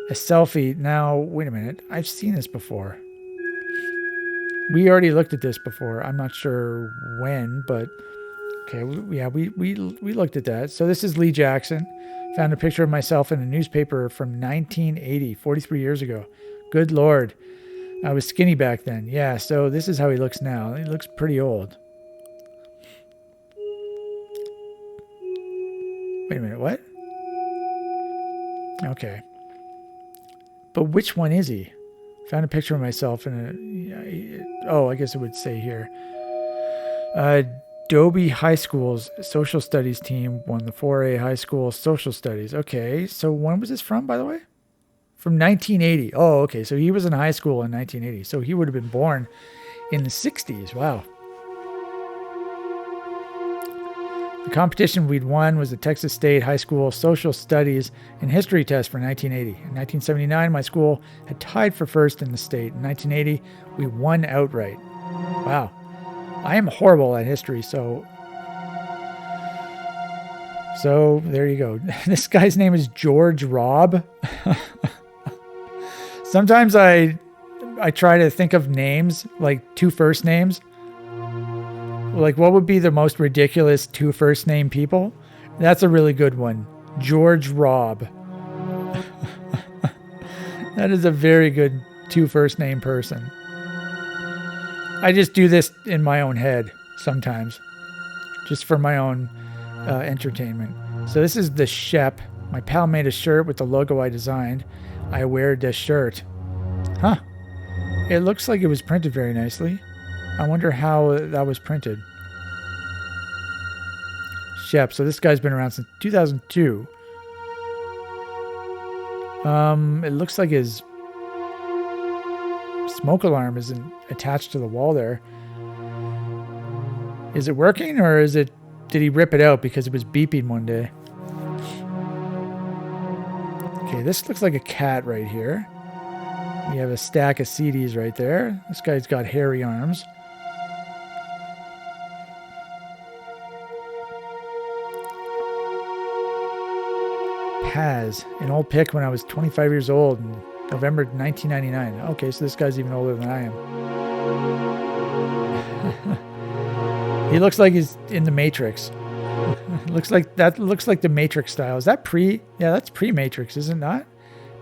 A selfie. Now, wait a minute. I've seen this before. We already looked at this before. I'm not sure when, but okay. We looked at that. So this is Lee Jackson. Found a picture of myself in a newspaper from 1980, 43 years ago. Good Lord. I was skinny back then. Yeah, so this is how he looks now. He looks pretty old. Wait a minute, what? Okay. But which one is he? Found a picture of myself in I guess it would say here. Dobie High School's social studies team won the 4A high school social studies. Okay, so when was this from, by the way? From 1980. Oh, okay, so he was in high school in 1980. So he would have been born in the 60s. Wow. The competition we'd won was the Texas State High School Social Studies and History Test for 1980. In 1979, my school had tied for first in the state. In 1980, we won outright. Wow. I am horrible at history, so there you go. This guy's name is George Robb. Sometimes I try to think of names, like 2 first names. Like, what would be the most ridiculous 2 first name people? That's a really good one. George Robb. That is a very good 2 first name person. I just do this in my own head sometimes, just for my own entertainment. So this is the Shep. My pal made a shirt with the logo I designed. I wear the shirt. Huh. It looks like it was printed very nicely. I wonder how that was printed. Shep. So this guy's been around since 2002. It looks like his smoke alarm isn't attached to the wall there. Is it working, or did he rip it out because it was beeping one day? Okay, this looks like a cat right here. We have a stack of CDs right there. This guy's got hairy arms. Paz, an old pic when I was 25 years old in November 1999. Okay, so this guy's even older than I am. He looks like he's in the Matrix. Looks like the Matrix style. Is that pre? Yeah, that's pre-Matrix, is it not?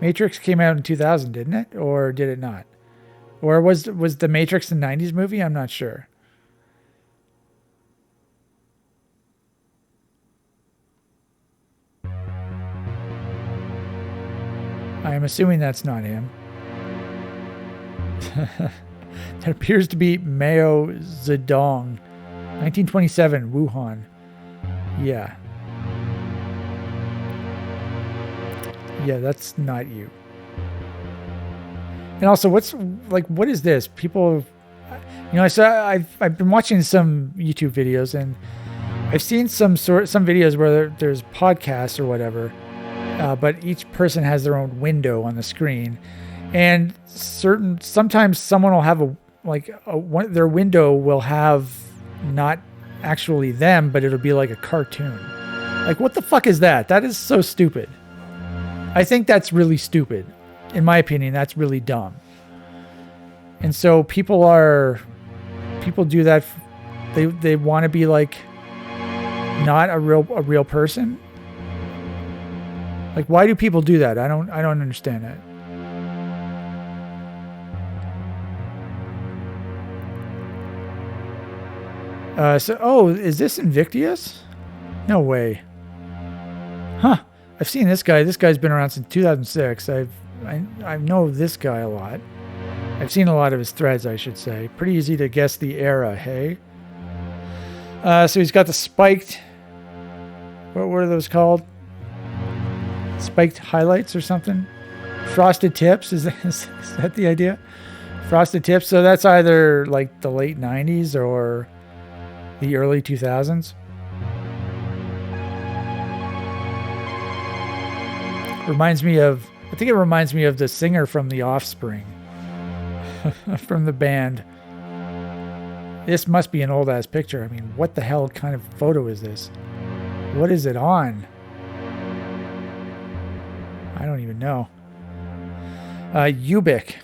Matrix came out in 2000, didn't it? Or did it not? Or was the Matrix a 90s movie? I'm not sure. I am assuming that's not him. That appears to be Mao Zedong. 1927, Wuhan. Yeah. Yeah, that's not you. And also, what is this? People, I've been watching some YouTube videos, and I've seen some videos where there's podcasts or whatever, but each person has their own window on the screen, and sometimes someone will have their window will have not actually them, but it'll be like a cartoon. Like, what the fuck is that? That is so stupid. I think that's really stupid. In my opinion, that's really dumb. And so people do that. They want to be like not a real person. Like, why do people do that? I don't understand that. Is this Invictus? No way. Huh. I've seen this guy. This guy's been around since 2006. I know this guy a lot. I've seen a lot of his threads, I should say. Pretty easy to guess the era, hey? So he's got the spiked... What are those called? Spiked highlights or something? Frosted tips? Is that the idea? Frosted tips. So that's either like the late 90s or the early 2000s. I think it reminds me of the singer from The Offspring. From the band. This must be an old ass picture. I mean, what the hell kind of photo is this? What is it on? I don't even know. Ubik.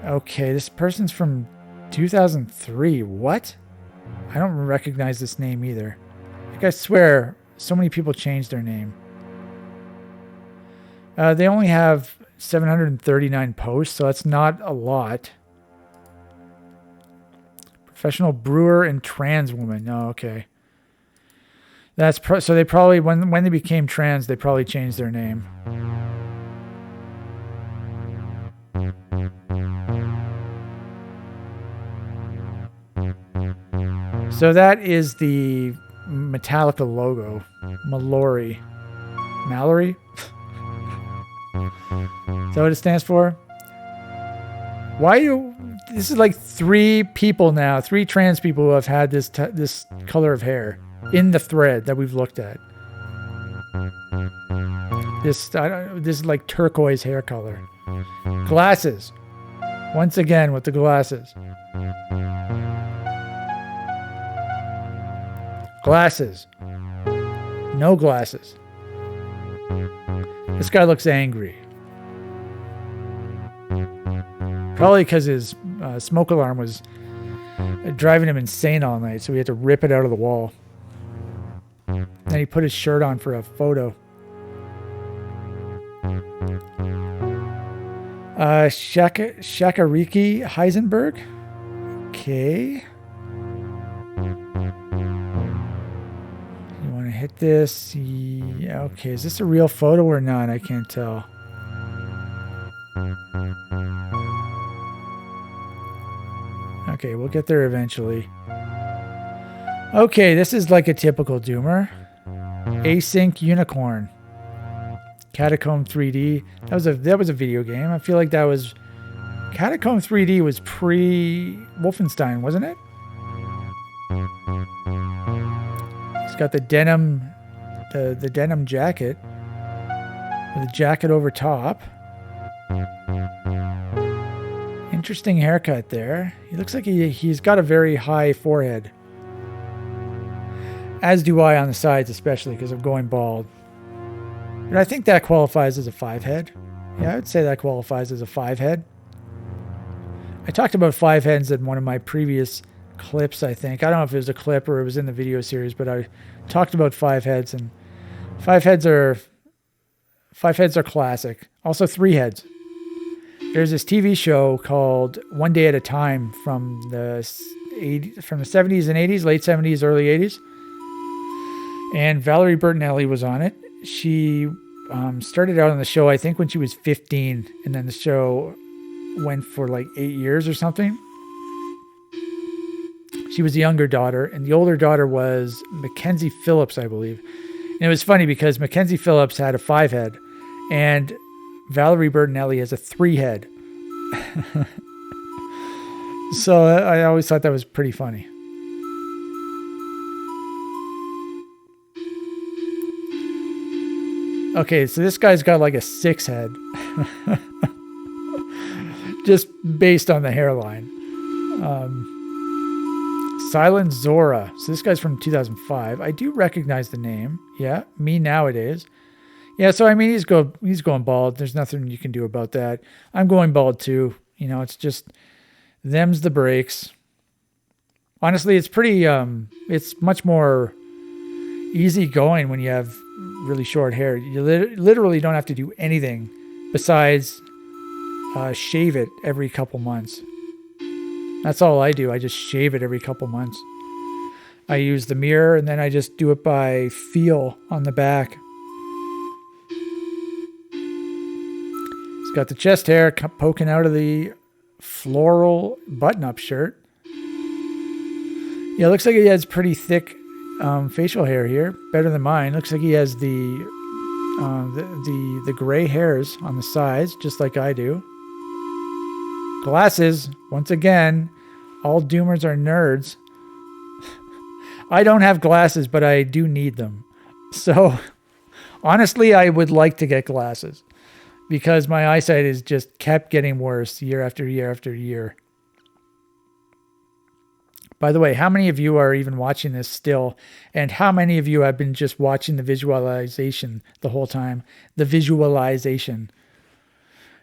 Okay, this person's from 2003. What? I don't recognize this name either. Like, I swear, so many people changed their name. They only have 739 posts, so that's not a lot. Professional brewer and trans woman. Oh, okay. So they probably, when they became trans, they probably changed their name. So that is the Metallica logo. Mallory. Is that what it stands for? This is like 3 people now, 3 trans people who have had this color of hair in the thread that we've looked at. This is like turquoise hair color. Glasses. Once again with the glasses. Glasses. No glasses. This guy looks angry. Probably because his smoke alarm was driving him insane all night, so he had to rip it out of the wall. Then he put his shirt on for a photo. Shakariki Heisenberg. Okay. You want to hit this? Yeah, okay. Is this a real photo or not? I can't tell. Okay, we'll get there eventually. Okay, this is like a typical Doomer. Async Unicorn. Catacomb 3D. That was a video game. I feel like that was... Catacomb 3D was pre-Wolfenstein, wasn't it? It's got the denim... The denim jacket. with a jacket over top. Interesting haircut there. He looks like he's got a very high forehead. As do I on the sides, especially because I'm going bald. But I think that qualifies as a 5-head. Yeah, I would say that qualifies as a 5-head. I talked about 5 heads in one of my previous clips, I think. I don't know if it was a clip or it was in the video series, but I talked about 5 heads, and 5 heads are classic. Also 3 heads. There's this TV show called One Day at a Time from the 70s and 80s, late 70s, early 80s. And Valerie Bertinelli was on it. She started out on the show, I think, when she was 15, and then the show went for like 8 years or something. She was the younger daughter, and the older daughter was Mackenzie Phillips, I believe. And it was funny because Mackenzie Phillips had a 5-head, and Valerie Bertinelli has a 3-head. So I always thought that was pretty funny. Okay, so this guy's got like a 6-head. Just based on the hairline. Silent Zora. So this guy's from 2005. I do recognize the name. Yeah, Me Nowadays. Yeah, so I mean, he's going bald. There's nothing you can do about that. I'm going bald too. You know, it's just them's the breaks. Honestly, it's pretty. It's much more easy going when you have really short hair. You literally don't have to do anything besides shave it every couple months. That's all I do. I just shave it every couple months. I use the mirror and then I just do it by feel on the back. He's got the chest hair poking out of the floral button-up shirt. Yeah, it looks like he has pretty thick facial hair here. Better than mine. Looks like he has the gray hairs on the sides, just like I do. Glasses. Once again, all Doomers are nerds. I don't have glasses, but I do need them. So, honestly, I would like to get glasses because my eyesight has just kept getting worse year after year after year. By the way, how many of you are even watching this still? And how many of you have been just watching the visualization the whole time? The visualization.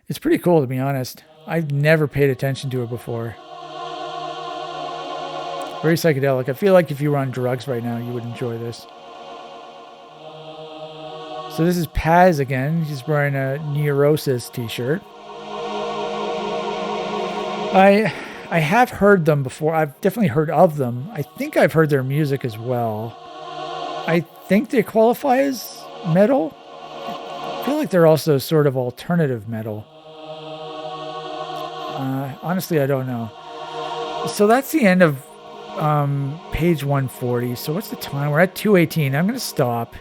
It's pretty cool, to be honest. I've never paid attention to it before. Very psychedelic. I feel like if you were on drugs right now, you would enjoy this. So this is Paz again. He's wearing a Neurosis t-shirt. I have heard them before. I've definitely heard of them. I think I've heard their music as well. I think they qualify as metal. I feel like they're also sort of alternative metal. Honestly, I don't know. So that's the end of page 140. So what's the time? We're at 2:18. I'm going to stop.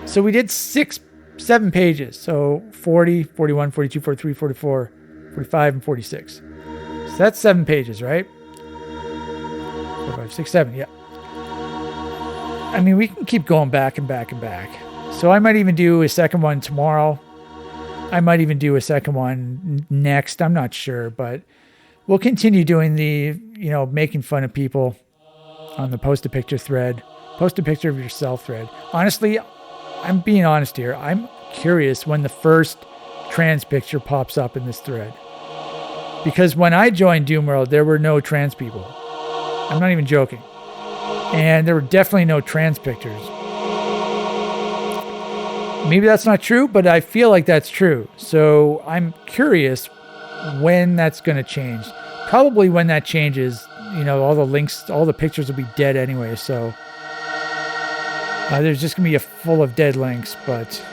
So we did 7 pages. So 40, 41, 42, 43, 44, 45, and 46. So that's 7 pages, right? 4, 5, 6, 7. Yeah. I mean, we can keep going back and back and back. So I might even do a second one tomorrow. I might even do a second one next. I'm not sure, but we'll continue doing the, making fun of people on the post a picture thread, post a picture of yourself thread. Honestly, I'm being honest here. I'm curious when the first trans picture pops up in this thread. Because when I joined Doomworld, there were no trans people. I'm not even joking. And there were definitely no trans pictures. Maybe that's not true, but I feel like that's true. So I'm curious when that's going to change. Probably when that changes, all the links, all the pictures will be dead anyway. So there's just going to be a full of dead links. But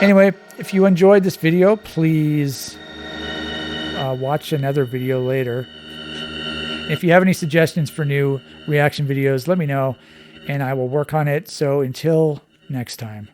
anyway, if you enjoyed this video, please watch another video later. If you have any suggestions for new reaction videos, let me know. And I will work on it. So until next time.